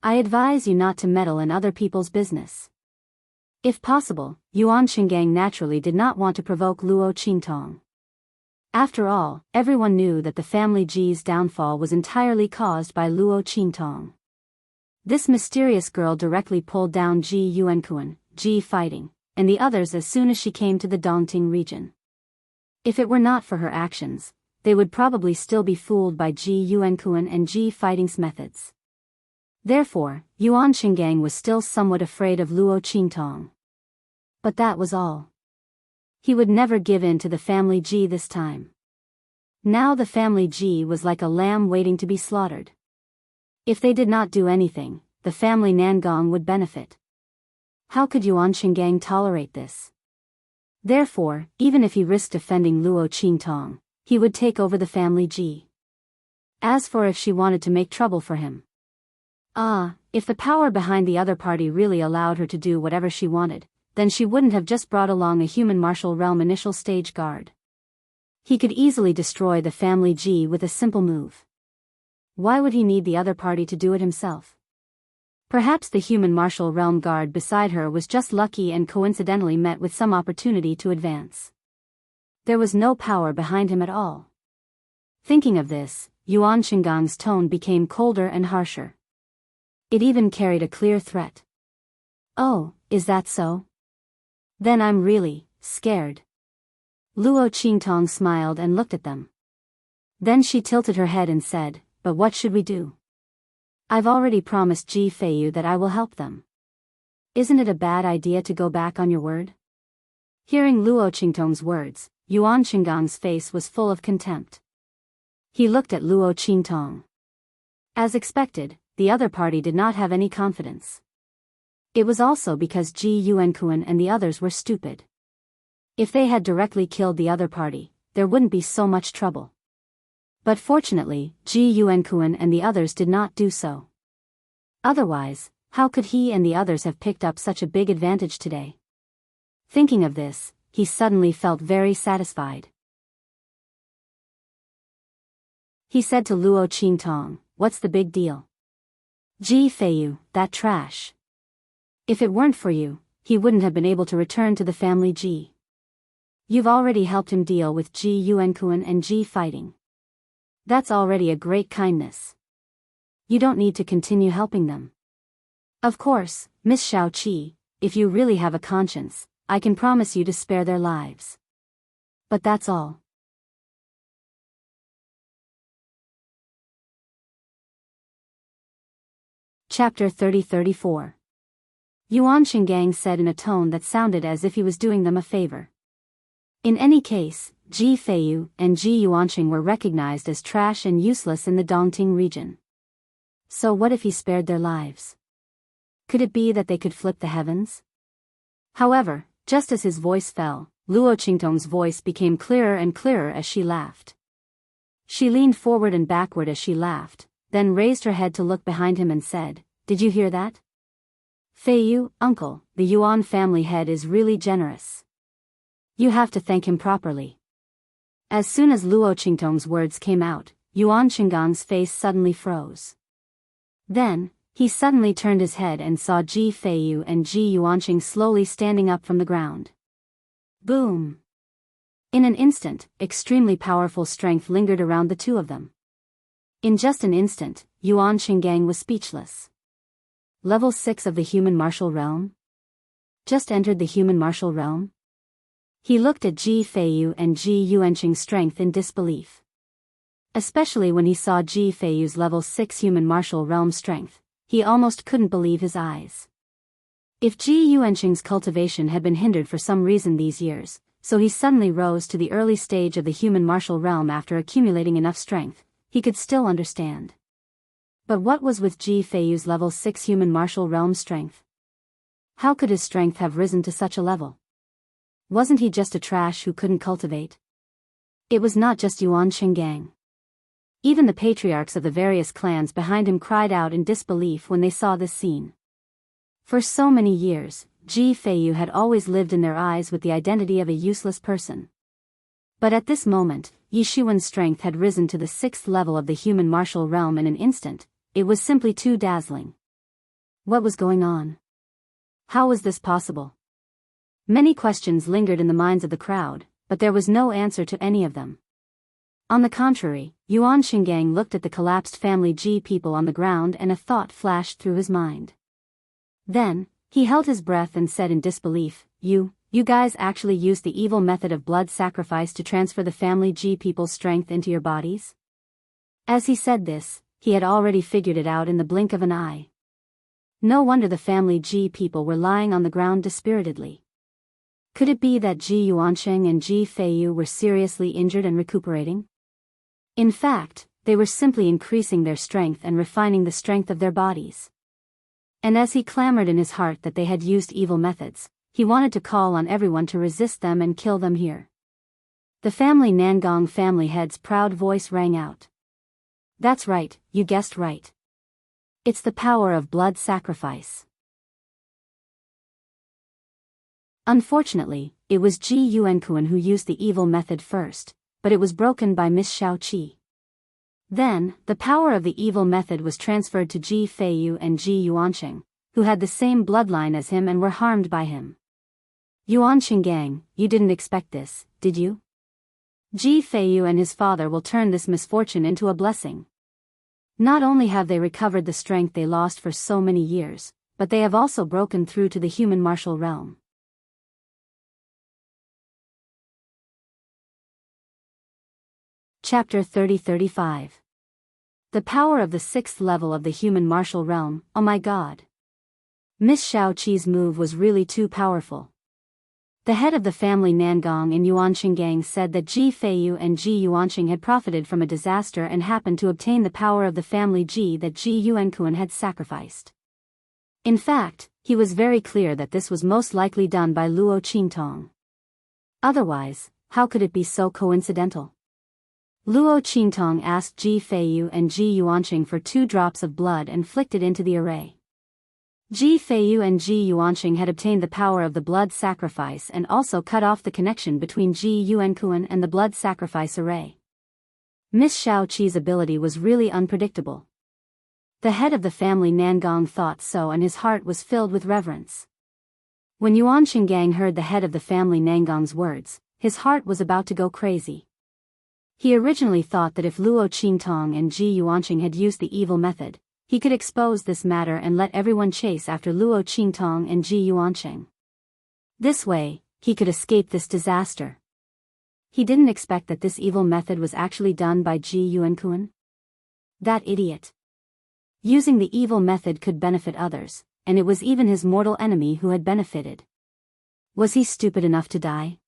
I advise you not to meddle in other people's business." If possible, Yuan Shingang naturally did not want to provoke Luo Qingtong. After all, everyone knew that the family Ji's downfall was entirely caused by Luo Qingtong. This mysterious girl directly pulled down Ji Yuankuan, Ji Fighting, and the others as soon as she came to the Dongting region. If it were not for her actions, they would probably still be fooled by Ji Yuankuan and Ji Fighting's methods. Therefore, Yuan Shingang was still somewhat afraid of Luo Qingtong. But that was all. He would never give in to the family Ji this time. Now the family Ji was like a lamb waiting to be slaughtered. If they did not do anything, the family Nangong would benefit. How could Yuan Shingang tolerate this? Therefore, even if he risked offending Luo Qingtong, he would take over the family Ji. As for if she wanted to make trouble for him. If the power behind the other party really allowed her to do whatever she wanted, then she wouldn't have just brought along a human martial realm initial stage guard. He could easily destroy the family Ji with a simple move. Why would he need the other party to do it himself? Perhaps the human martial realm guard beside her was just lucky and coincidentally met with some opportunity to advance. There was no power behind him at all. Thinking of this, Yuan Shinggang's tone became colder and harsher. It even carried a clear threat. "Oh, is that so? Then I'm really scared." Luo Qingtong smiled and looked at them. Then she tilted her head and said, "But what should we do? I've already promised Ji Feiyu that I will help them. Isn't it a bad idea to go back on your word?" Hearing Luo Qingtong's words, Yuan Shinggang's face was full of contempt. He looked at Luo Qingtong. As expected, the other party did not have any confidence. It was also because Ji Yuankuan and the others were stupid. If they had directly killed the other party, there wouldn't be so much trouble. But fortunately, Ji Yuankuan and the others did not do so. Otherwise, how could he and the others have picked up such a big advantage today? Thinking of this, he suddenly felt very satisfied. He said to Luo Qingtong, "What's the big deal? Ji Feiyu, that trash. If it weren't for you, he wouldn't have been able to return to the family Ji. You've already helped him deal with Ji Yuankuan and Ji Fighting. That's already a great kindness. You don't need to continue helping them. Of course, Miss Xiaoqi, if you really have a conscience, I can promise you to spare their lives. But that's all." Chapter 30-34. Yuan Shingang said in a tone that sounded as if he was doing them a favor. In any case, Ji Feiyu and Ji Yuanqing were recognized as trash and useless in the Dongting region. So what if he spared their lives? Could it be that they could flip the heavens? However, just as his voice fell, Luo Qingtong's voice became clearer and clearer as she laughed. She leaned forward and backward as she laughed, then raised her head to look behind him and said, "Did you hear that? Feiyu, uncle, the Yuan family head is really generous. You have to thank him properly." As soon as Luo Qingtong's words came out, Yuan Shinggang's face suddenly froze. Then, he suddenly turned his head and saw Ji Feiyu and Ji Yuanqing slowly standing up from the ground. Boom! In an instant, extremely powerful strength lingered around the two of them. In just an instant, Yuan Shingang was speechless. Level 6 of the human martial realm? Just entered the human martial realm? He looked at Ji Feiyu and Ji Yuanqing's strength in disbelief. Especially when he saw Ji Feiyu's level 6 human martial realm strength, he almost couldn't believe his eyes. If Ji Yuanqing's cultivation had been hindered for some reason these years, so he suddenly rose to the early stage of the human martial realm after accumulating enough strength. He could still understand. But what was with Ji Feiyu's level 6 human martial realm strength? How could his strength have risen to such a level? Wasn't he just a trash who couldn't cultivate? It was not just Yuan Qinggang. Even the patriarchs of the various clans behind him cried out in disbelief when they saw this scene. For so many years, Ji Feiyu had always lived in their eyes with the identity of a useless person. But at this moment, Yi Xuan's strength had risen to the 6th level of the human martial realm in an instant. It was simply too dazzling. What was going on? How was this possible? Many questions lingered in the minds of the crowd, but there was no answer to any of them. On the contrary, Yuan Qinggang looked at the collapsed family Ji people on the ground and a thought flashed through his mind. Then, he held his breath and said in disbelief, You guys actually used the evil method of blood sacrifice to transfer the family Ji people's strength into your bodies? As he said this, he had already figured it out in the blink of an eye. No wonder the family Ji people were lying on the ground dispiritedly. Could it be that Ji Yuansheng and Ji Feiyu were seriously injured and recuperating? In fact, they were simply increasing their strength and refining the strength of their bodies. And as he clamored in his heart that they had used evil methods, he wanted to call on everyone to resist them and kill them here. The family Nangong family head's proud voice rang out. That's right, you guessed right. It's the power of blood sacrifice. Unfortunately, it was Ji Yuankuan who used the evil method first, but it was broken by Miss Shaoqi. Then, the power of the evil method was transferred to Ji Feiyu and Ji Yuansheng, who had the same bloodline as him and were harmed by him. Yuan Qinggang, you didn't expect this, did you? Ji Feiyu and his father will turn this misfortune into a blessing. Not only have they recovered the strength they lost for so many years, but they have also broken through to the human martial realm. Chapter 30-35. The power of the 6th level of the human martial realm, oh my god. Miss Shaoqi's move was really too powerful. The head of the family Nangong in Yuan Qinggang said that Ji Feiyu and Ji Yuansheng had profited from a disaster and happened to obtain the power of the family Ji that Ji Yuankuan had sacrificed. In fact, he was very clear that this was most likely done by Luo Qingtong. Otherwise, how could it be so coincidental? Luo Qingtong asked Ji Feiyu and Ji Yuansheng for 2 drops of blood and flicked it into the array. Ji Feiyu and Ji Yuansheng had obtained the power of the blood sacrifice and also cut off the connection between Ji Yuankuan and the blood sacrifice array. Miss Shaoqi's ability was really unpredictable. The head of the family Nangong thought so and his heart was filled with reverence. When Yuan Qinggang heard the head of the family Nangong's words, his heart was about to go crazy. He originally thought that if Luo Qingtong and Ji Yuansheng had used the evil method, he could expose this matter and let everyone chase after Luo Qingtong and Ji Yuansheng. This way, he could escape this disaster. He didn't expect that this evil method was actually done by Ji Yuankuan. That idiot. Using the evil method could benefit others, and it was even his mortal enemy who had benefited. Was he stupid enough to die?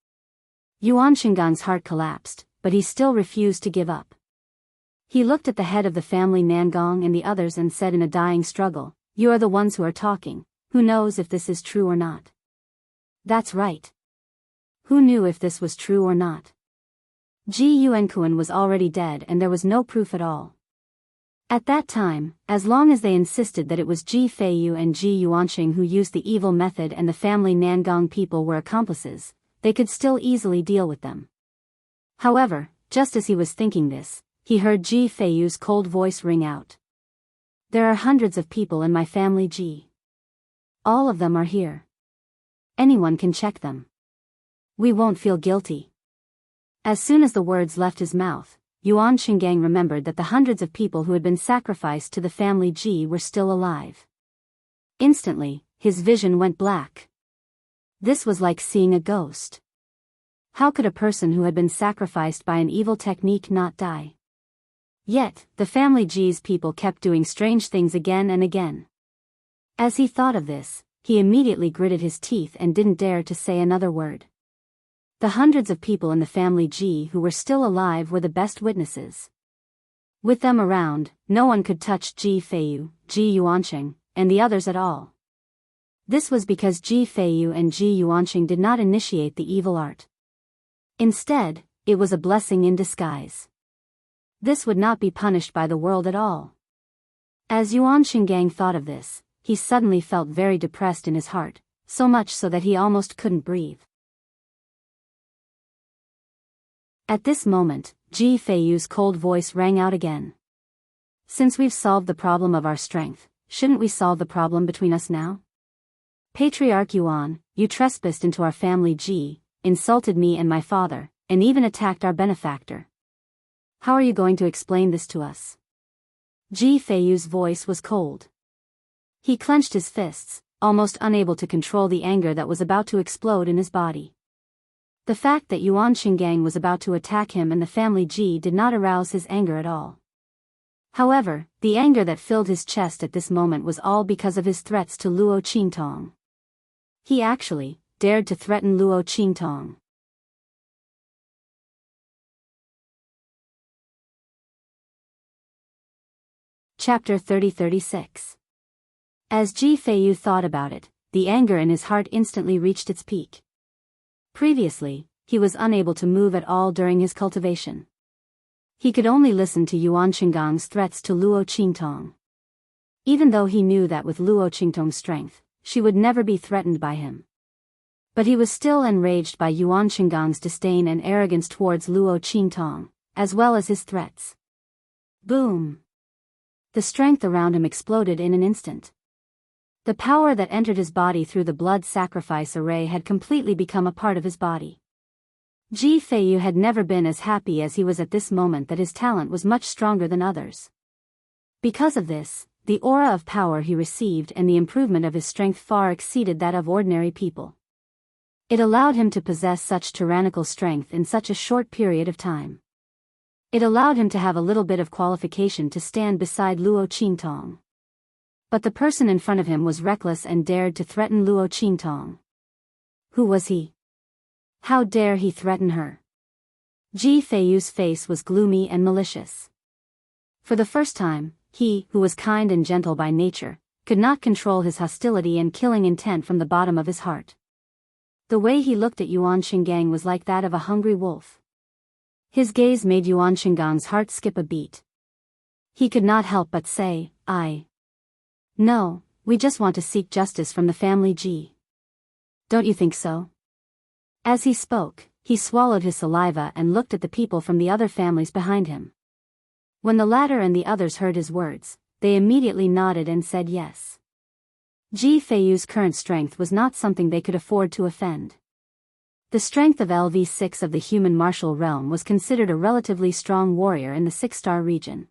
Yuan Qinggang's heart collapsed, but he still refused to give up. He looked at the head of the family Nangong and the others and said in a dying struggle, You are the ones who are talking, who knows if this is true or not? That's right. Who knew if this was true or not? Ji Yuankuan was already dead and there was no proof at all. At that time, as long as they insisted that it was Ji Feiyu and Ji Yuansheng who used the evil method and the family Nangong people were accomplices, they could still easily deal with them. However, just as he was thinking this, he heard Ji Feiyu's cold voice ring out. There are hundreds of people in my family Ji. All of them are here. Anyone can check them. We won't feel guilty. As soon as the words left his mouth, Yuan Qinggang remembered that the hundreds of people who had been sacrificed to the family Ji were still alive. Instantly, his vision went black. This was like seeing a ghost. How could a person who had been sacrificed by an evil technique not die? Yet, the family Ji's people kept doing strange things again and again. As he thought of this, he immediately gritted his teeth and didn't dare to say another word. The hundreds of people in the family Ji who were still alive were the best witnesses. With them around, no one could touch Ji Feiyu, Ji Yuanqing, and the others at all. This was because Ji Feiyu and Ji Yuanqing did not initiate the evil art. Instead, it was a blessing in disguise. This would not be punished by the world at all. As Yuan Xinggang thought of this, he suddenly felt very depressed in his heart, so much so that he almost couldn't breathe. At this moment, Ji Feiyu's cold voice rang out again. Since we've solved the problem of our strength, shouldn't we solve the problem between us now? Patriarch Yuan, you trespassed into our family Ji, insulted me and my father, and even attacked our benefactor. How are you going to explain this to us? Ji Feiyu's voice was cold. He clenched his fists, almost unable to control the anger that was about to explode in his body. The fact that Yuan Xinggang was about to attack him and the family Ji did not arouse his anger at all. However, the anger that filled his chest at this moment was all because of his threats to Luo Qingtong. He actually dared to threaten Luo Qingtong. Chapter 30-36. As Ji Feiyu thought about it, the anger in his heart instantly reached its peak. Previously, he was unable to move at all during his cultivation. He could only listen to Yuan Xinggang's threats to Luo Qingtong. Even though he knew that with Luo Qingtong's strength, she would never be threatened by him. But he was still enraged by Yuan Xinggang's disdain and arrogance towards Luo Qingtong, as well as his threats. Boom! The strength around him exploded in an instant. The power that entered his body through the blood sacrifice array had completely become a part of his body. Ji Feiyu had never been as happy as he was at this moment that his talent was much stronger than others. Because of this, the aura of power he received and the improvement of his strength far exceeded that of ordinary people. It allowed him to possess such tyrannical strength in such a short period of time. It allowed him to have a little bit of qualification to stand beside Luo Qingtong. But the person in front of him was reckless and dared to threaten Luo Qingtong. Who was he? How dare he threaten her? Ji Feiyu's face was gloomy and malicious. For the first time, he, who was kind and gentle by nature, could not control his hostility and killing intent from the bottom of his heart. The way he looked at Yuan Xinggang was like that of a hungry wolf. His gaze made Yuan Xinggang's heart skip a beat. He could not help but say, No, we just want to seek justice from the family Ji. Don't you think so? As he spoke, he swallowed his saliva and looked at the people from the other families behind him. When the latter and the others heard his words, they immediately nodded and said yes. Ji Feiyu's current strength was not something they could afford to offend. The strength of LV6 of the human martial realm was considered a relatively strong warrior in the 6-star region.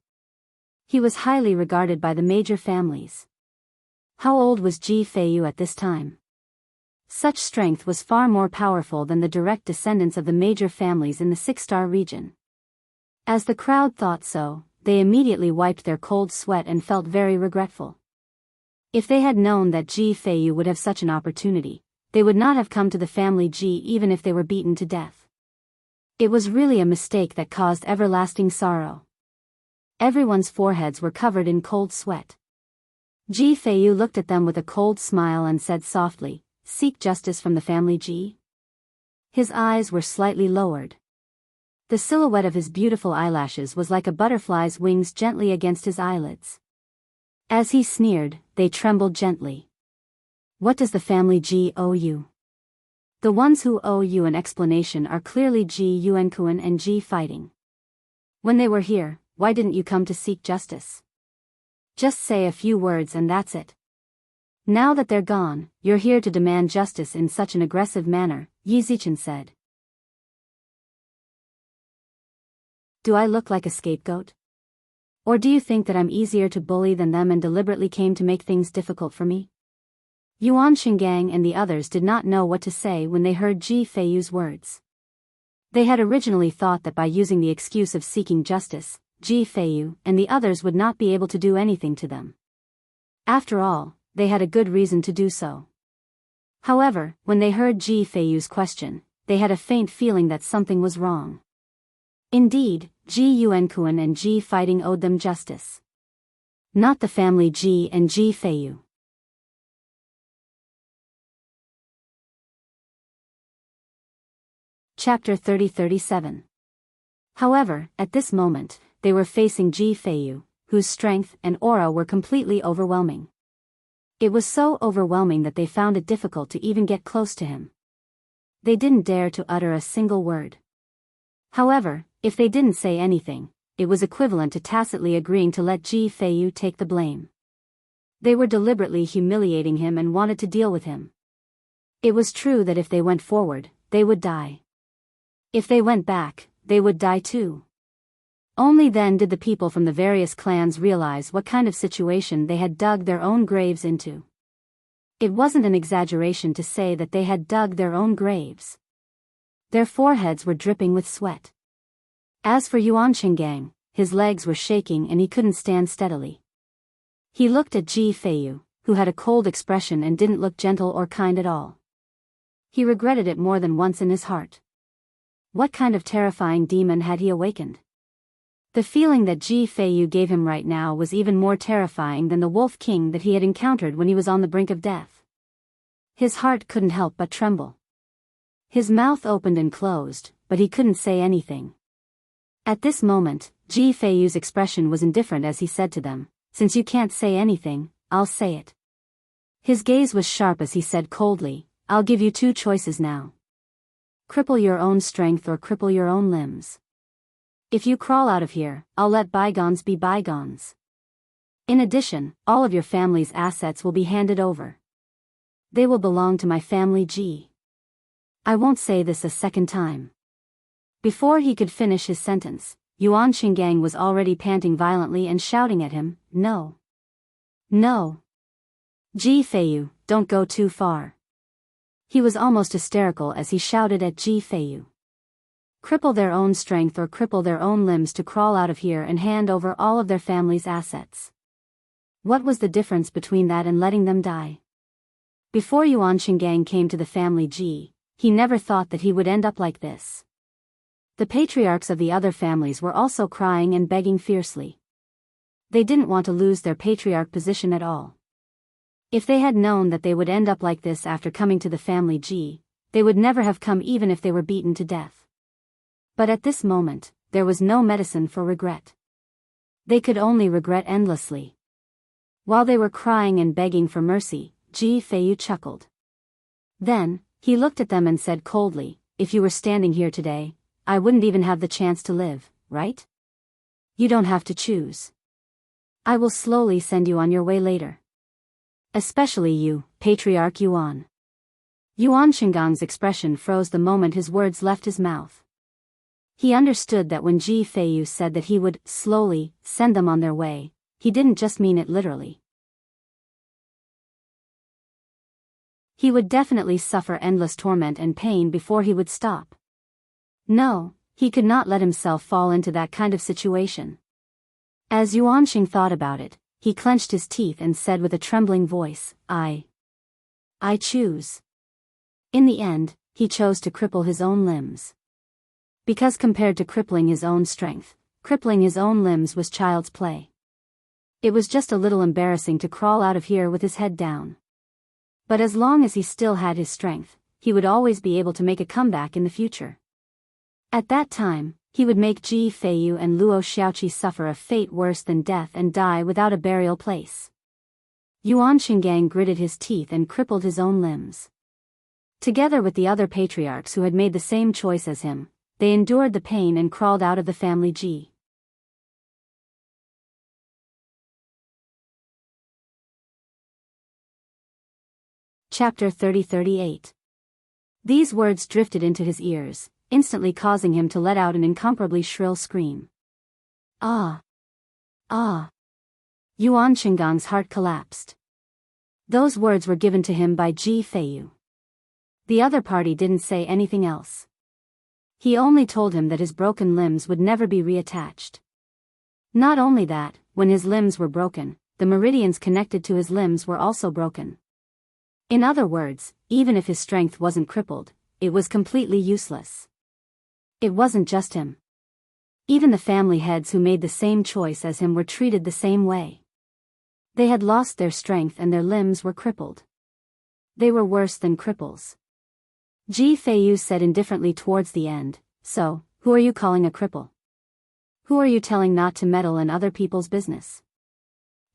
He was highly regarded by the major families. How old was Ji Feiyu at this time? Such strength was far more powerful than the direct descendants of the major families in the 6-star region. As the crowd thought so, they immediately wiped their cold sweat and felt very regretful. If they had known that Ji Feiyu would have such an opportunity, they would not have come to the family Ji even if they were beaten to death. It was really a mistake that caused everlasting sorrow. Everyone's foreheads were covered in cold sweat. Ji Feiyu looked at them with a cold smile and said softly, "Seek justice from the family Ji?" His eyes were slightly lowered. The silhouette of his beautiful eyelashes was like a butterfly's wings gently against his eyelids. As he sneered, they trembled gently. What does the family Ji owe you? The ones who owe you an explanation are clearly Ji Yuankuan and Ji Fighting. When they were here, why didn't you come to seek justice? Just say a few words and that's it. Now that they're gone, you're here to demand justice in such an aggressive manner, Yi Zichen said. Do I look like a scapegoat? Or do you think that I'm easier to bully than them and deliberately came to make things difficult for me? Yuan Xinggang and the others did not know what to say when they heard Ji Feiyu's words. They had originally thought that by using the excuse of seeking justice, Ji Feiyu and the others would not be able to do anything to them. After all, they had a good reason to do so. However, when they heard Ji Feiyu's question, they had a faint feeling that something was wrong. Indeed, Ji Yuankun and Ji fighting owed them justice. Not the family Ji and Ji Feiyu. Chapter 30-37. However, at this moment, they were facing Ji Feiyu, whose strength and aura were completely overwhelming. It was so overwhelming that they found it difficult to even get close to him. They didn't dare to utter a single word. However, if they didn't say anything, it was equivalent to tacitly agreeing to let Ji Feiyu take the blame. They were deliberately humiliating him and wanted to deal with him. It was true that if they went forward, they would die. If they went back, they would die too. Only then did the people from the various clans realize what kind of situation they had dug their own graves into. It wasn't an exaggeration to say that they had dug their own graves. Their foreheads were dripping with sweat. As for Yuan Qinggang, his legs were shaking and he couldn't stand steadily. He looked at Ji Feiyu, who had a cold expression and didn't look gentle or kind at all. He regretted it more than once in his heart. What kind of terrifying demon had he awakened? The feeling that Ji Feiyu gave him right now was even more terrifying than the Wolf King that he had encountered when he was on the brink of death. His heart couldn't help but tremble. His mouth opened and closed, but he couldn't say anything. At this moment, Ji Feiyu's expression was indifferent as he said to them, "Since you can't say anything, I'll say it." His gaze was sharp as he said coldly, "I'll give you two choices now. Cripple your own strength or cripple your own limbs. If you crawl out of here, I'll let bygones be bygones. In addition, all of your family's assets will be handed over. They will belong to my family Ji." I won't say this a second time. Before he could finish his sentence, Yuan Qinggang was already panting violently and shouting at him, "No. No. Ji Feiyu, don't go too far." He was almost hysterical as he shouted at Ji Feiyu. Cripple their own strength or cripple their own limbs to crawl out of here and hand over all of their family's assets. What was the difference between that and letting them die? Before Yuan Qinggang came to the family Ji, he never thought that he would end up like this. The patriarchs of the other families were also crying and begging fiercely. They didn't want to lose their patriarch position at all. If they had known that they would end up like this after coming to the family Ji, they would never have come even if they were beaten to death. But at this moment, there was no medicine for regret. They could only regret endlessly. While they were crying and begging for mercy, Ji Feiyu chuckled. Then, he looked at them and said coldly, "If you were standing here today, I wouldn't even have the chance to live, right? You don't have to choose. I will slowly send you on your way later. Especially you, Patriarch Yuan." Yuan Qinggang's expression froze the moment his words left his mouth. He understood that when Ji Feiyu said that he would, slowly, send them on their way, he didn't just mean it literally. He would definitely suffer endless torment and pain before he would stop. No, he could not let himself fall into that kind of situation. As Yuan Qing thought about it, he clenched his teeth and said with a trembling voice, I choose." In the end, he chose to cripple his own limbs. Because compared to crippling his own strength, crippling his own limbs was child's play. It was just a little embarrassing to crawl out of here with his head down. But as long as he still had his strength, he would always be able to make a comeback in the future. At that time, he would make Ji Feiyu and Luo Xiaoqi suffer a fate worse than death and die without a burial place. Yuan Qinggang gritted his teeth and crippled his own limbs. Together with the other patriarchs who had made the same choice as him, they endured the pain and crawled out of the family Ji. Chapter 30-38. These words drifted into his ears, instantly causing him to let out an incomparably shrill scream. Ah! Ah! Yuan Qinggang's heart collapsed. Those words were given to him by Ji Feiyu. The other party didn't say anything else. He only told him that his broken limbs would never be reattached. Not only that, when his limbs were broken, the meridians connected to his limbs were also broken. In other words, even if his strength wasn't crippled, it was completely useless. It wasn't just him. Even the family heads who made the same choice as him were treated the same way. They had lost their strength and their limbs were crippled. They were worse than cripples. Ji Feiyu said indifferently towards the end, "So, who are you calling a cripple? Who are you telling not to meddle in other people's business?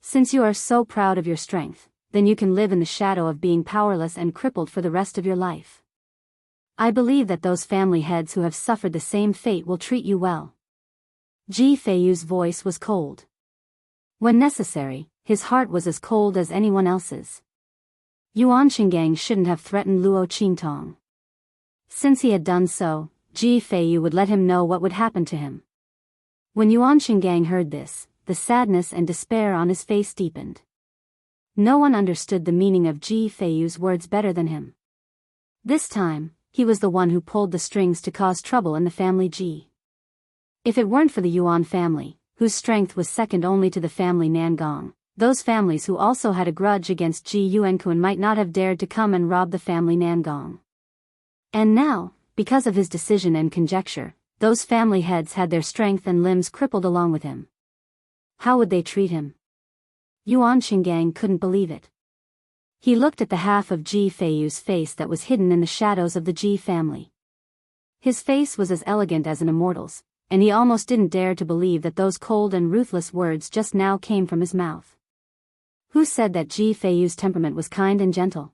Since you are so proud of your strength, then you can live in the shadow of being powerless and crippled for the rest of your life. I believe that those family heads who have suffered the same fate will treat you well." Ji Feiyu's voice was cold. When necessary, his heart was as cold as anyone else's. Yuan Qinggang shouldn't have threatened Luo Qingtong. Since he had done so, Ji Feiyu would let him know what would happen to him. When Yuan Qinggang heard this, the sadness and despair on his face deepened. No one understood the meaning of Ji Feiyu's words better than him. This time, he was the one who pulled the strings to cause trouble in the family Ji. If it weren't for the Yuan family, whose strength was second only to the family Nangong, those families who also had a grudge against Ji Yuankun might not have dared to come and rob the family Nangong. And now, because of his decision and conjecture, those family heads had their strength and limbs crippled along with him. How would they treat him? Yuan Qinggang couldn't believe it. He looked at the half of Ji Feiyu's face that was hidden in the shadows of the Ji family. His face was as elegant as an immortal's, and he almost didn't dare to believe that those cold and ruthless words just now came from his mouth. Who said that Ji Feiyu's temperament was kind and gentle?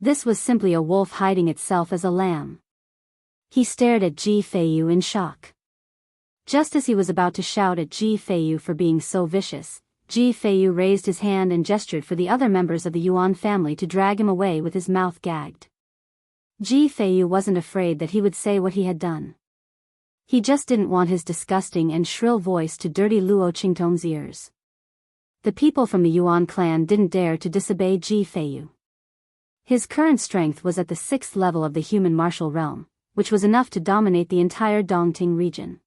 This was simply a wolf hiding itself as a lamb. He stared at Ji Feiyu in shock. Just as he was about to shout at Ji Feiyu for being so vicious, Ji Feiyu raised his hand and gestured for the other members of the Yuan family to drag him away with his mouth gagged. Ji Feiyu wasn't afraid that he would say what he had done. He just didn't want his disgusting and shrill voice to dirty Luo Qingtong's ears. The people from the Yuan clan didn't dare to disobey Ji Feiyu. His current strength was at the 6th level of the human martial realm, which was enough to dominate the entire Dongting region.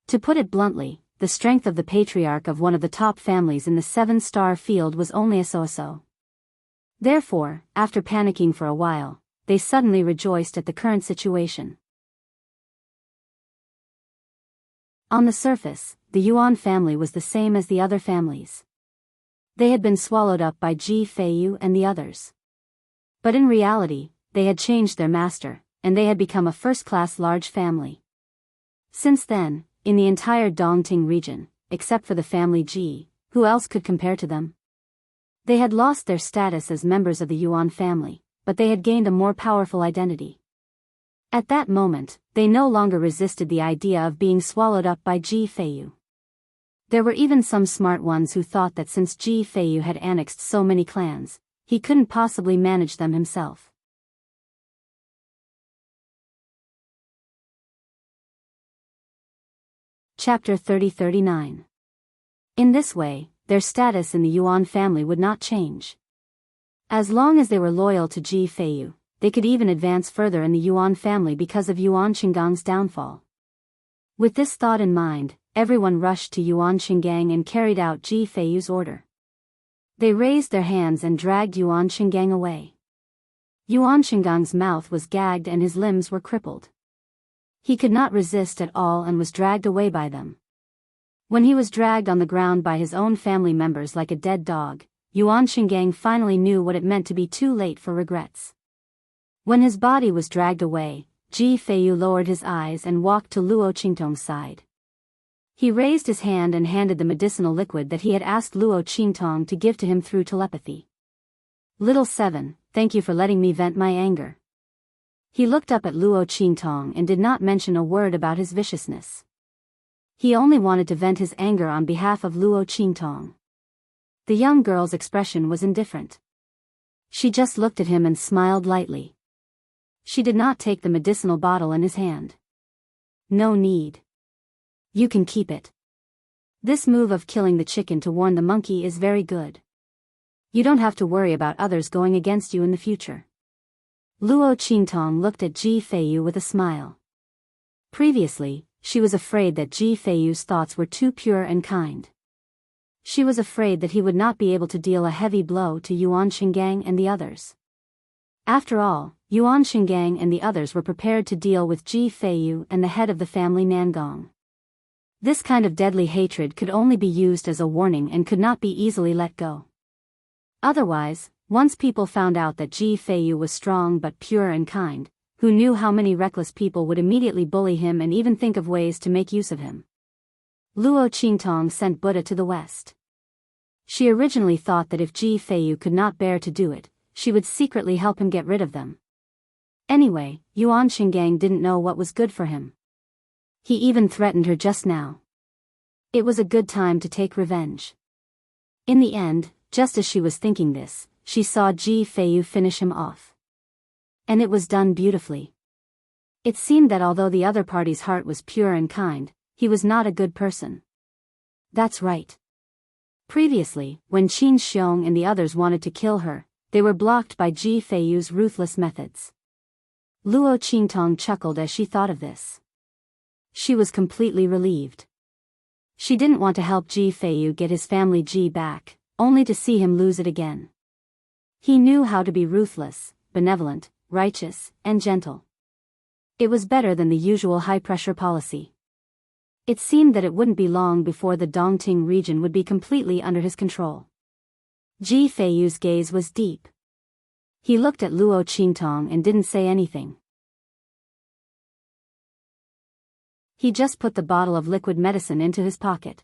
To put it bluntly, the strength of the patriarch of one of the top families in the 7-star field was only a so-so. Therefore, after panicking for a while, they suddenly rejoiced at the current situation. On the surface, the Yuan family was the same as the other families. They had been swallowed up by Ji Feiyu and the others. But in reality, they had changed their master, and they had become a first-class large family. Since then, in the entire Dongting region, except for the family Ji, who else could compare to them? They had lost their status as members of the Yuan family, but they had gained a more powerful identity. At that moment, they no longer resisted the idea of being swallowed up by Ji Feiyu. There were even some smart ones who thought that since Ji Feiyu had annexed so many clans, he couldn't possibly manage them himself. Chapter 30-39. In this way, their status in the Yuan family would not change. As long as they were loyal to Ji Feiyu, they could even advance further in the Yuan family because of Yuan Qinggang's downfall. With this thought in mind, everyone rushed to Yuan Qinggang and carried out Ji Feiyu's order. They raised their hands and dragged Yuan Qinggang away. Yuan Qinggang's mouth was gagged and his limbs were crippled. He could not resist at all and was dragged away by them. When he was dragged on the ground by his own family members like a dead dog, Yuan Qinggang finally knew what it meant to be too late for regrets. When his body was dragged away, Ji Feiyu lowered his eyes and walked to Luo Qingtong's side. He raised his hand and handed the medicinal liquid that he had asked Luo Qingtong to give to him through telepathy. "Little 7, thank you for letting me vent my anger." He looked up at Luo Qingtong and did not mention a word about his viciousness. He only wanted to vent his anger on behalf of Luo Qingtong. The young girl's expression was indifferent. She just looked at him and smiled lightly. She did not take the medicinal bottle in his hand. "No need. You can keep it. This move of killing the chicken to warn the monkey is very good. You don't have to worry about others going against you in the future." Luo Qingtong looked at Ji Feiyu with a smile. Previously, she was afraid that Ji Feiyu's thoughts were too pure and kind. She was afraid that he would not be able to deal a heavy blow to Yuan Qinggang and the others. After all, Yuan Shingang and the others were prepared to deal with Ji Feiyu and the head of the family Nangong. This kind of deadly hatred could only be used as a warning and could not be easily let go. Otherwise, once people found out that Ji Feiyu was strong but pure and kind, who knew how many reckless people would immediately bully him and even think of ways to make use of him. Luo Qingtong sent Buddha to the west. She originally thought that if Ji Feiyu could not bear to do it, she would secretly help him get rid of them. Anyway, Yuan Shingang didn't know what was good for him. He even threatened her just now. It was a good time to take revenge. In the end, just as she was thinking this, she saw Ji Feiyu finish him off. And it was done beautifully. It seemed that although the other party's heart was pure and kind, he was not a good person. That's right. Previously, when Qin Xiong and the others wanted to kill her, they were blocked by Ji Feiyu's ruthless methods. Luo Qingtong chuckled as she thought of this. She was completely relieved. She didn't want to help Ji Feiyu get his family Ji back, only to see him lose it again. He knew how to be ruthless, benevolent, righteous, and gentle. It was better than the usual high-pressure policy. It seemed that it wouldn't be long before the Dongting region would be completely under his control. Ji Feiyu's gaze was deep. He looked at Luo Qingtong and didn't say anything. He just put the bottle of liquid medicine into his pocket.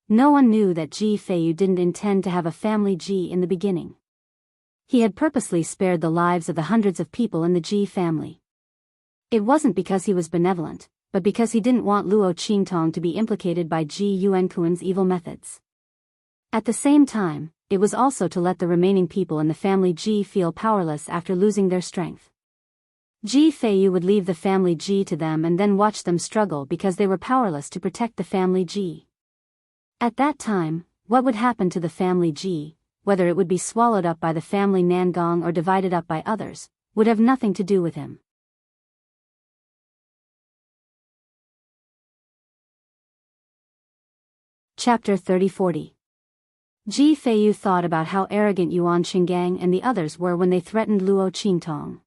No one knew that Ji Feiyu didn't intend to have a family Ji in the beginning. He had purposely spared the lives of the hundreds of people in the Ji family. It wasn't because he was benevolent, but because he didn't want Luo Qingtong to be implicated by Ji Yuankuan's evil methods. At the same time, it was also to let the remaining people in the family Ji feel powerless after losing their strength. Ji Feiyu would leave the family Ji to them and then watch them struggle because they were powerless to protect the family Ji. At that time, what would happen to the family Ji, whether it would be swallowed up by the family Nangong or divided up by others, would have nothing to do with him. Chapter 30-40. Ji Feiyu thought about how arrogant Yuan Shingang and the others were when they threatened Luo Qingtong.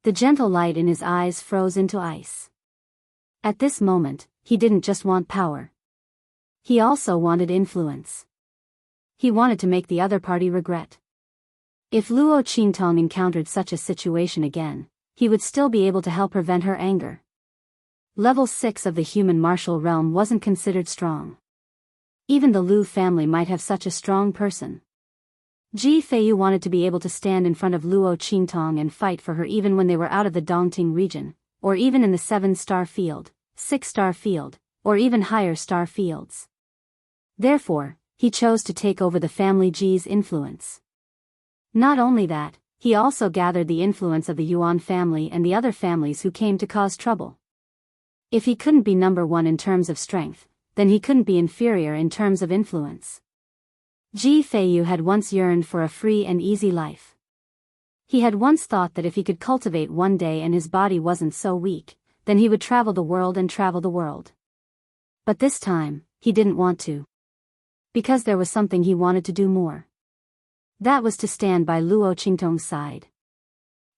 The gentle light in his eyes froze into ice. At this moment, he didn't just want power. He also wanted influence. He wanted to make the other party regret. If Luo Qingtong encountered such a situation again, he would still be able to help prevent her anger. Level 6 of the human martial realm wasn't considered strong. Even the Lu family might have such a strong person. Ji Feiyu wanted to be able to stand in front of Luo Qingtong and fight for her even when they were out of the Dongting region, or even in the 7-star field, 6-star field, or even higher star fields. Therefore, he chose to take over the family Ji's influence. Not only that, he also gathered the influence of the Yuan family and the other families who came to cause trouble. If he couldn't be number one in terms of strength, then he couldn't be inferior in terms of influence. Ji Feiyu had once yearned for a free and easy life. He had once thought that if he could cultivate one day and his body wasn't so weak, then he would travel the world and travel the world. But this time, he didn't want to. Because there was something he wanted to do more. That was to stand by Luo Qingtong's side.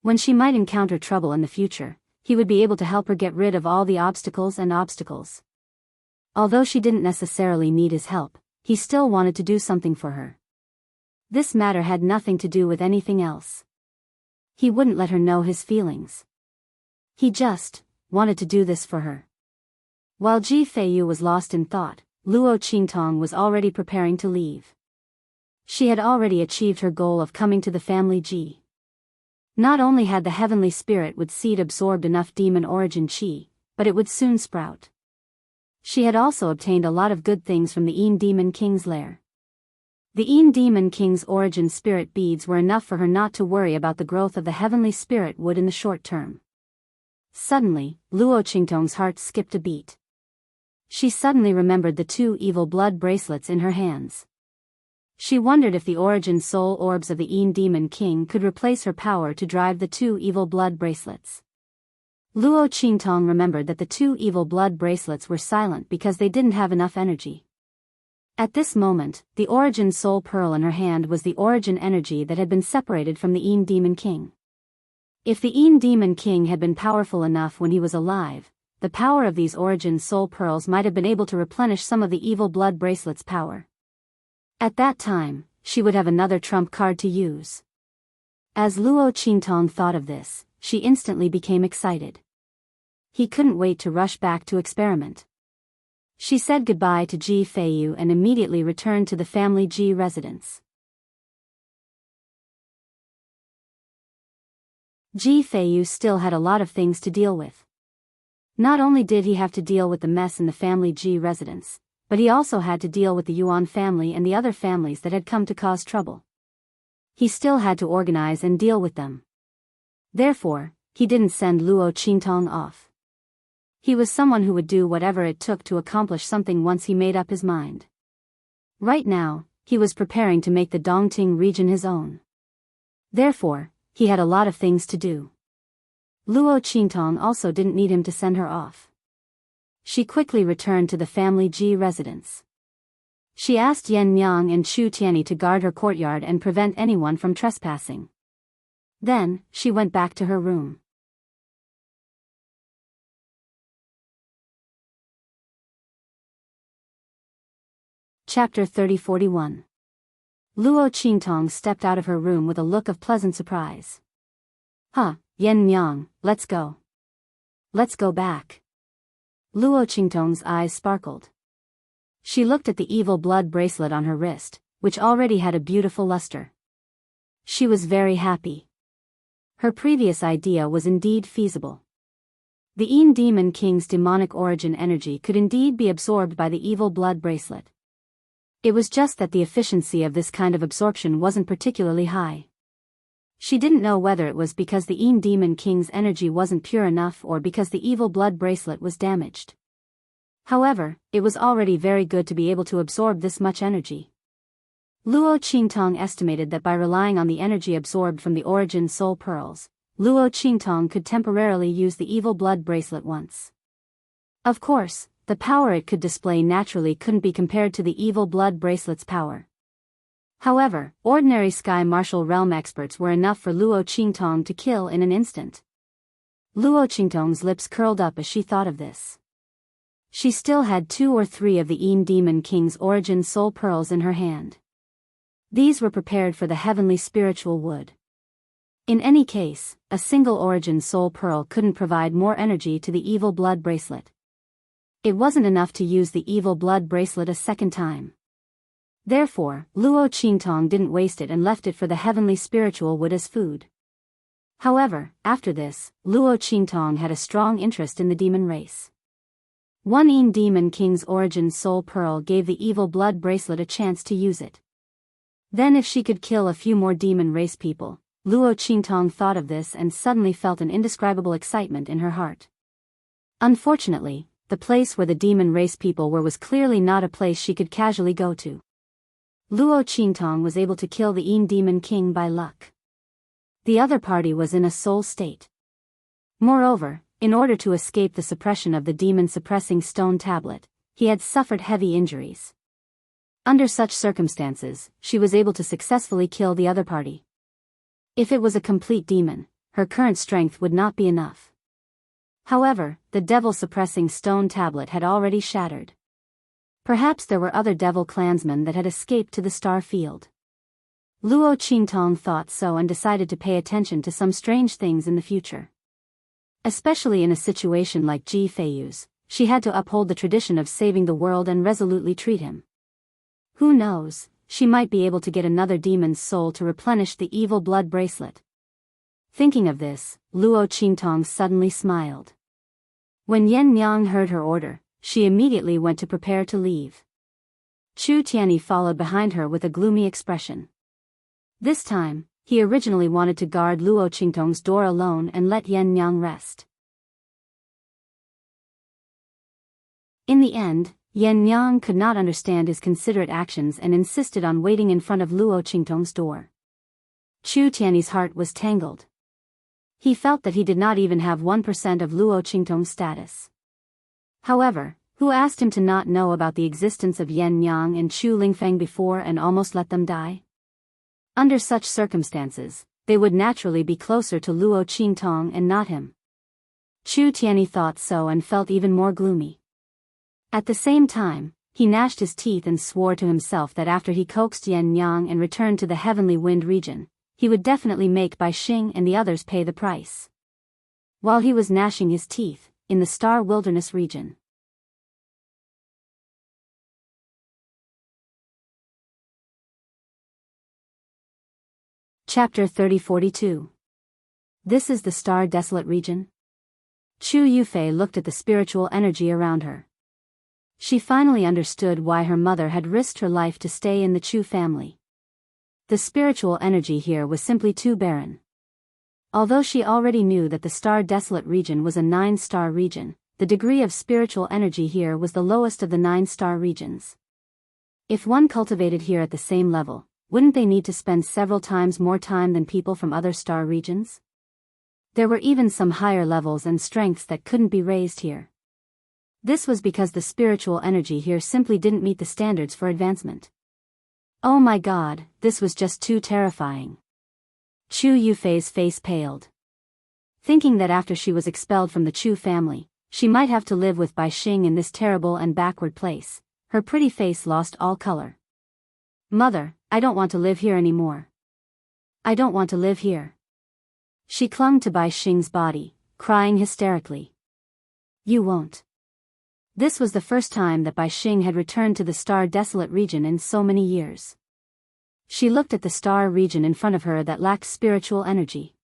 When she might encounter trouble in the future, he would be able to help her get rid of all the obstacles. Although she didn't necessarily need his help, he still wanted to do something for her. This matter had nothing to do with anything else. He wouldn't let her know his feelings. He just wanted to do this for her. While Ji Feiyu was lost in thought, Luo Qingtong was already preparing to leave. She had already achieved her goal of coming to the family Ji. Not only had the heavenly spirit with seed absorbed enough demon origin qi, but it would soon sprout. She had also obtained a lot of good things from the Yin Demon King's lair. The Yin Demon King's origin spirit beads were enough for her not to worry about the growth of the heavenly spirit wood in the short term. Suddenly, Luo Qingtong's heart skipped a beat. She suddenly remembered the 2 evil blood bracelets in her hands. She wondered if the origin soul orbs of the Yin Demon King could replace her power to drive the 2 evil blood bracelets. Luo Qingtong remembered that the 2 evil blood bracelets were silent because they didn't have enough energy. At this moment, the origin soul pearl in her hand was the origin energy that had been separated from the Yin Demon King. If the Yin Demon King had been powerful enough when he was alive, the power of these origin soul pearls might have been able to replenish some of the evil blood bracelet's power. At that time, she would have another trump card to use. As Luo Qingtong thought of this, she instantly became excited. He couldn't wait to rush back to experiment. She said goodbye to Ji Feiyu and immediately returned to the family Ji residence. Ji Feiyu still had a lot of things to deal with. Not only did he have to deal with the mess in the family Ji residence, but he also had to deal with the Yuan family and the other families that had come to cause trouble. He still had to organize and deal with them. Therefore, he didn't send Luo Qingtong off. He was someone who would do whatever it took to accomplish something once he made up his mind. Right now, he was preparing to make the Dongting region his own. Therefore, he had a lot of things to do. Luo Qingtong also didn't need him to send her off. She quickly returned to the family Ji residence. She asked Yan Nyang and Chu Tianyi to guard her courtyard and prevent anyone from trespassing. Then, she went back to her room. Chapter 3041. Luo Qingtong stepped out of her room with a look of pleasant surprise. Huh, Yan Nyang, let's go. Let's go back. Luo Qingtong's eyes sparkled. She looked at the evil blood bracelet on her wrist, which already had a beautiful luster. She was very happy. Her previous idea was indeed feasible. The Yin Demon King's demonic origin energy could indeed be absorbed by the evil blood bracelet. It was just that the efficiency of this kind of absorption wasn't particularly high. She didn't know whether it was because the Yin Demon King's energy wasn't pure enough or because the evil blood bracelet was damaged. However, it was already very good to be able to absorb this much energy. Luo Qingtong estimated that by relying on the energy absorbed from the origin soul pearls, Luo Qingtong could temporarily use the evil blood bracelet once. Of course, the power it could display naturally couldn't be compared to the evil blood bracelet's power. However, ordinary Sky Martial Realm experts were enough for Luo Qingtong to kill in an instant. Luo Qingtong's lips curled up as she thought of this. She still had 2 or 3 of the Yin Demon King's origin soul pearls in her hand. These were prepared for the heavenly spiritual wood. In any case, a single origin soul pearl couldn't provide more energy to the evil blood bracelet. It wasn't enough to use the evil blood bracelet a second time. Therefore, Luo Qingtong didn't waste it and left it for the heavenly spiritual wood as food. However, after this, Luo Qingtong had a strong interest in the demon race. One Yin Demon King's origin soul pearl gave the evil blood bracelet a chance to use it. Then if she could kill a few more demon race people, Luo Qingtong thought of this and suddenly felt an indescribable excitement in her heart. Unfortunately, the place where the demon race people were was clearly not a place she could casually go to. Luo Qingtong was able to kill the Yin Demon King by luck. The other party was in a soul state. Moreover, in order to escape the suppression of the demon-suppressing stone tablet, he had suffered heavy injuries. Under such circumstances, she was able to successfully kill the other party. If it was a complete demon, her current strength would not be enough. However, the devil-suppressing stone tablet had already shattered. Perhaps there were other devil clansmen that had escaped to the star field. Luo Qingtong thought so and decided to pay attention to some strange things in the future. Especially in a situation like Ji Feiyu's, she had to uphold the tradition of saving the world and resolutely treat him. Who knows, she might be able to get another demon's soul to replenish the evil blood bracelet. Thinking of this, Luo Qingtong suddenly smiled. When Yan Nyang heard her order, she immediately went to prepare to leave. Chu Tianyi followed behind her with a gloomy expression. This time, he originally wanted to guard Luo Qingtong's door alone and let Yan Nyang rest. In the end, Yan Nyang could not understand his considerate actions and insisted on waiting in front of Luo Qingtong's door. Chu Tianyi's heart was tangled. He felt that he did not even have 1% of Luo Qingtong's status. However, who asked him to not know about the existence of Yan Nyang and Chu Lingfeng before and almost let them die? Under such circumstances, they would naturally be closer to Luo Qingtong and not him. Chu Tianyi thought so and felt even more gloomy. At the same time, he gnashed his teeth and swore to himself that after he coaxed Yan Yang and returned to the Heavenly Wind region, he would definitely make Bai Xing and the others pay the price. While he was gnashing his teeth, in the Star Wilderness region. Chapter 3042. This is the Star Desolate region? Chu Yufei looked at the spiritual energy around her. She finally understood why her mother had risked her life to stay in the Chu family. The spiritual energy here was simply too barren. Although she already knew that the Star Desolate region was a 9-star region, the degree of spiritual energy here was the lowest of the 9-star regions. If one cultivated here at the same level, wouldn't they need to spend several times more time than people from other star regions? There were even some higher levels and strengths that couldn't be raised here. This was because the spiritual energy here simply didn't meet the standards for advancement. Oh my God, this was just too terrifying. Chu Yufei's face paled. Thinking that after she was expelled from the Chu family, she might have to live with Bai Xing in this terrible and backward place, her pretty face lost all color. Mother, I don't want to live here anymore. I don't want to live here. She clung to Bai Xing's body, crying hysterically. You won't. This was the first time that Bai Xing had returned to the Star Desolate region in so many years. She looked at the star region in front of her that lacked spiritual energy.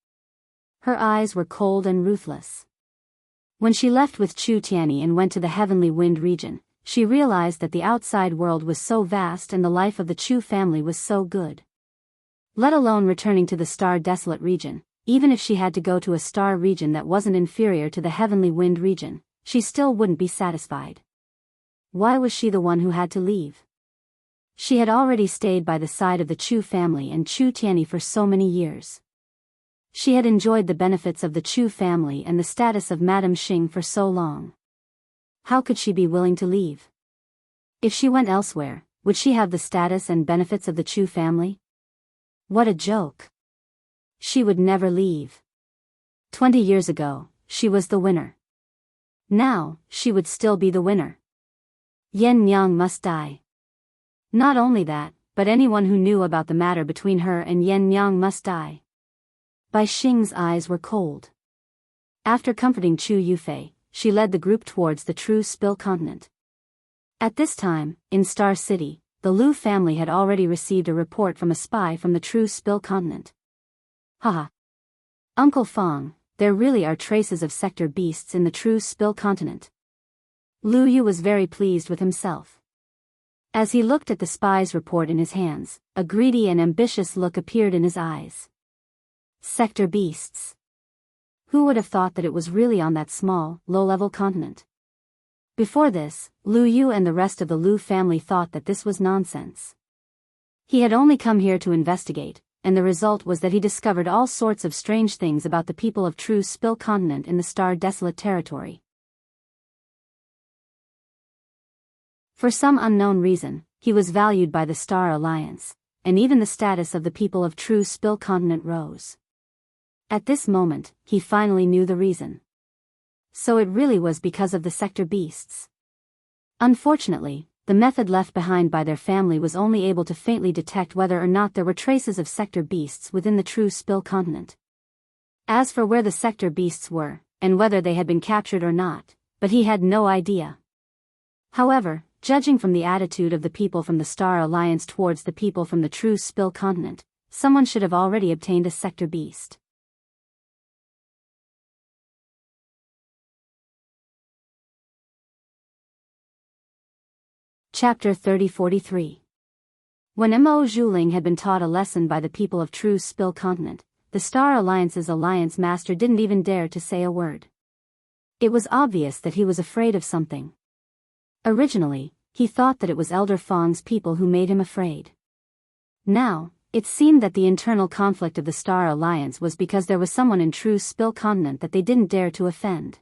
Her eyes were cold and ruthless. When she left with Chu Tianyi and went to the Heavenly Wind region, she realized that the outside world was so vast and the life of the Chu family was so good. Let alone returning to the Star Desolate region, even if she had to go to a star region that wasn't inferior to the Heavenly Wind region, she still wouldn't be satisfied. Why was she the one who had to leave? She had already stayed by the side of the Chu family and Chu Tianyi for so many years. She had enjoyed the benefits of the Chu family and the status of Madame Xing for so long. How could she be willing to leave? If she went elsewhere, would she have the status and benefits of the Chu family? What a joke. She would never leave. 20 years ago, she was the winner. Now, she would still be the winner. Yan Yang must die. Not only that, but anyone who knew about the matter between her and Yan Yang must die. Bai Xing's eyes were cold. After comforting Chu Yufei, she led the group towards the True Spill continent. At this time, in Star City, the Lu family had already received a report from a spy from the True Spill continent. Haha. Uncle Fong, there really are traces of sector beasts in the True Spill continent. Lu Yu was very pleased with himself. As he looked at the spy's report in his hands, a greedy and ambitious look appeared in his eyes. Sector beasts. Who would have thought that it was really on that small, low-level continent? Before this, Lu Yu and the rest of the Lu family thought that this was nonsense. He had only come here to investigate, and the result was that he discovered all sorts of strange things about the people of True Spill continent in the Star Desolate territory. For some unknown reason, he was valued by the Star Alliance, and even the status of the people of True Spill continent rose. At this moment, he finally knew the reason. So it really was because of the sector beasts. Unfortunately, the method left behind by their family was only able to faintly detect whether or not there were traces of sector beasts within the True Spill continent. As for where the sector beasts were, and whether they had been captured or not, but he had no idea. However, judging from the attitude of the people from the Star Alliance towards the people from the True Spill continent, someone should have already obtained a sector beast. Chapter 3043. When Mo Zhuling had been taught a lesson by the people of True Spill continent, the Star Alliance's alliance master didn't even dare to say a word. It was obvious that he was afraid of something. Originally, he thought that it was Elder Fong's people who made him afraid. Now, it seemed that the internal conflict of the Star Alliance was because there was someone in True Spill continent that they didn't dare to offend.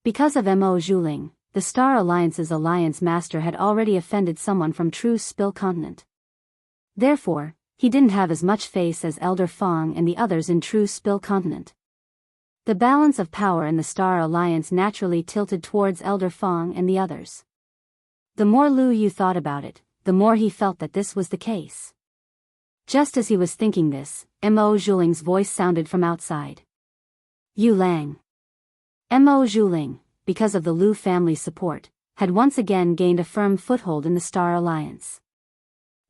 Because of Mo Zhuling, the Star Alliance's alliance master had already offended someone from True Spill continent. Therefore, he didn't have as much face as Elder Fong and the others in True Spill Continent. The balance of power in the Star Alliance naturally tilted towards Elder Fong and the others. The more Lu Yu thought about it, the more he felt that this was the case. Just as he was thinking this, Mo Zhuling's voice sounded from outside. Yu Lang. Mo Zhuling, because of the Lu family's support, had once again gained a firm foothold in the Star Alliance.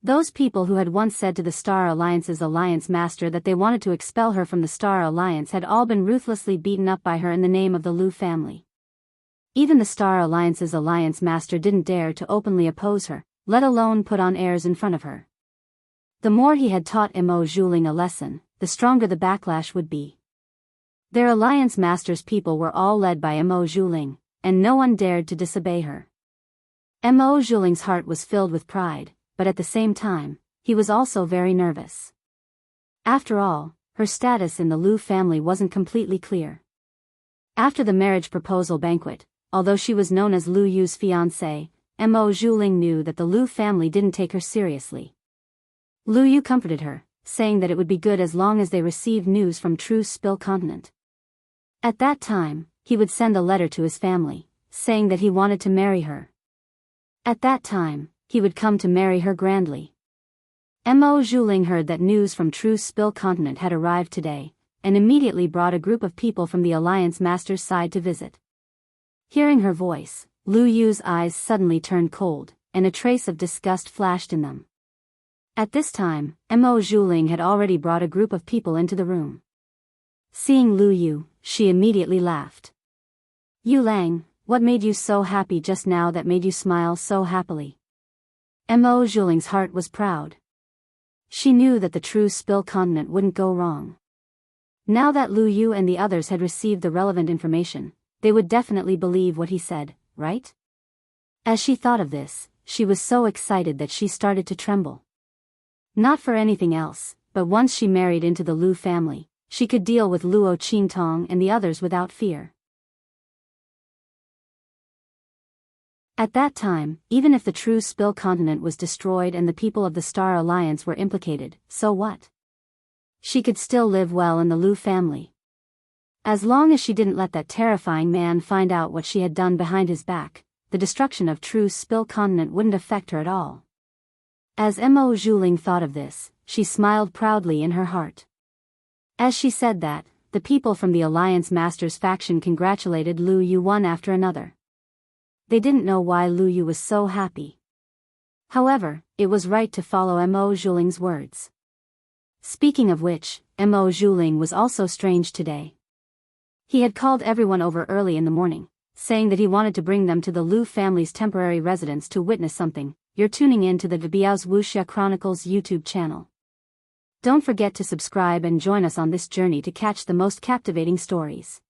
Those people who had once said to the Star Alliance's Alliance Master that they wanted to expel her from the Star Alliance had all been ruthlessly beaten up by her in the name of the Lu family. Even the Star Alliance's Alliance Master didn't dare to openly oppose her, let alone put on airs in front of her. The more he had taught Mo Zhuling a lesson, the stronger the backlash would be. Their Alliance Master's people were all led by Mo Zhuling, and no one dared to disobey her. Mo Zhuling's heart was filled with pride, but at the same time, he was also very nervous. After all, her status in the Lu family wasn't completely clear. After the marriage proposal banquet, although she was known as Lu Yu's fiancée, Mo Zhuling knew that the Lu family didn't take her seriously. Lu Yu comforted her, saying that it would be good as long as they received news from True Spill Continent. At that time, he would send a letter to his family, saying that he wanted to marry her. At that time, he would come to marry her grandly. Mo Zhuling heard that news from True Spill Continent had arrived today, and immediately brought a group of people from the Alliance Master's side to visit. Hearing her voice, Lu Yu's eyes suddenly turned cold, and a trace of disgust flashed in them. At this time, Mo Zhuling had already brought a group of people into the room. Seeing Lu Yu, she immediately laughed. Yu Lang, what made you so happy just now that made you smile so happily? Mo Zhuling's heart was proud. She knew that the True Spill Continent wouldn't go wrong. Now that Lu Yu and the others had received the relevant information, they would definitely believe what he said, right? As she thought of this, she was so excited that she started to tremble. Not for anything else, but once she married into the Lu family, she could deal with Luo Qingtong and the others without fear. At that time, even if the True Spill Continent was destroyed and the people of the Star Alliance were implicated, so what? She could still live well in the Lu family. As long as she didn't let that terrifying man find out what she had done behind his back, the destruction of True Spill Continent wouldn't affect her at all. As Mo Zhuling thought of this, she smiled proudly in her heart. As she said that, the people from the Alliance Master's faction congratulated Lu Yu one after another. They didn't know why Lu Yu was so happy. However, it was right to follow Mo Zhuling's words. Speaking of which, Mo Zhuling was also strange today. He had called everyone over early in the morning, saying that he wanted to bring them to the Lu family's temporary residence to witness something. You're tuning in to the Biyao's Wuxia Chronicles YouTube channel. Don't forget to subscribe and join us on this journey to catch the most captivating stories.